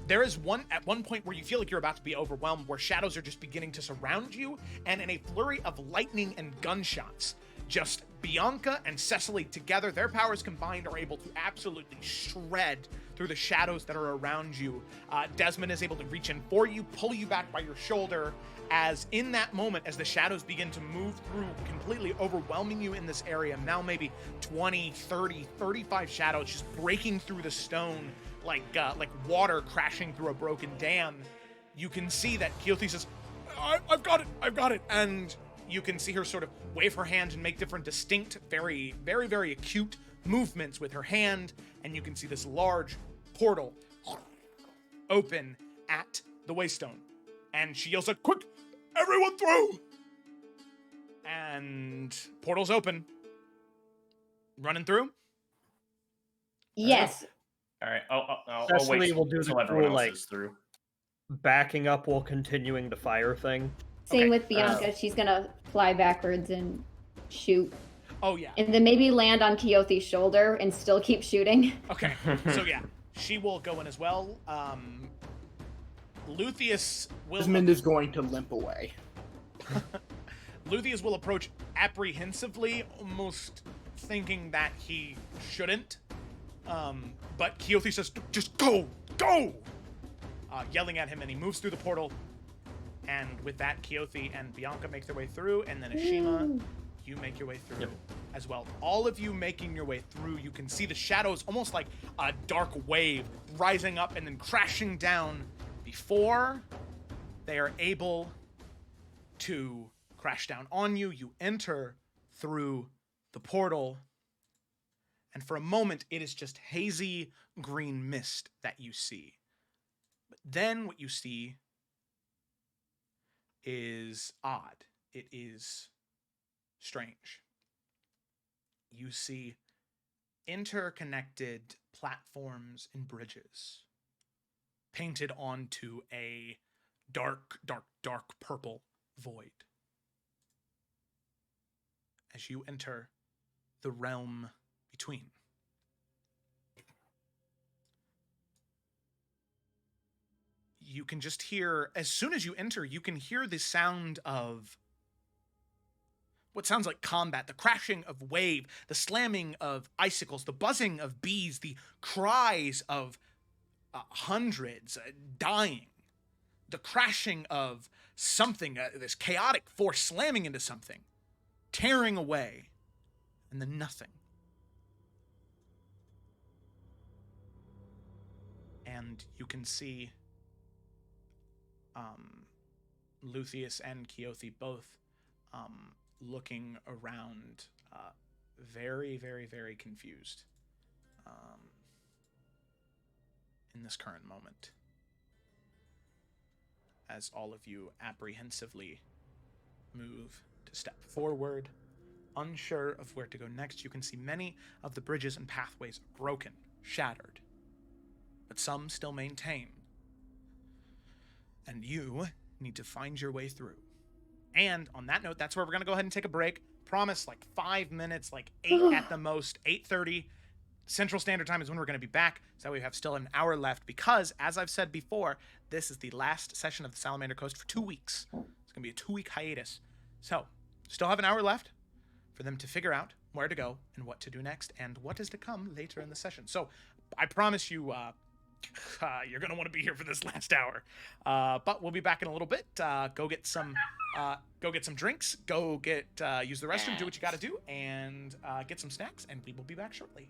there is at one point where you feel like you're about to be overwhelmed, where shadows are just beginning to surround you, and in a flurry of lightning and gunshots, just Bianca and Cecily together, their powers combined, are able to absolutely shred through the shadows that are around you. Desmond is able to reach in for you, pull you back by your shoulder, as in that moment, as the shadows begin to move through, completely overwhelming you in this area. Now maybe 20, 30, 35 shadows just breaking through the stone like water crashing through a broken dam. You can see that Keothe says, I've got it, and you can see her sort of wave her hand and make different distinct, very, very, very acute movements with her hand, and you can see this large portal open at the Waystone. And she yells out, "Quick, everyone through!" And portal's open. Running through? Yes. All right. I'll Cecily wait will do until the everyone cool, else like- is through. Backing up while continuing the fire thing. Same Okay, with Bianca. She's gonna fly backwards and shoot, Oh, yeah. and then maybe land on Keothe's shoulder and still keep shooting. Okay, so yeah, she will go in as well. Lucius will... Desmond is going to limp away. Lucius will approach apprehensively, almost thinking that he shouldn't. But Keothe says, "Just go! Go!" Yelling at him, and he moves through the portal. And with that, Keothi and Bianca make their way through, and then Ashima, you make your way through as well. All of you making your way through, you can see the shadows almost like a dark wave rising up and then crashing down before they are able to crash down on you. You enter through the portal, and for a moment, it is just hazy green mist that you see. But then what you see is odd. It is strange. You see interconnected platforms and bridges painted onto a dark, dark, dark purple void. As you enter the realm between. You can just hear, as soon as you enter, you can hear the sound of what sounds like combat, the crashing of wave, the slamming of icicles, the buzzing of bees, the cries of hundreds dying, the crashing of something, this chaotic force slamming into something, tearing away, and then nothing. And you can see Luthien and Keothi both looking around, very, very, very confused in this current moment. As all of you apprehensively move to step forward, unsure of where to go next, you can see many of the bridges and pathways broken, shattered, but some still maintain. And you need to find your way through. And on that note, that's where we're going to go ahead and take a break. Promise, like 5 minutes, like 8 at the most, 8:30 Central Standard Time is when we're going to be back. So we have still an hour left because, as I've said before, this is the last session of the Salamander Coast for 2 weeks. It's going to be a 2-week hiatus. So, still have an hour left for them to figure out where to go and what to do next and what is to come later in the session. So, I promise you, you're going to want to be here for this last hour. But we'll be back in a little bit. Go get some drinks, use the restroom, do what you got to do, and get some snacks, and we will be back shortly.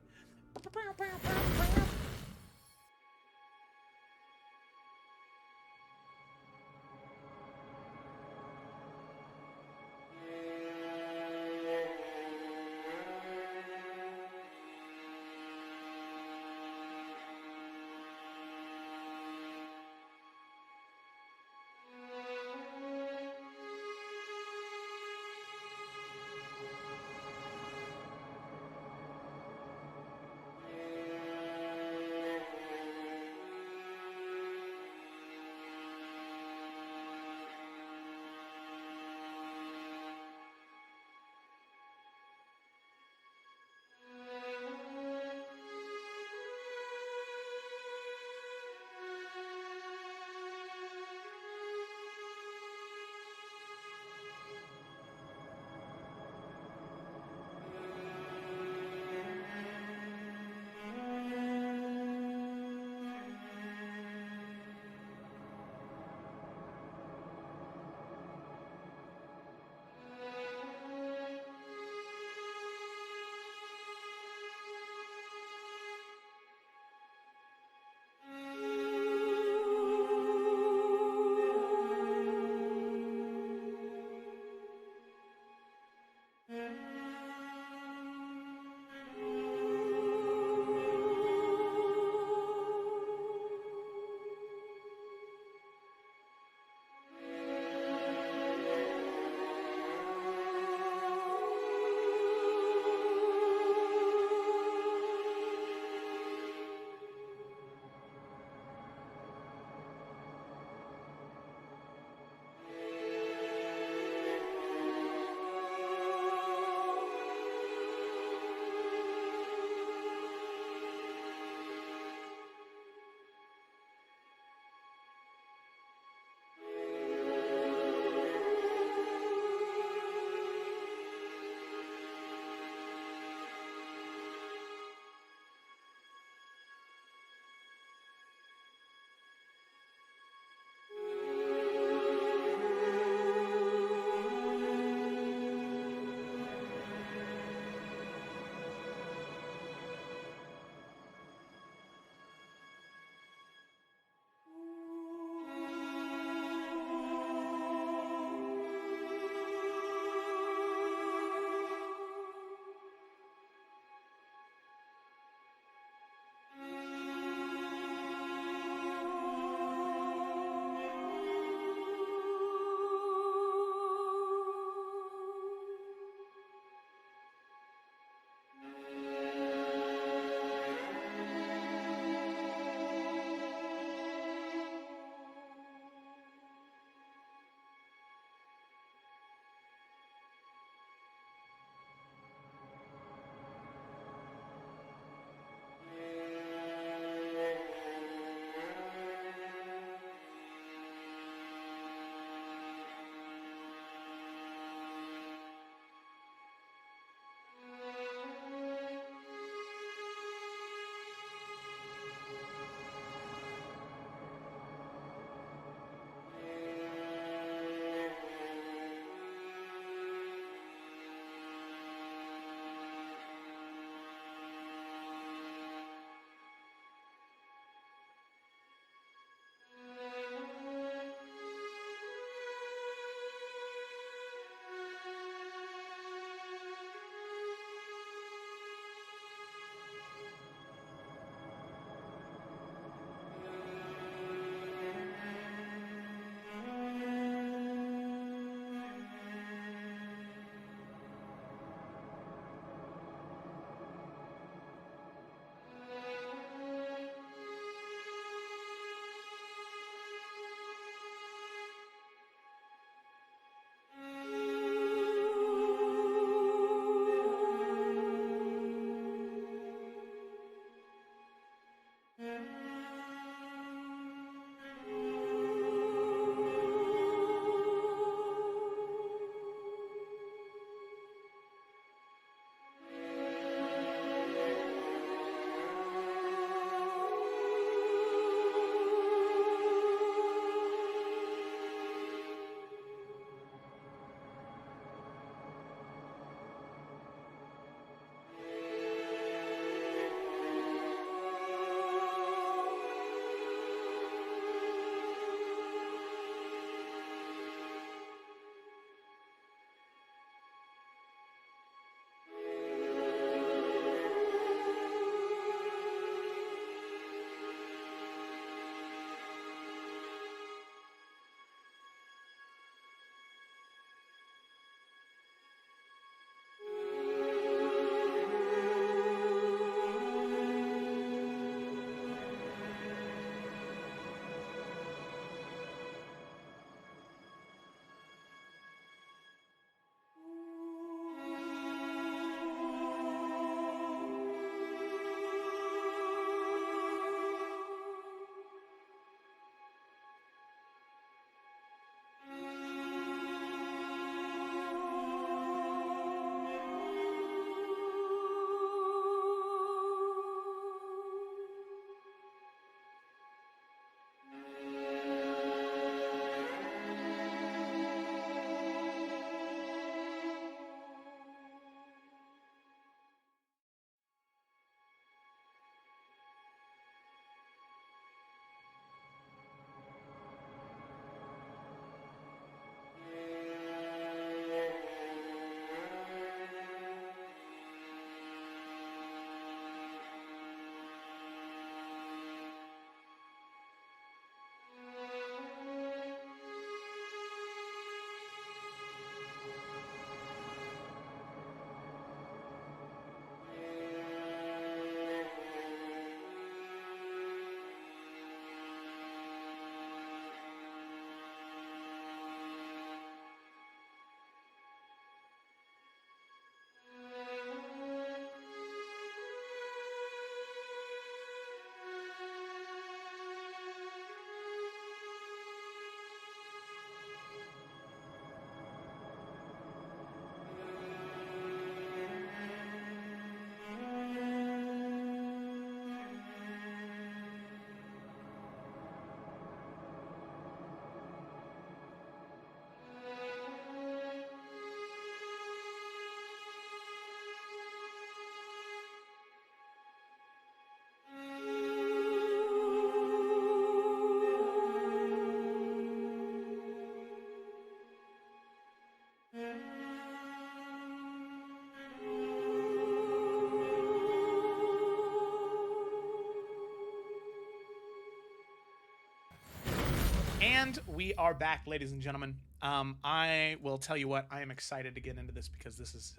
And we are back, ladies and gentlemen. I will tell you what, I am excited to get into this because this is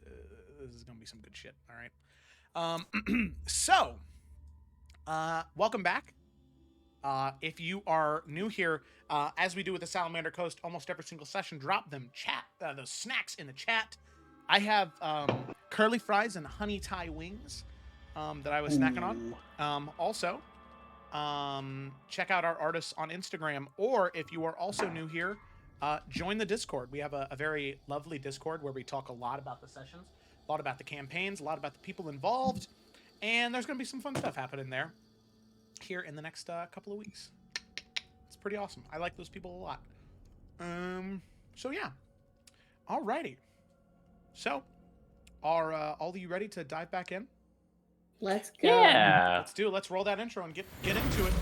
going to be some good shit. All right. So, welcome back. If you are new here, as we do with the Salamander Coast, almost every single session, drop them those snacks in the chat. I have curly fries and honey Thai wings that I was snacking on. Also, check out our artists on Instagram, or if you are also new here, join the Discord. We have a very lovely Discord where we talk a lot about the sessions, a lot about the campaigns, a lot about the people involved, and there's going to be some fun stuff happening there here in the next couple of weeks. It's pretty awesome. I like those people a lot. So yeah. Alrighty. So, are all of you ready to dive back in? Let's go. Yeah. Let's do it. Let's roll that intro and get into it.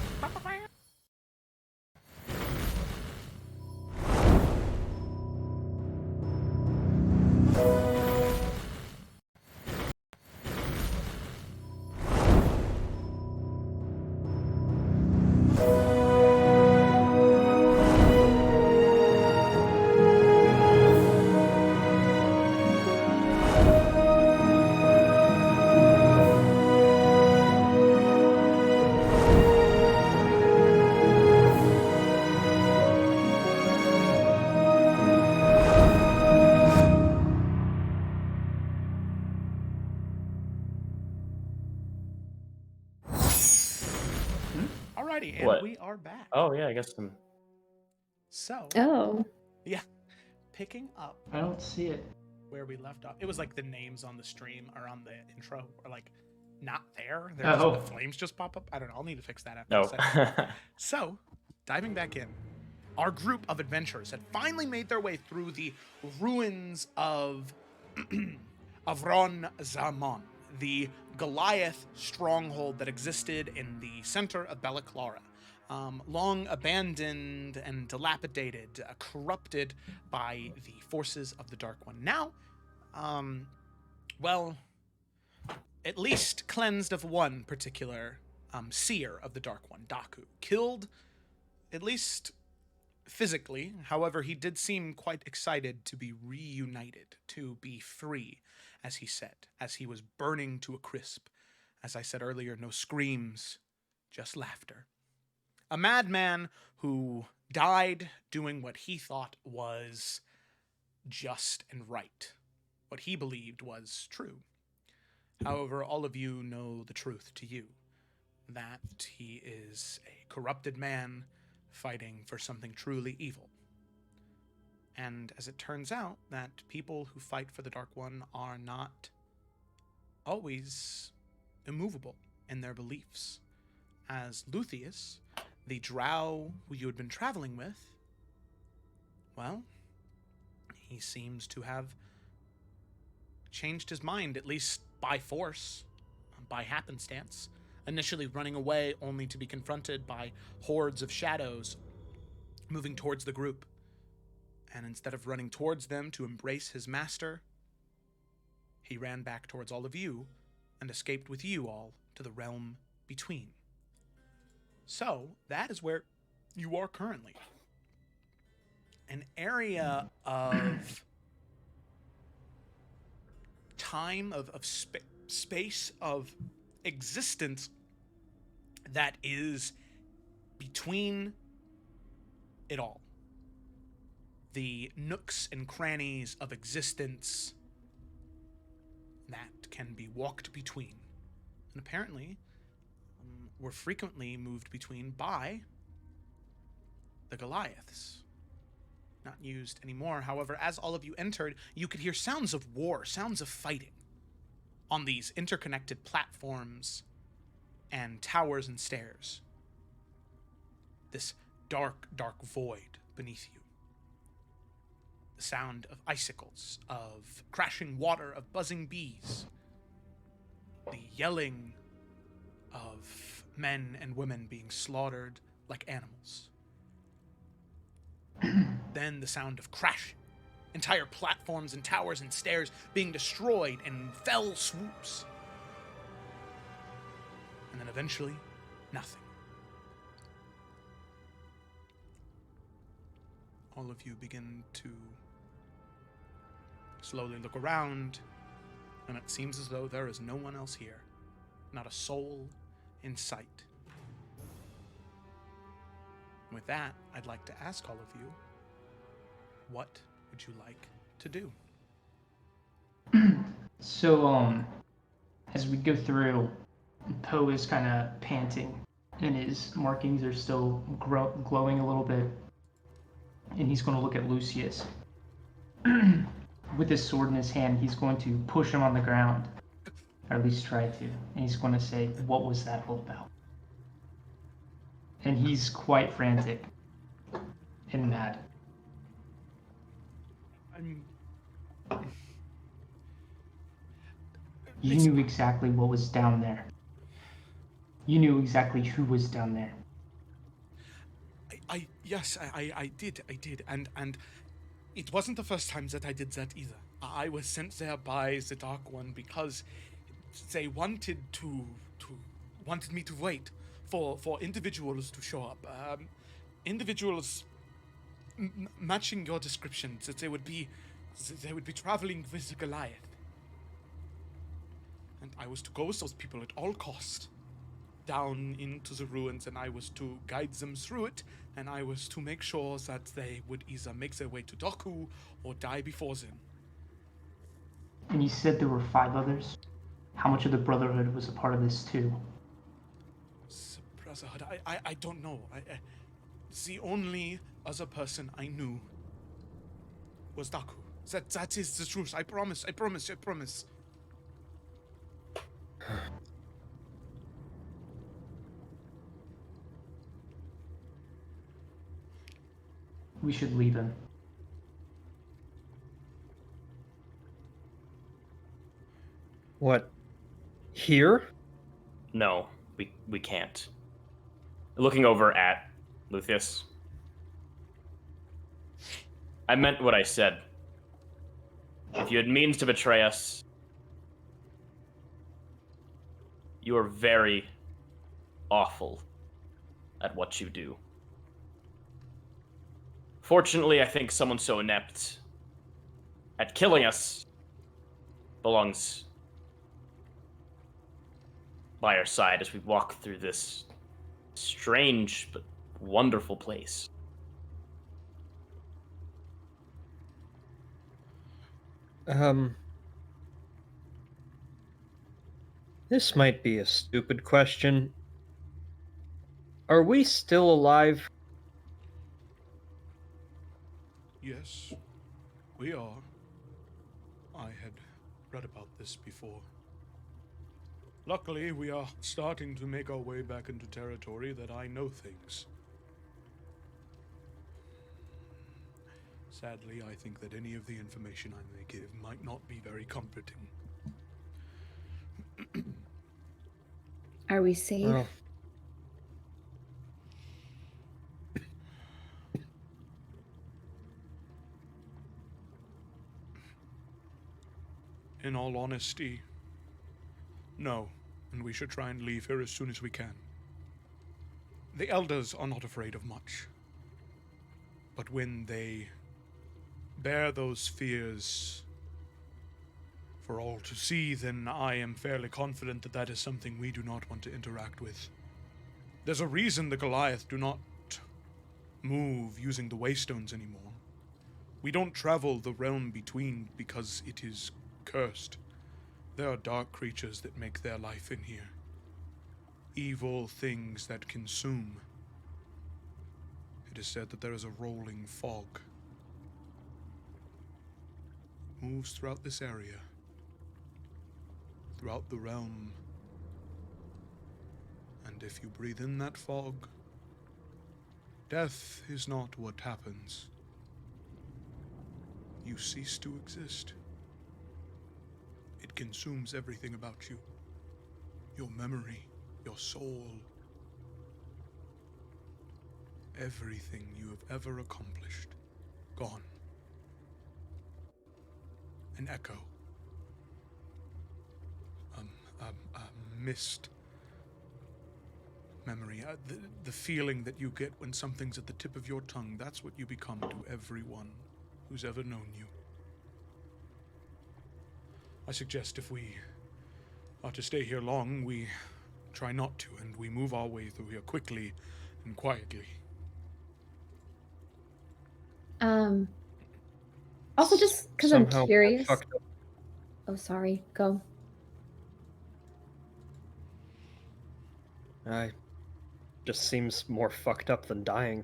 Alrighty, and What? we are back. Oh yeah, I guess some. So, Oh. yeah, picking up I don't see it. where we left off. It was like the names on the stream or on the intro are like not there. Oh. The flames just pop up. I don't know. I'll need to fix that after No. a second. So, diving back in, our group of adventurers had finally made their way through the ruins of Avron Zaman, the Goliath stronghold that existed in the center of Bella Clara. Long abandoned and dilapidated, corrupted by the forces of the Dark One. Now, well, at least cleansed of one particular seer of the Dark One, Daku. Killed, at least physically. However, he did seem quite excited to be reunited, to be free, as he said, as he was burning to a crisp. As I said earlier, no screams, just laughter. A madman who died doing what he thought was just and right, what he believed was true. However, all of you know the truth to you, that he is a corrupted man fighting for something truly evil. And as it turns out, that people who fight for the Dark One are not always immovable in their beliefs. As Luthien, the drow who you had been traveling with, well, he seems to have changed his mind, at least by force, by happenstance, initially running away only to be confronted by hordes of shadows moving towards the group. And instead of running towards them to embrace his master, he ran back towards all of you and escaped with you all to the realm between. So, that is where you are currently. An area of time, of space, of existence that is between it all. The nooks and crannies of existence that can be walked between. And apparently, were frequently moved between by the Goliaths. Not used anymore. However, as all of you entered, you could hear sounds of war, sounds of fighting on these interconnected platforms and towers and stairs. This dark, dark void beneath you. The sound of icicles, of crashing water, of buzzing bees. The yelling of men and women being slaughtered like animals. Then the sound of crashing. Entire platforms and towers and stairs being destroyed in fell swoops. And then eventually, nothing. all of you begin to slowly look around, and it seems as though there is no one else here. Not a soul in sight. With that, I'd like to ask all of you, what would you like to do? So, as we go through, Poe is kind of panting, and his markings are still glowing a little bit. And he's going to look at Lucius. With his sword in his hand, he's going to push him on the ground, or at least try to. And he's going to say, "What was that all about?" And he's quite frantic and mad. You knew exactly what was down there. You knew exactly who was down there. Yes, I did, and it wasn't the first time that I did that either. I was sent there by the Dark One because they wanted me to wait for individuals to show up. Individuals matching your description, that they would be traveling with the Goliath. And I was to go with those people at all cost, down into the ruins, and I was to guide them through it, and I was to make sure that they would either make their way to Doku or die before them. And you said there were 5 others? How much of the Brotherhood was a part of this too? The Brotherhood, I don't know. The only other person I knew was Daku. That is the truth. I promise. We should leave him. What? Here? No, we can't. Looking over at Lucius. I meant what I said. If you had means to betray us, you are very awful at what you do. Fortunately, I think someone so inept at killing us belongs by our side as we walk through this strange but wonderful place. This might be a stupid question. Are we still alive? Yes, we are. I had read about this before. Luckily, we are starting to make our way back into territory that I know things. Sadly, I think that any of the information I may give might not be very comforting. Are we safe? Well, In all honesty, no, and we should try and leave here as soon as we can. The elders are not afraid of much, but when they bear those fears for all to see, then I am fairly confident that that is something we do not want to interact with. There's a reason the Goliath do not move using the Waystones anymore. We don't travel the realm between because it is cursed. There are dark creatures that make their life in here. Evil things that consume. It is said that there is a rolling fog. It moves throughout this area, throughout the realm. And if you breathe in that fog, death is not what happens. You cease to exist. It consumes everything about you. Your memory, your soul. Everything you have ever accomplished. Gone. An echo. A mist memory. The feeling that you get when something's at the tip of your tongue, that's what you become to everyone who's ever known you. I suggest if we are to stay here long, we try not to, and we move our way through here quickly and quietly. Also, just because I'm Somehow curious. fucked up. Oh, sorry. Go. I just seems more fucked up than dying.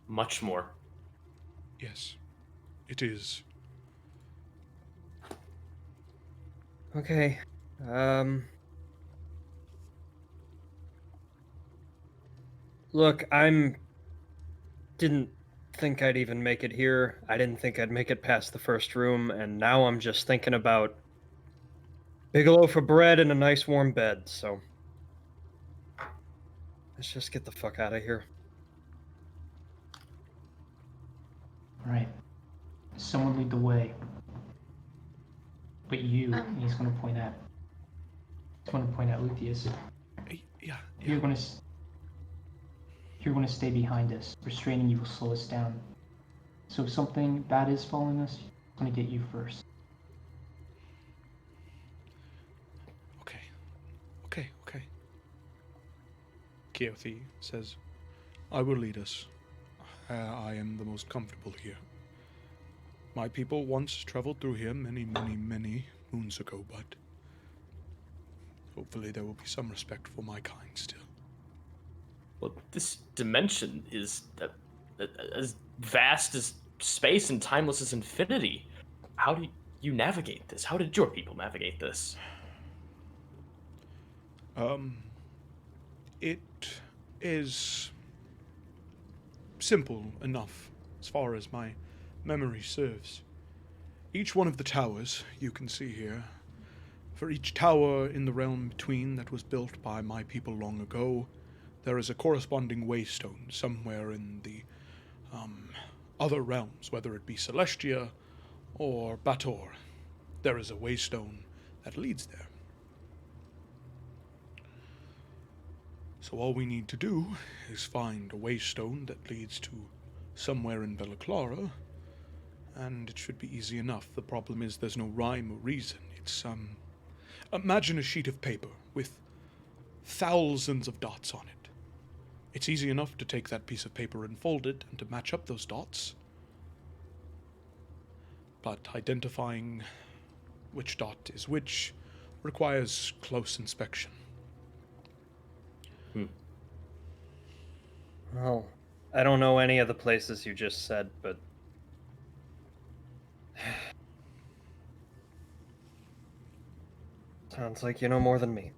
Much more. Yes, it is. Okay. Look, didn't think I'd even make it here. I didn't think I'd make it past the first room, and now I'm just thinking about big loaf of bread and a nice warm bed, so let's just get the fuck out of here. All right. Someone lead the way. But you, and he's going to point at Luthien. Yeah. You're going to stay behind us. Restraining you will slow us down. So if something bad is following us, I'm going to get you first. Okay. Keothi says, I will lead us. I am the most comfortable here. My people once traveled through here many moons ago, but hopefully there will be some respect for my kind still. Well, this dimension is as vast as space and timeless as infinity. How do you navigate this? How did your people navigate this? It is simple enough as far as my memory serves. Each one of the towers you can see here, for each tower in the realm between that was built by my people long ago, there is a corresponding waystone somewhere in the other realms, whether it be Celestia or Bator. There is a waystone that leads there. So all we need to do is find a waystone that leads to somewhere in Velaclara, and it should be easy enough. The problem is there's no rhyme or reason. It's, imagine a sheet of paper with thousands of dots on it. It's easy enough to take that piece of paper and fold it and to match up those dots. But identifying which dot is which requires close inspection. Well, I don't know any of the places you just said, but sounds like you know more than me.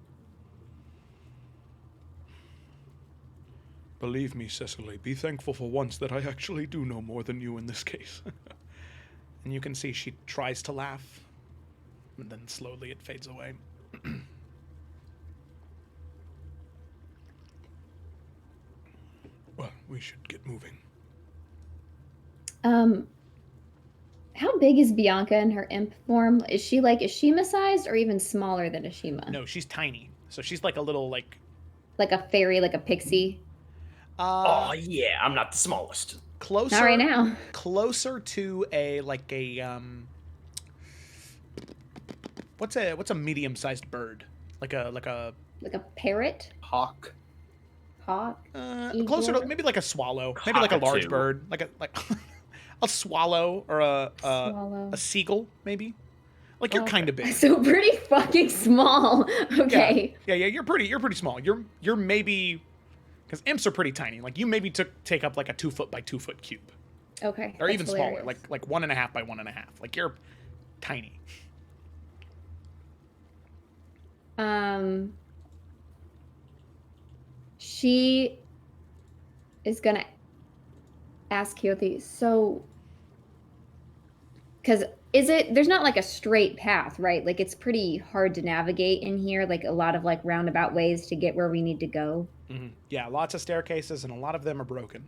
Believe me, Cecily, be thankful for once that I actually do know more than you in this case. And you can see she tries to laugh, and then slowly it fades away. Well, we should get moving. How big is Bianca in her imp form? Is she like Ashima sized or even smaller than Ashima? No, she's tiny. So she's like a little like a fairy, like a pixie. Oh yeah, I'm not the smallest. Closer. Not right now. Closer to a what's a medium sized bird? Like a parrot? Hawk. closer to maybe like a swallow, maybe like a large Cockatoo. bird, like a swallow or a Swallow. seagull, maybe. Like you're kind of big. So pretty fucking small. Okay. Yeah. You're pretty small. You're maybe, because imps are pretty tiny. Like you maybe take up like a 2 foot by 2 foot cube, Okay. or that's even smaller, hilarious. like 1.5 by 1.5. Like you're tiny. She is gonna ask Keothi, so, because there's not like a straight path, right? Like it's pretty hard to navigate in here, like a lot of like roundabout ways to get where we need to go. Mm-hmm. Yeah, lots of staircases, and a lot of them are broken.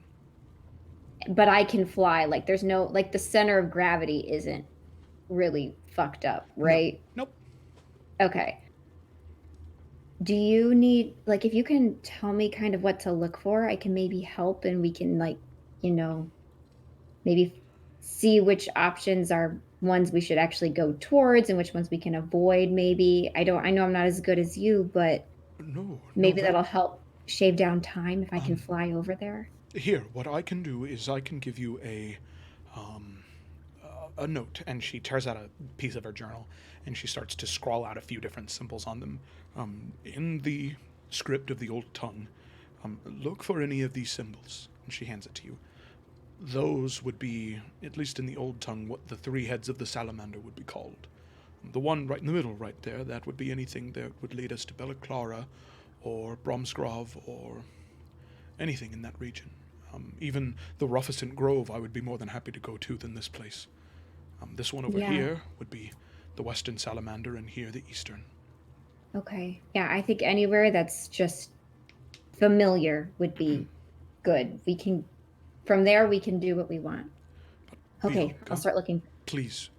But I can fly, like there's no, like the center of gravity isn't really fucked up, right? Nope. Okay. Do you need like if you can tell me kind of what to look for, I can maybe help and we can like, you know, maybe see which options are ones we should actually go towards and which ones we can avoid maybe. I know I'm not as good as you, but No, no, maybe that that'll help shave down time if I can um, fly over there. here. What I can do is I can give you um, a note, and she tears out a piece of her journal, and she starts to scrawl out a few different symbols on them. In the script of the old tongue, look for any of these symbols, and she hands it to you. Those would be, at least in the old tongue, what the three heads of the salamander would be called. The one right in the middle, right there, that would be anything that would lead us to Belliclara, or Bromsgrove, or anything in that region. Even the Rufficent Grove, I would be more than happy to go to than this place. This one over Yeah. here would be the Western Salamander, and here the Eastern. Okay. Yeah, I think anywhere that's just familiar would be good. We can from there we can do what we want. Okay, Bianca, I'll start looking. please,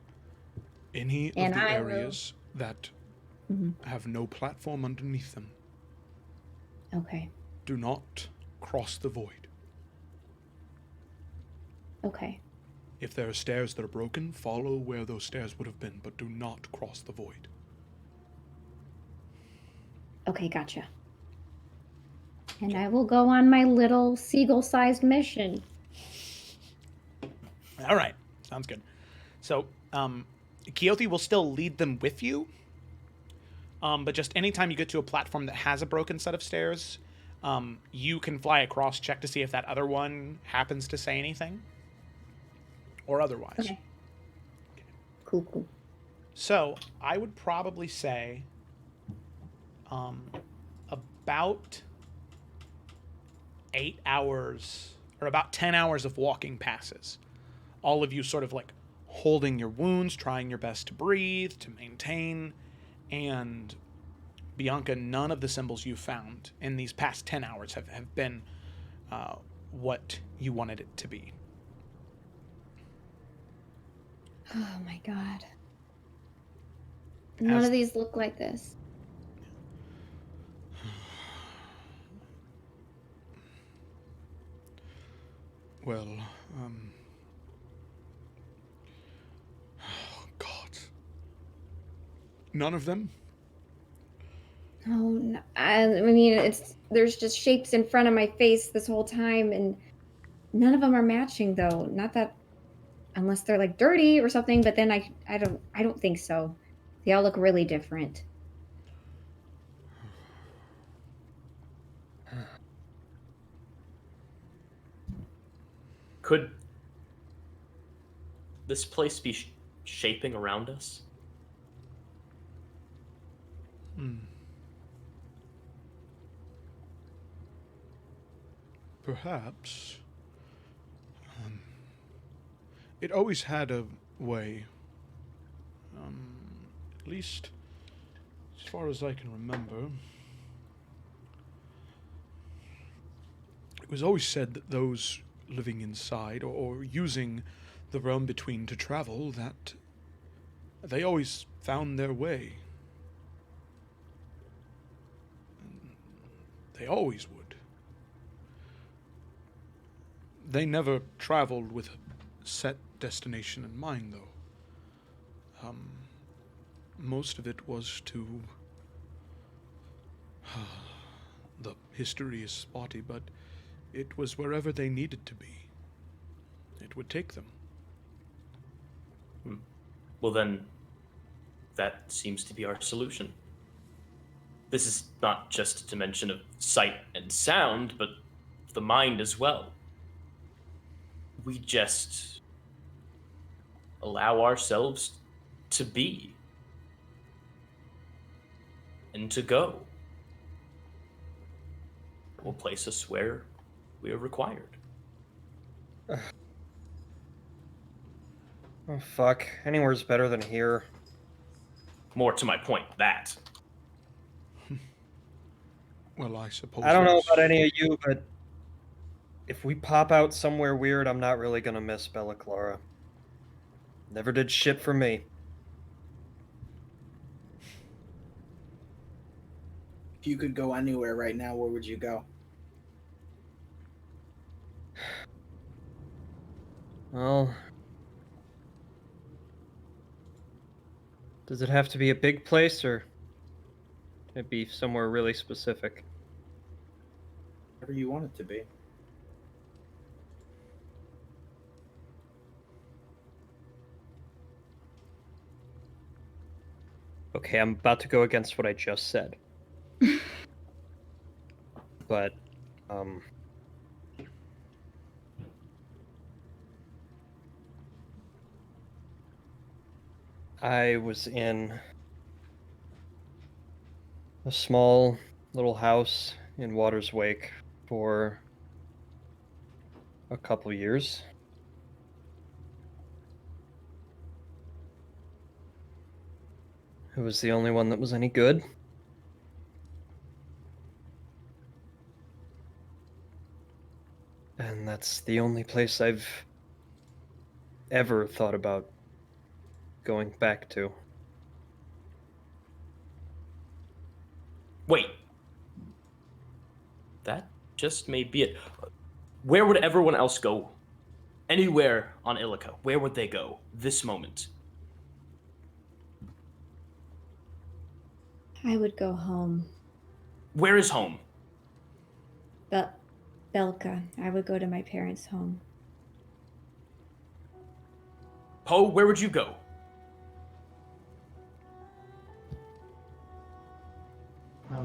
any of And the I will. areas that Mhm. have no platform underneath them, Okay. do not cross the void. Okay. If there are stairs that are broken, follow where those stairs would have been, but do not cross the void. Okay, gotcha. And I will go on my little seagull-sized mission. All right, sounds good. So, Keothi will still lead them with you, but just anytime you get to a platform that has a broken set of stairs, you can fly across, check to see if that other one happens to say anything, or otherwise. Okay. Cool. So, I would probably say about 8 hours, or about 10 hours of walking passes. All of you sort of like holding your wounds, trying your best to breathe, to maintain, and Bianca, none of the symbols you found in these past 10 hours have been what you wanted it to be. Oh my god. None of these look like this. Well, oh God. None of them? Oh, no. I mean, there's just shapes in front of my face this whole time, and none of them are matching though. Not that, unless they're like dirty or something. But then I don't think so. They all look really different. Could this place be shaping around us? Perhaps. It always had a way. At least, as far as I can remember. It was always said that those living inside or using the realm between to travel, that they always found their way. They always would. They never traveled with a set destination in mind, though. Most of it was to... the history is spotty, but it was wherever they needed to be. It would take them. Well then, that seems to be our solution. This is not just a dimension of sight and sound, but the mind as well. We just allow ourselves to be and to go. Will place us where we are required. Oh, fuck. Anywhere's better than here. More to my point, that. Well, I suppose... I don't know that's- about any of you, but if we pop out somewhere weird, I'm not really gonna miss Belliclara. Never did shit for me. If you could go anywhere right now, where would you go? Well, does it have to be a big place, or can it be somewhere really specific? Wherever you want it to be. Okay, I'm about to go against what I just said. But, I was in a small little house in Water's Wake for a couple years. It was the only one that was any good. And that's the only place I've ever thought about going back to. Wait. That just may be it. Where would everyone else go? Anywhere on Illica, where would they go this moment? I would go home. Where is home? Belka. I would go to my parents' home. Poe, where would you go? I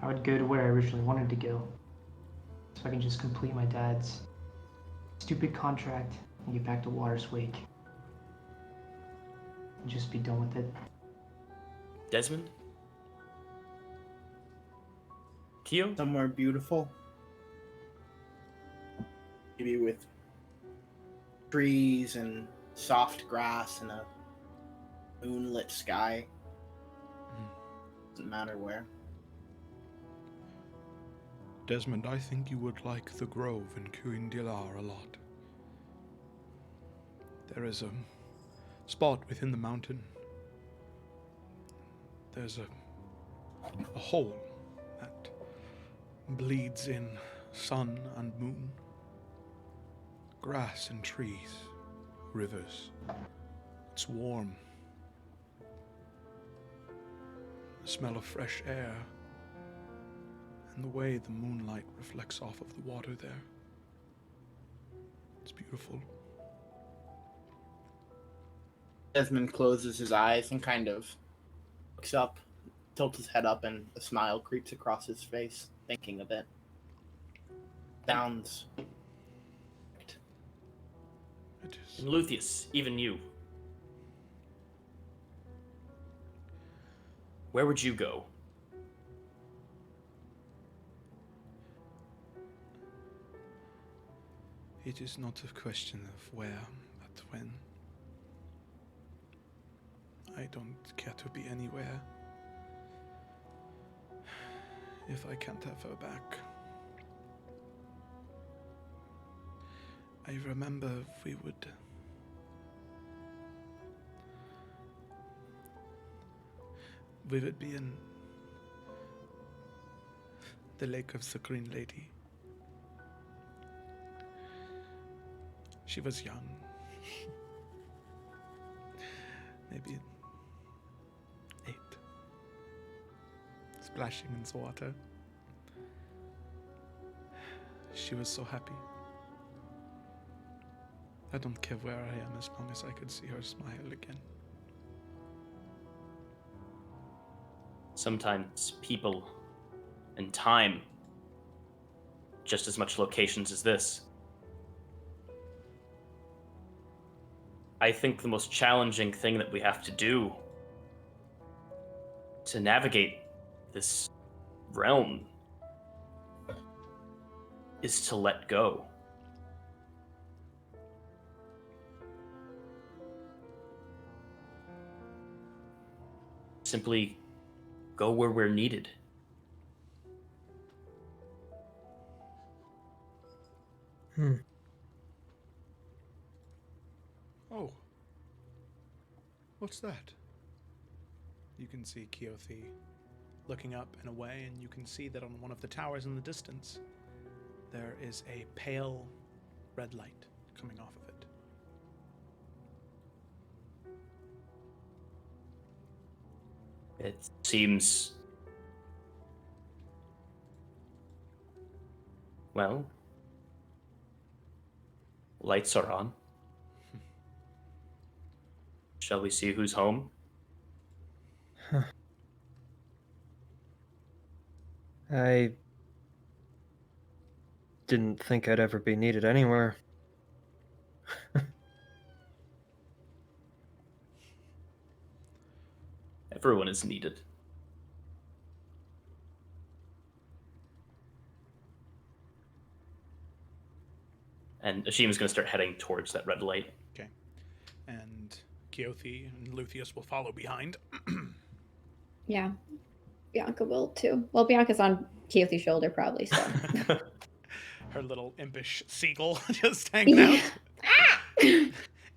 would go to where I originally wanted to go, so I can just complete my dad's stupid contract and get back to Water's Wake. And just be done with it. Desmond? Kyo? Somewhere beautiful. Maybe with trees and soft grass and a moonlit sky. Doesn't matter where. Desmond, I think you would like the grove in Kuindilar a lot. There is a spot within the mountain. There's a hole that bleeds in sun and moon, grass and trees, rivers. It's warm. The smell of fresh air, and the way the moonlight reflects off of the water there. It's beautiful. Desmond closes his eyes and kind of looks up, tilts his head up, and a smile creeps across his face, thinking of it. Sounds. It is. And Luthien, even you. Where would you go? It is not a question of where, but when. I don't care to be anywhere if I can't have her back. I remember we would be in the Lake of the Green Lady. She was young. Maybe 8. Splashing in the water. She was so happy. I don't care where I am as long as I could see her smile again. Sometimes people and time, just as much locations as this. I think the most challenging thing that we have to do to navigate this realm is to let go. Simply go where we're needed. Hmm. Oh, What's that? You can see Keothi looking up and away, and you can see that on one of the towers in the distance, there is a pale red light coming off of it. It seems... Well... Lights are on. Shall we see who's home? I didn't think I'd ever be needed anywhere. Everyone is needed. And Ashima's going to start heading towards that red light. Okay. And Keothi and Luthien will follow behind. Yeah. Bianca will too. Well, Bianca's on Keothi's shoulder probably, so. Her little impish seagull just hanging out.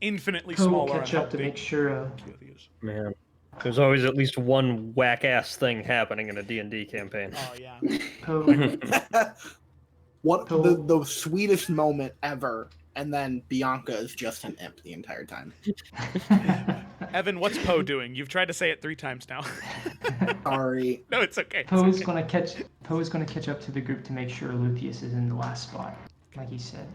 Infinitely Poe will smaller catch and up to how make big sure. Keothi is. Man, there's always at least one whack-ass thing happening in a D&D campaign. Oh yeah. Poe, What So- the sweetest moment ever, and then Bianca is just an imp the entire time. Evan, what's Poe doing? You've tried to say it 3 times now. Sorry. No, it's okay. It's Poe is okay. gonna catch up to the group to make sure Luthien is in the last spot, like he said.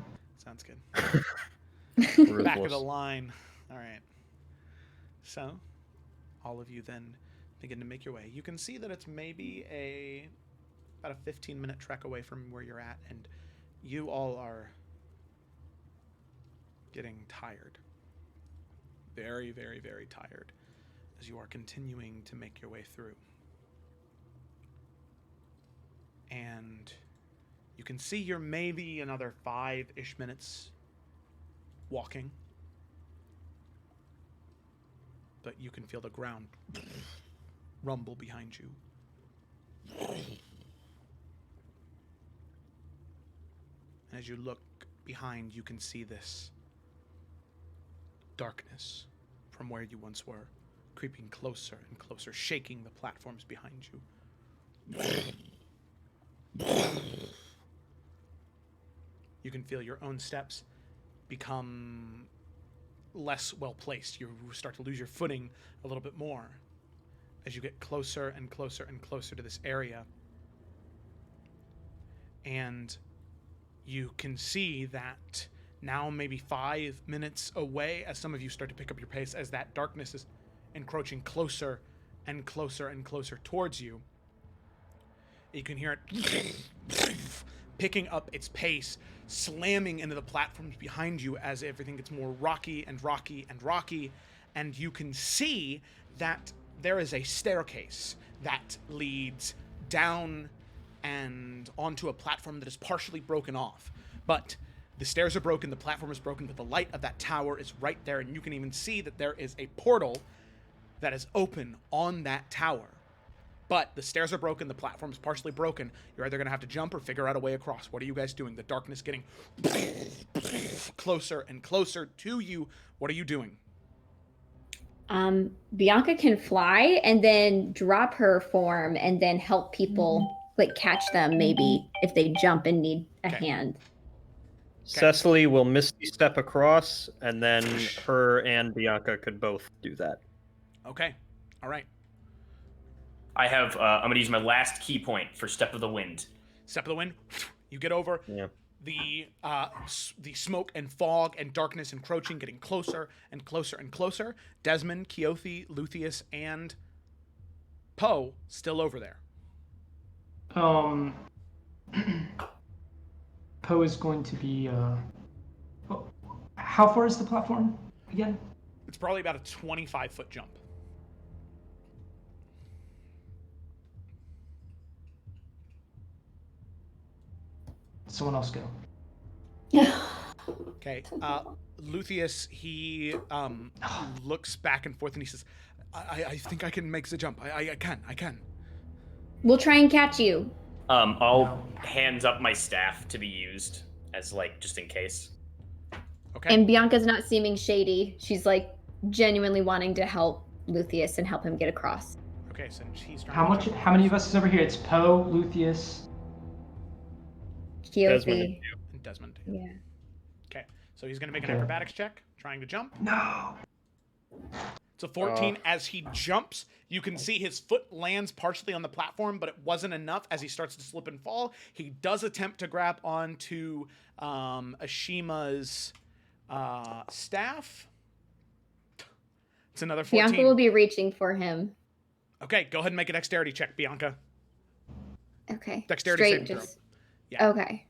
Sounds good. Back of the Ruthless. line. All right. So, all of you then begin to make your way. You can see that it's maybe about a 15-minute trek away from where you're at, and you all are getting tired. Very, very, very tired as you are continuing to make your way through. And you can see you're maybe another 5-ish minutes walking. But you can feel the ground rumble behind you. And as you look behind, you can see this darkness from where you once were, creeping closer and closer, shaking the platforms behind you. You can feel your own steps become less well placed. You start to lose your footing a little bit more as you get closer and closer and closer to this area. And you can see that now maybe 5 minutes away, as some of you start to pick up your pace, as that darkness is encroaching closer and closer and closer towards you. You can hear it picking up its pace, slamming into the platforms behind you as everything gets more rocky and rocky and rocky. And you can see that there is a staircase that leads down and onto a platform that is partially broken off. But the stairs are broken, the platform is broken, but the light of that tower is right there, and you can even see that there is a portal that is open on that tower. But the stairs are broken, the platform is partially broken. You're either going to have to jump or figure out a way across. What are you guys doing? The darkness getting closer and closer to you. What are you doing? Bianca can fly and then drop her form and then help people, like catch them maybe if they jump and need a Okay. hand. Cecily will misty step across, and then her and Bianca could both do that. Okay. All right. I have, I'm going to use my last key point for Step of the Wind. Step of the wind. You get over. Yeah. The smoke and fog and darkness encroaching, getting closer and closer and closer. Desmond, Keothi, Luthien, and Poe still over there. Poe is going to be. How far is the platform again? It's probably about a 25-foot jump. Someone else go. Okay. Luthien, he looks back and forth and he says, I think I can make the jump. I can. We'll try and catch you. I'll hands up my staff to be used as, like, just in case. Okay. And Bianca's not seeming shady. She's like genuinely wanting to help Luthien and help him get across. Okay, so he's trying. How many of us is over here? It's Poe, Luthien. Keothi. And Desmond. Yeah. Okay, so he's gonna make an Okay. acrobatics check, trying to jump. No. It's a 14. As he jumps, you can see his foot lands partially on the platform, but it wasn't enough. As he starts to slip and fall, he does attempt to grab onto Ashima's staff. It's another 14. Bianca will be reaching for him. Okay, go ahead and make a dexterity check, Bianca. Okay. Dexterity Straight, saving throw. just. Yeah. Okay.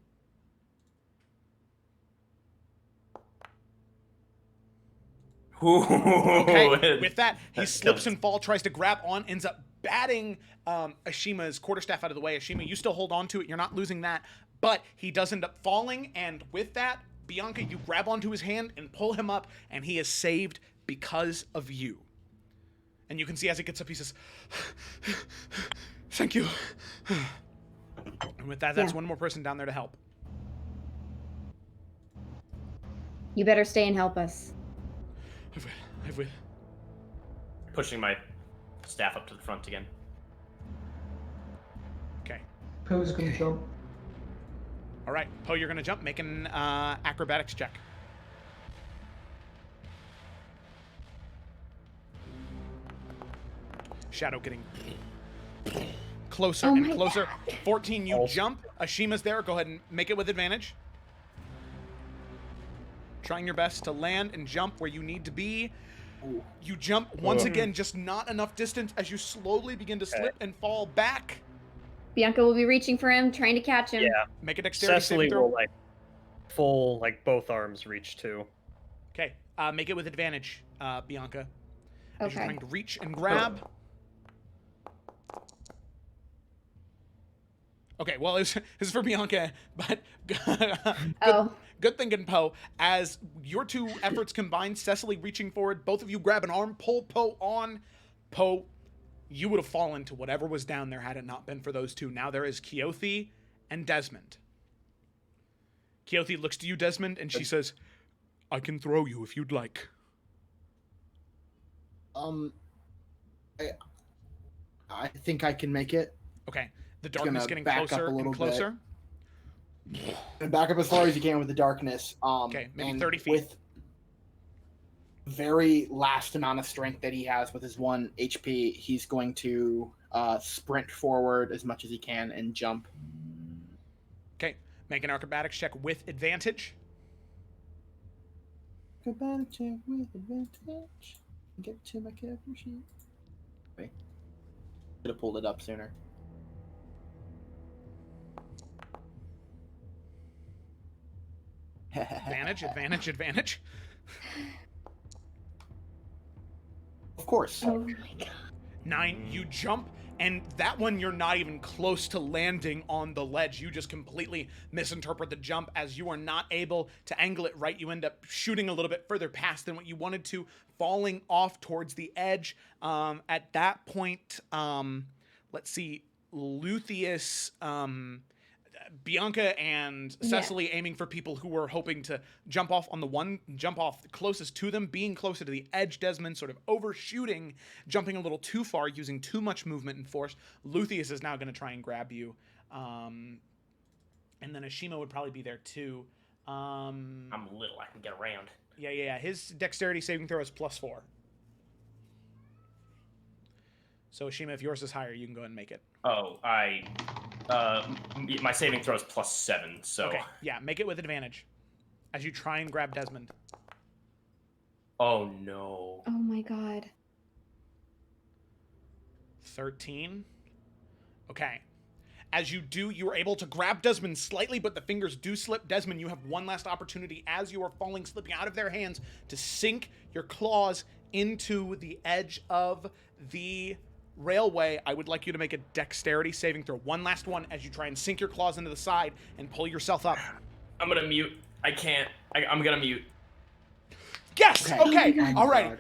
Okay, with that, he That slips kills. and falls, tries to grab on, ends up batting Ashima's quarterstaff out of the way. Ashima, you still hold on to it. You're not losing that. But he does end up falling, and with that, Bianca, you grab onto his hand and pull him up, and he is saved because of you. And you can see as he gets up, he says, "Thank you." And with that, that's Yeah. one more person down there to help. You better stay and help us. I will. Pushing my staff up to the front again. Okay. Poe's gonna jump. All right, Poe, you're going to jump. Make an acrobatics check. Shadow getting closer Oh and my closer. 14, you Oh. jump. Ashima's there. Go ahead and make it with advantage. Trying your best to land and jump where you need to be. You jump once again, just not enough distance as you slowly begin to slip and fall back. Bianca will be reaching for him, trying to catch him. Yeah. Make a dexterity Cecily saving throw. will full both arms reach too. Okay, make it with advantage, Bianca. As you're Okay. trying to reach and grab. Okay, well, this is for Bianca, but good thinking, Poe. As your two efforts combine, Cecily reaching forward, both of you grab an arm, pull Poe on. Poe, you would have fallen to whatever was down there had it not been for those two. Now there is Keothi and Desmond. Keothi looks to you, Desmond, and she says, I can throw you if you'd like. I think I can make it. okay, the darkness gonna getting back up closer a and little closer. And back up as far as you can with the darkness. Okay, maybe and 30 feet. With very last amount of strength that he has with his 1 HP, he's going to sprint forward as much as he can and jump. Okay, make an acrobatics check with advantage. Acrobatic check with advantage. Get to my character sheet. Wait. Should have pulled it up sooner. Advantage. Of course. Oh my god. 9, you jump, and that one you're not even close to landing on the ledge. You just completely misinterpret the jump as you are not able to angle it right. You end up shooting a little bit further past than what you wanted to, falling off towards the edge. At that point, let's see, Luthien, Bianca and Cecily aiming for people who were hoping to jump off closest to them, being closer to the edge. Desmond sort of overshooting, jumping a little too far, using too much movement and force. Luthien is now going to try and grab you. And then Ashima would probably be there too. I'm little, I can get around. Yeah. His dexterity saving throw is +4. So Ashima, if yours is higher, you can go ahead and make it. Oh, my saving throw is +7, so. Okay, yeah, make it with advantage as you try and grab Desmond. Oh no. Oh my god. 13. Okay. As you do, you are able to grab Desmond slightly, but the fingers do slip. Desmond, you have one last opportunity as you are falling, slipping out of their hands, to sink your claws into the edge of the railway. I would like you to make a dexterity saving throw. One last one as you try and sink your claws into the side and pull yourself up. I'm gonna mute. I can't. I'm gonna mute. Yes! Okay, Oh my all right.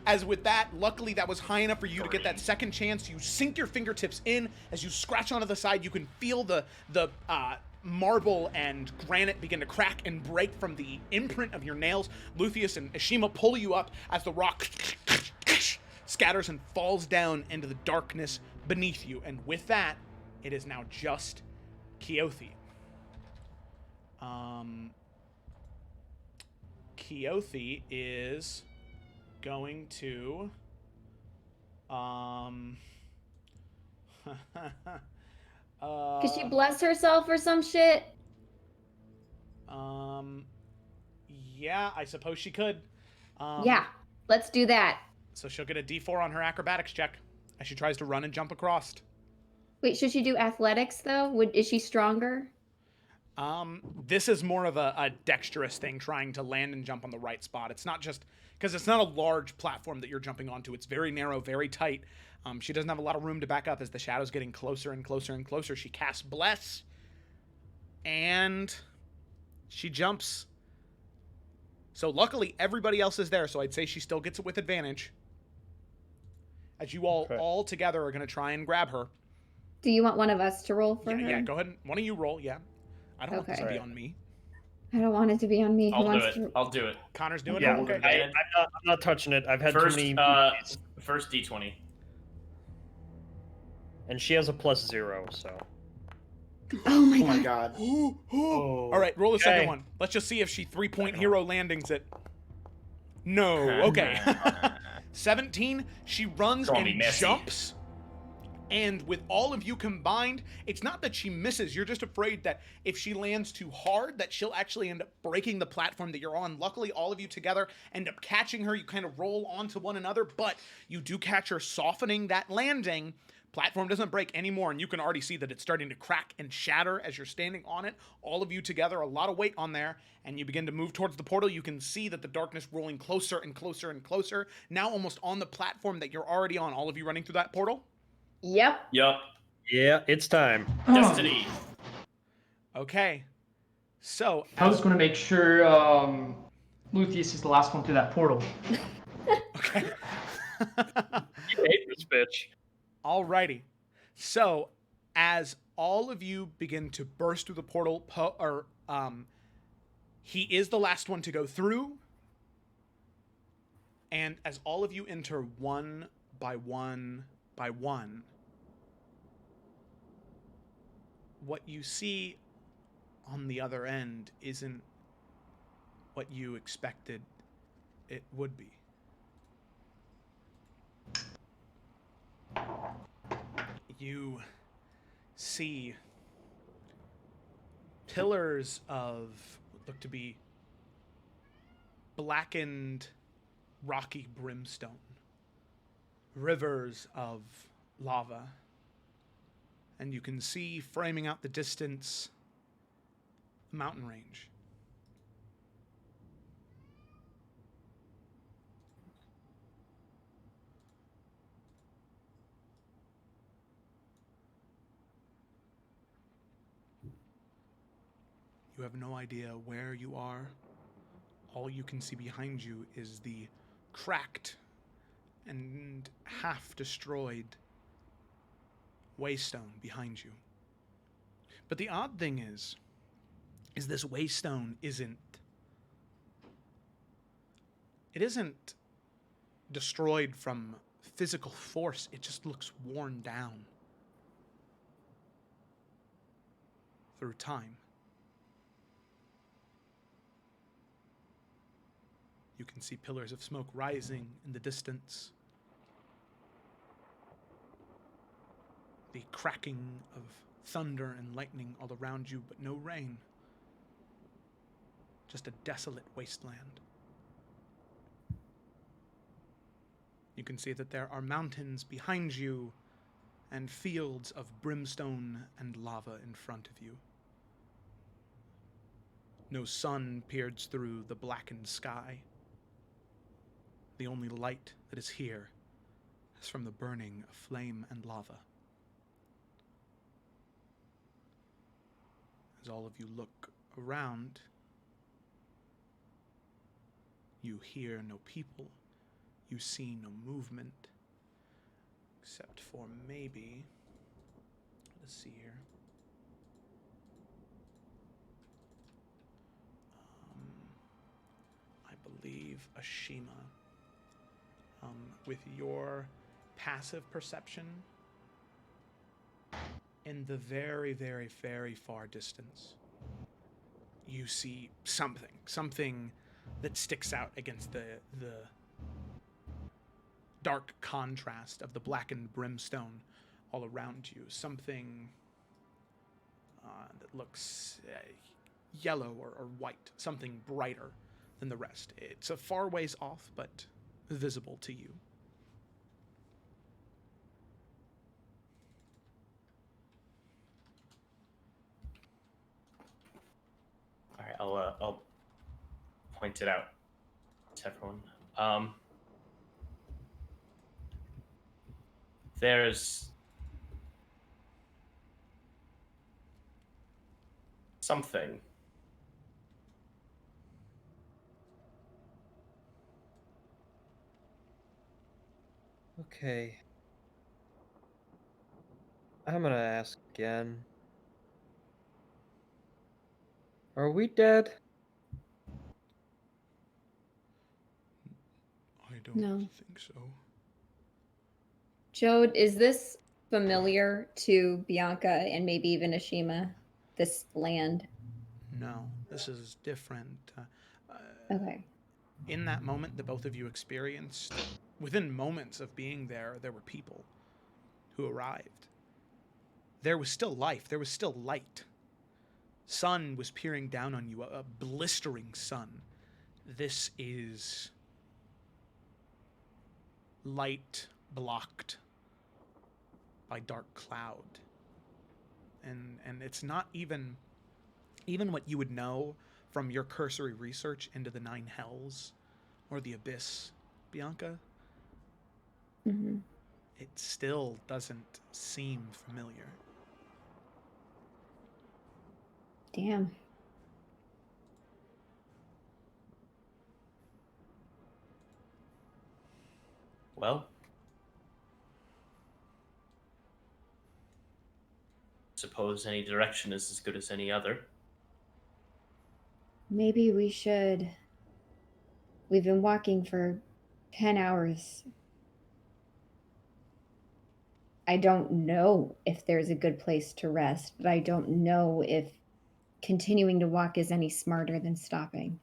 As with that, luckily that was high enough for you to get that second chance. You sink your fingertips in. As you scratch onto the side, you can feel the marble and granite begin to crack and break from the imprint of your nails. Luthien and Ashima pull you up as the rock scatters and falls down into the darkness beneath you. And with that, it is now just Keothi. Keothi is going to Could she bless herself or some shit? Yeah, I suppose she could. Yeah, let's do that. So she'll get a D4 on her acrobatics check as she tries to run and jump across. Wait, should she do athletics though? Is she stronger? This is more of a dexterous thing, trying to land and jump on the right spot. It's not just because it's not a large platform that you're jumping onto. It's very narrow, very tight. She doesn't have a lot of room to back up as the shadow's getting closer and closer and closer. She casts Bless, and she jumps. So luckily, everybody else is there, so I'd say she still gets it with advantage. As you all together are going to try and grab her. Do you want one of us to roll for her? Yeah, go ahead. One of you roll, yeah. I don't want this to be on me. I don't want it to be on me. I'll do it. Connor's doing Yeah, it? Okay. I'm not touching it. I've had First, too many. first D20. And she has a +0, so. Oh my Oh my god. god. All right, roll the second Okay. one. Let's just see if she 3-point hero landings it. No. Okay. 17. She runs Gonna be and messy. jumps. And with all of you combined, it's not that she misses. You're just afraid that if she lands too hard, that she'll actually end up breaking the platform that you're on. Luckily, all of you together end up catching her. You kind of roll onto one another, but you do catch her softening that landing. Platform doesn't break anymore, and you can already see that it's starting to crack and shatter as you're standing on it. All of you together, a lot of weight on there, and you begin to move towards the portal. You can see that the darkness rolling closer and closer and closer, now almost on the platform that you're already on. All of you running through that portal? Yep. Yup. Yeah, it's time. Destiny. Okay. So, I was going to make sure Luthien is the last one through that portal. okay. You hate this bitch. Alrighty. So, as all of you begin to burst through the portal, he is the last one to go through. And as all of you enter one by one by one, what you see on the other end isn't what you expected it would be. You see pillars of what look to be blackened, rocky brimstone, rivers of lava, and you can see framing out the distance a mountain range. You have no idea where you are. All you can see behind you is the cracked and half-destroyed waystone behind you. But the odd thing is this waystone isn't destroyed from physical force. It just looks worn down through time. You can see pillars of smoke rising in the distance. The cracking of thunder and lightning all around you, but no rain. Just a desolate wasteland. You can see that there are mountains behind you and fields of brimstone and lava in front of you. No sun peers through the blackened sky. The only light that is here is from the burning of flame and lava. As all of you look around, you hear no people, you see no movement, except for maybe, let's see here. believe Ashima, with your passive perception, in the very, very, very far distance, you see something that sticks out against the dark contrast of the blackened brimstone all around you. Something that looks yellow or white, something brighter than the rest. It's a far ways off, but visible to you. All right, I'll point it out to everyone. There's something. Okay. I'm gonna ask again. Are we dead? I don't No. think so. Joe, is this familiar to Bianca and maybe even Ashima? This land? No, this is different. Okay. In that moment that both of you experienced, within moments of being there, there were people who arrived. There was still life. There was still light. Sun was peering down on you, a blistering sun. This is light blocked by dark cloud. And it's not even what you would know from your cursory research into the Nine Hells or the Abyss, Bianca. Mm-hmm. It still doesn't seem familiar. Damn. Well, suppose any direction is as good as any other. Maybe we should. We've been walking for 10 hours. I don't know if there's a good place to rest, but I don't know if continuing to walk is any smarter than stopping.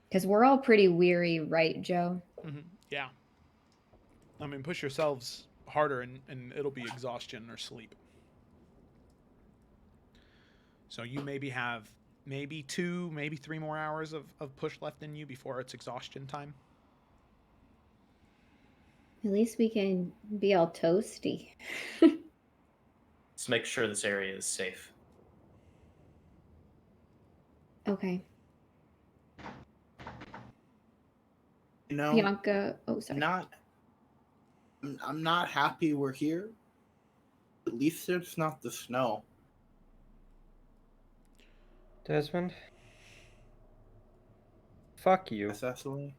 Because we're all pretty weary, right, Joe? Mm-hmm. Yeah. I mean, push yourselves harder and it'll be exhaustion or sleep. So you maybe have maybe 2, maybe 3 more hours of push left in you before it's exhaustion time. At least we can be all toasty. Let's make sure this area is safe. Okay. You know, Bianca, oh, sorry. I'm not happy we're here. At least it's not the snow. Desmond? Fuck you. Cecily?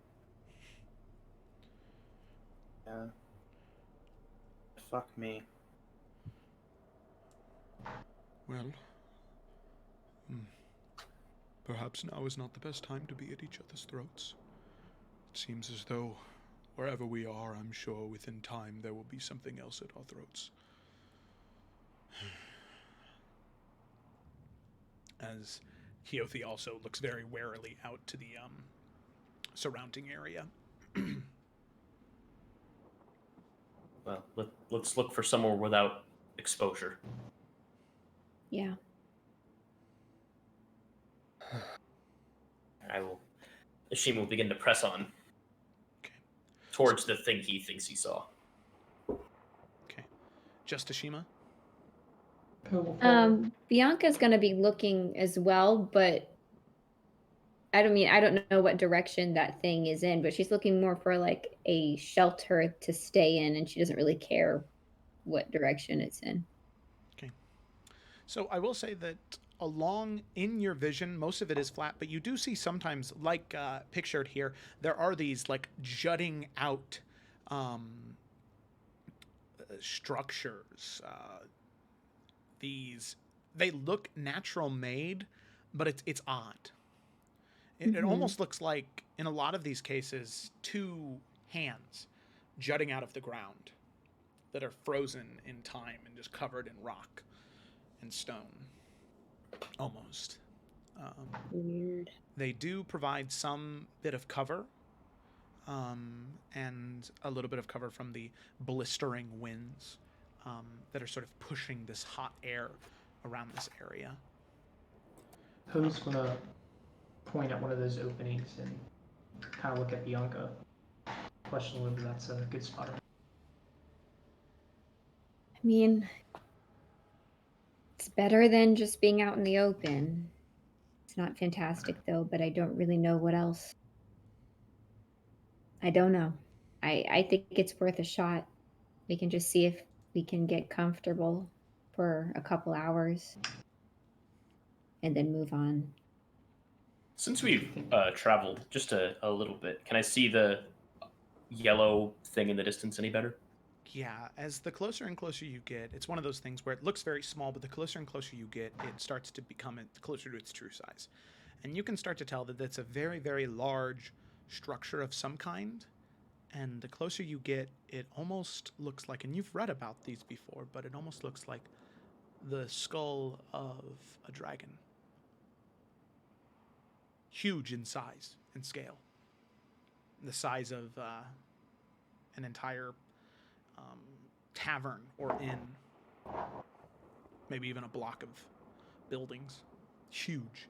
Yeah. Fuck me. Well, perhaps now is not the best time to be at each other's throats. It seems as though wherever we are, I'm sure within time there will be something else at our throats. As Keothi also looks very warily out to the surrounding area. Well, let's look for somewhere without exposure. Yeah. Ashima will begin to press on towards the thing he thinks he saw. Okay. Just Ashima? Bianca's gonna be looking as well, but I don't know what direction that thing is in, but she's looking more for like a shelter to stay in, and she doesn't really care what direction it's in. Okay. So I will say that along in your vision, most of it is flat, but you do see sometimes, like pictured here, there are these like jutting out structures. They look natural made, but it's odd. It almost looks like, in a lot of these cases, two hands jutting out of the ground that are frozen in time and just covered in rock and stone. Almost. Weird. They do provide some bit of cover, and a little bit of cover from the blistering winds that are sort of pushing this hot air around this area. Poe's gonna point at one of those openings and kind of look at Bianca. Question whether that's a good spot. I mean, it's better than just being out in the open. It's not fantastic though, but I don't really know what else. I don't know. I think it's worth a shot. We can just see if we can get comfortable for a couple hours and then move on. Since we've traveled just a little bit, can I see the yellow thing in the distance any better? Yeah, as the closer and closer you get, it's one of those things where it looks very small, but the closer and closer you get, it starts to become closer to its true size. And you can start to tell that it's a very, very large structure of some kind. And the closer you get, it almost looks like, and you've read about these before, but it almost looks like the skull of a dragon. Huge in size and scale. The size of an entire tavern or inn. Maybe even a block of buildings. Huge.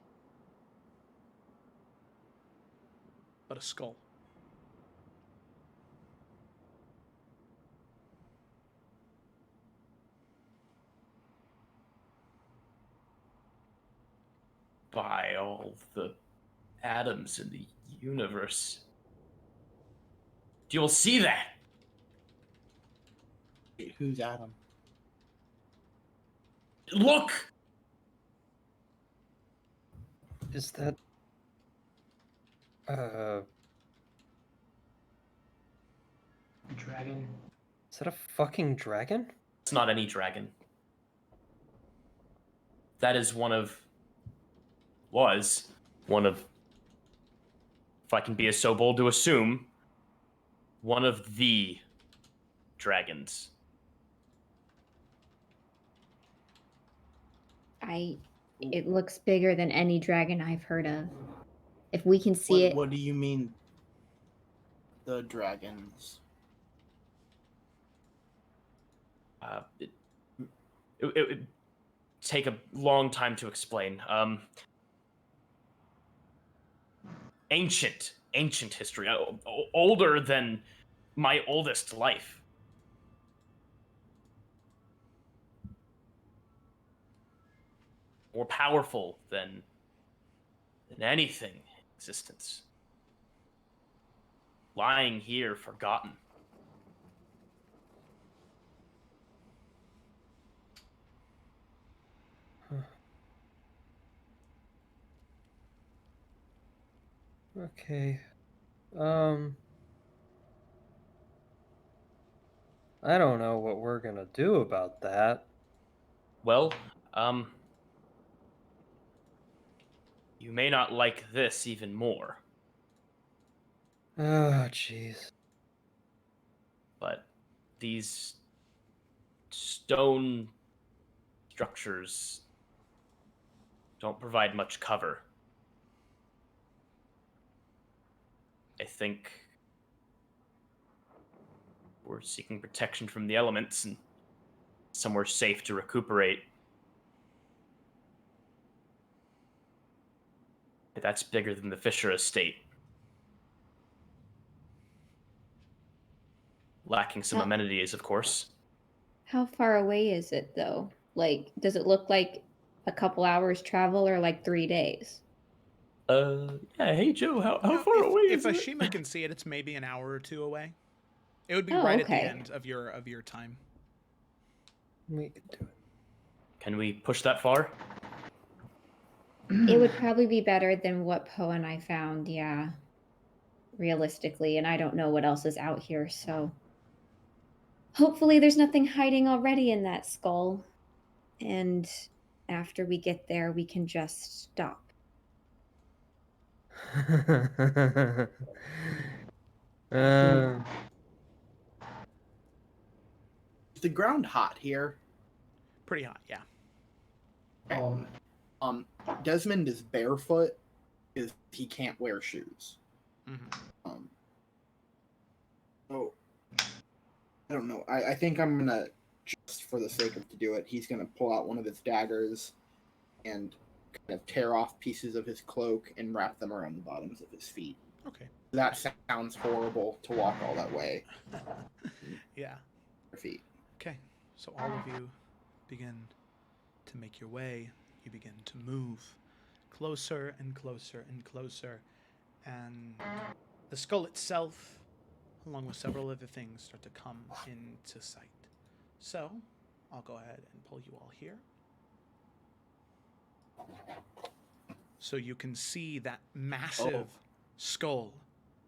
But a skull. By all the atoms in the universe. You'll see that. Who's Adam? Look! Is that Dragon. is that a fucking dragon? It's not any dragon. That is was one of, if I can be so bold to assume, one of the dragons. It looks bigger than any dragon I've heard of. If we can see it. What do you mean? The dragons. It would take a long time to explain. Ancient history, older than my oldest life. More powerful than anything in existence. Lying here forgotten. Okay. I don't know what we're gonna do about that. Well, you may not like this even more. Oh, jeez. But these stone structures don't provide much cover. I think we're seeking protection from the elements and somewhere safe to recuperate. But that's bigger than the Fisher estate. Lacking some amenities, of course. How far away is it though? Like, does it look like a couple hours travel or like 3 days? Yeah, hey Joe, how far away is if it? Ashima can see it, it's maybe an hour or two away. It would be Oh, right at the okay. end of your time. We can do it. Can we push that far? It would probably be better than what Poe and I found, yeah. Realistically, and I don't know what else is out here, so hopefully there's nothing hiding already in that skull. And after we get there, we can just stop. uh, Is the ground hot here? Pretty hot, yeah. Um, Desmond is barefoot because he can't wear shoes. Hmm. So I don't know. I think I'm gonna, just for the sake of to do it, he's gonna pull out one of his daggers and kind of tear off pieces of his cloak and wrap them around the bottoms of his feet. Okay. That sounds horrible to walk all that way. Yeah. Your feet. Okay. So all of you begin to make your way. You begin to move closer and closer and closer. And the skull itself, along with several other things, start to come into sight. So I'll go ahead and pull you all here. So you can see that massive skull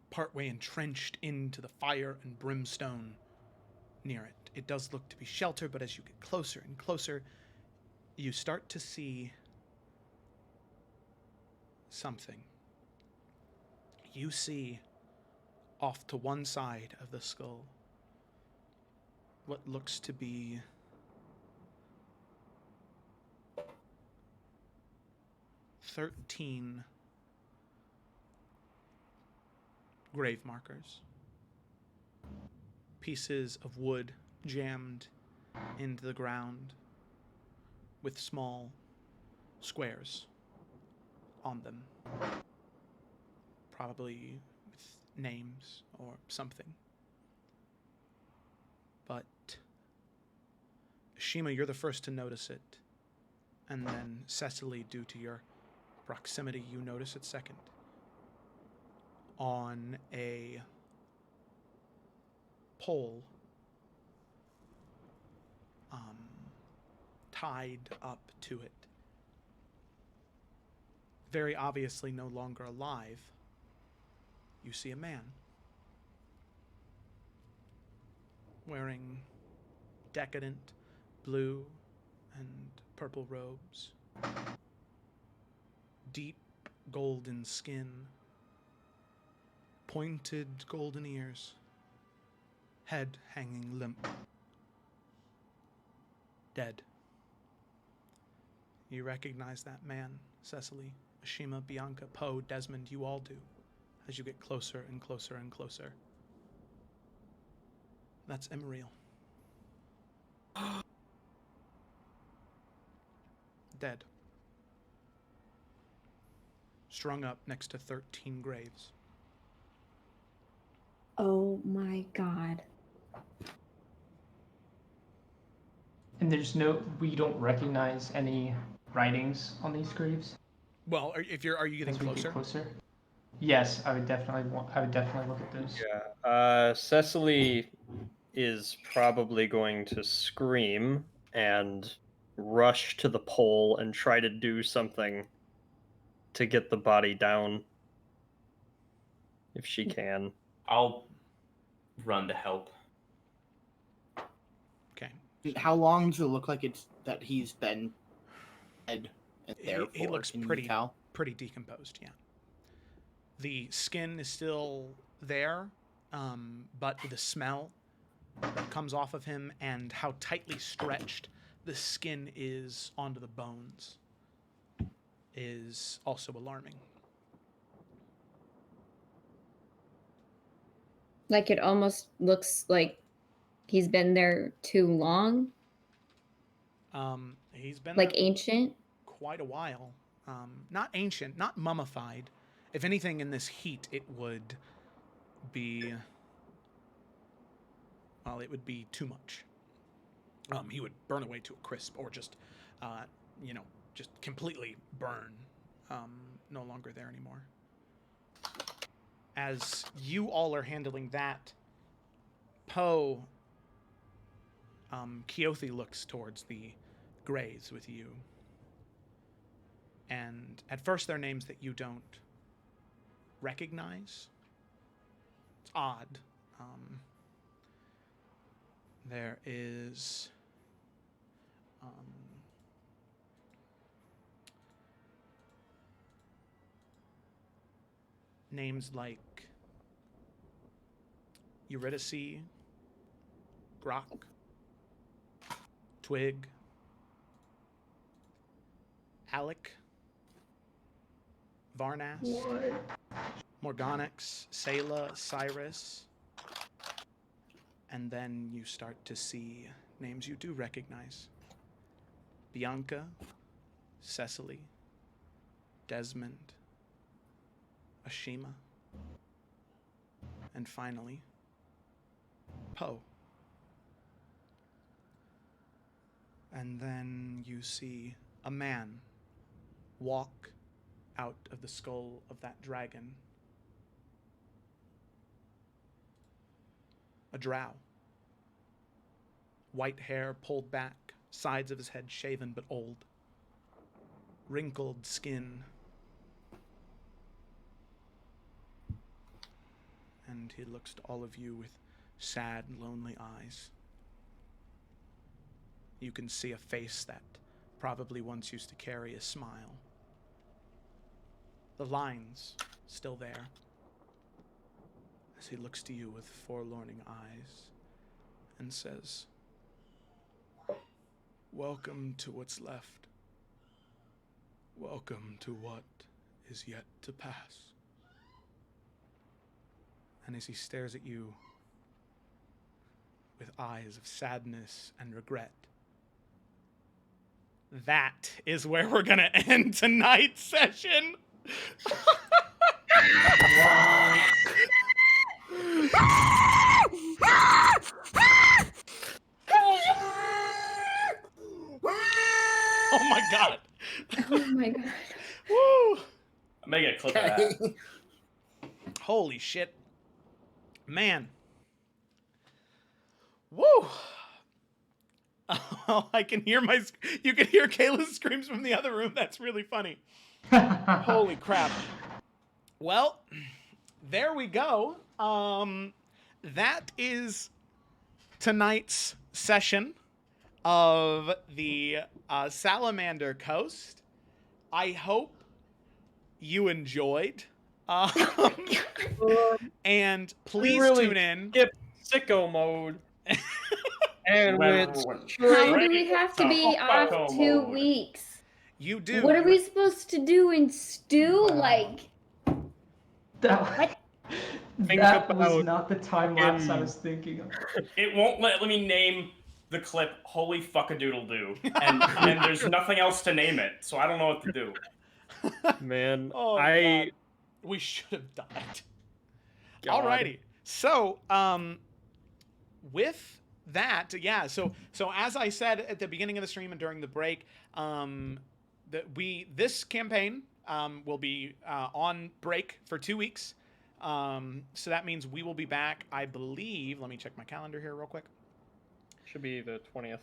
partway entrenched into the fire and brimstone near it. It does look to be shelter, but as you get closer and closer, you start to see something. You see off to one side of the skull what looks to be "13 grave markers. Pieces of wood jammed into the ground with small squares on them. Probably with names or something. But Shima, you're the first to notice it. And then Cecily, due to your proximity, you notice it second. On a pole tied up to it, very obviously no longer alive, you see a man wearing decadent blue and purple robes, deep golden skin, pointed golden ears, head hanging limp, dead. You recognize that man, Cecily, Ashima, Bianca, Poe, Desmond, you all do, as you get closer and closer and closer. That's Emeriel. Dead. Strung up next to 13 graves. Oh my god. and we don't recognize any writings on these graves Well, are you getting as we get closer? closer. Yes, I would definitely look at those. yeah. Cecily is probably going to scream and rush to the pole and try to do something to get the body down if she can. I'll run to help. Okay. How long does it look like that he's been dead and there for? He looks Can you pretty tell? pretty decomposed, yeah. The skin is still there, but the smell that comes off of him and how tightly stretched the skin is onto the bones is also alarming. Like it almost looks like he's been there too long, He's been like there ancient. quite a while. Not ancient, not mummified. If anything, in this heat, it would be, well, it would be too much. He would burn away to a crisp, or just, just completely burn. No longer there anymore. As you all are handling that, Poe, Keothi looks towards the graves with you. And at first, they're names that you don't recognize. It's odd. There is names like Eurydice, Grok, Twig, Alec, Varnas, Morganix, Sayla, Cyrus, and then you start to see names you do recognize. Bianca, Cecily, Desmond, Ashima, and finally, Poe. And then you see a man walk out of the skull of that dragon. A drow. White hair pulled back, sides of his head shaven but old. Wrinkled skin. And he looks to all of you with sad, lonely eyes. You can see a face that probably once used to carry a smile. The lines still there, as he looks to you with forlorning eyes and says, "Welcome to what's left. Welcome to what is yet to pass." And as he stares at you with eyes of sadness and regret, that is where we're gonna end tonight's session. Oh my god. Oh my god. Woo! I'm making a clip of that. Holy shit. Man. Woo! Oh, I can hear you can hear Kayla's screams from the other room. That's really funny. Holy crap. Well, there we go. That is tonight's session of the Salamander Coast. I hope you enjoyed. And please really tune in. Skip sicko mode. And Well, with How do we have to be Fuck off home 2 mode. weeks? You do. What are we supposed to do in stew? Wow. Like, That, Think that was about not the time lapse I him. was thinking of. It won't let me name the clip "Holy Fuckadoodle-Doo," and there's nothing else to name it, so I don't know what to do. Man, Oh, God. We should have died. God. Alrighty. So, with that, yeah. So as I said at the beginning of the stream and during the break, this campaign will be on break for 2 weeks. So that means we will be back, I believe. Let me check my calendar here real quick. Should be the 20th.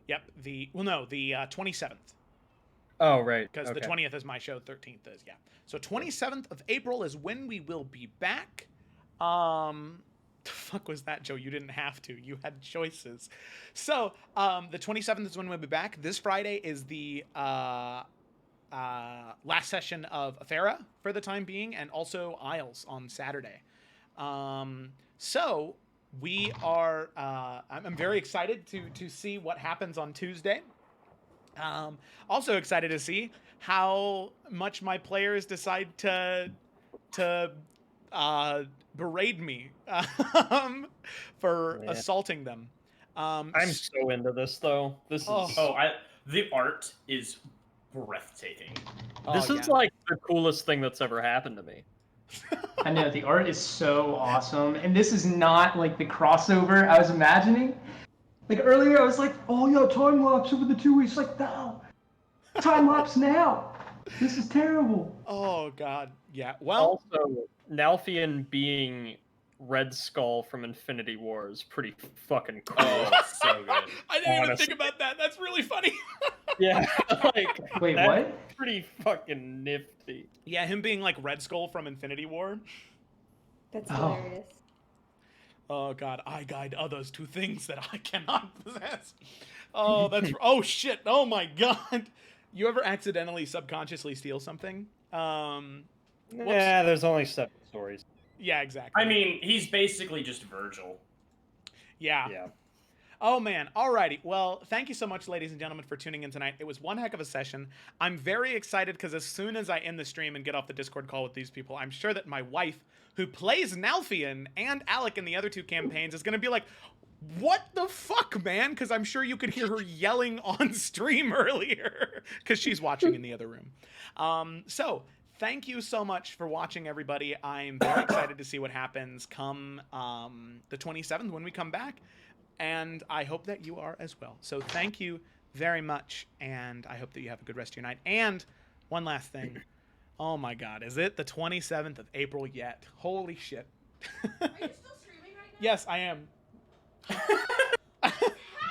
Yep. The 27th. Oh, right. Because the 20th is my show, 13th is, yeah. So 27th of April is when we will be back. The fuck was that, Joe? You didn't have to. You had choices. So the 27th is when we'll be back. This Friday is the last session of Athera for the time being, and also Isles on Saturday. So we are... I'm very excited to see what happens on Tuesday. Also excited to see how much my players decide to berate me for assaulting them. I'm so into this, though. This is The art is breathtaking. this is like the coolest thing that's ever happened to me. I know, the art is so awesome. And this is not like the crossover I was imagining. Like earlier, I was like, oh yeah, time lapse over the 2 weeks. Like, no, time lapse now. This is terrible. Oh god, yeah. Well, Also, Nalfian being Red Skull from Infinity War is pretty fucking cool. Oh, so good. I didn't even honestly. think about that. That's really funny. Yeah, like Wait, that's what? pretty fucking nifty. Yeah, him being like Red Skull from Infinity War. that's Oh. hilarious. Oh god, I guide others to things that I cannot possess. Oh, that's oh shit. Oh my god. You ever accidentally subconsciously steal something? Yeah, there's only 7 stories. Yeah, exactly. I mean, he's basically just Virgil. Yeah. Yeah. Oh man. Alrighty. Well, thank you so much, ladies and gentlemen, for tuning in tonight. It was one heck of a session. I'm very excited because as soon as I end the stream and get off the Discord call with these people, I'm sure that my wife, who plays Nalfian and Alec in the other 2 campaigns, is gonna be like, what the fuck, man? Because I'm sure you could hear her yelling on stream earlier because she's watching in the other room. So thank you so much for watching, everybody. I'm very excited to see what happens come the 27th when we come back. And I hope that you are as well. So thank you very much, and I hope that you have a good rest of your night. And one last thing. Oh my god, is it the 27th of April yet? Holy shit. Are you still streaming right now? Yes, I am.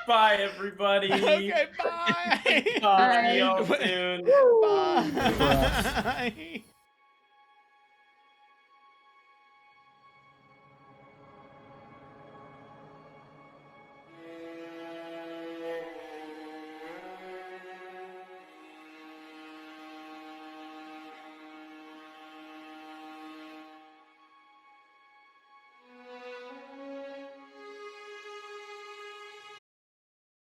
Bye, everybody. Okay, bye. Bye. See y'all soon. Bye.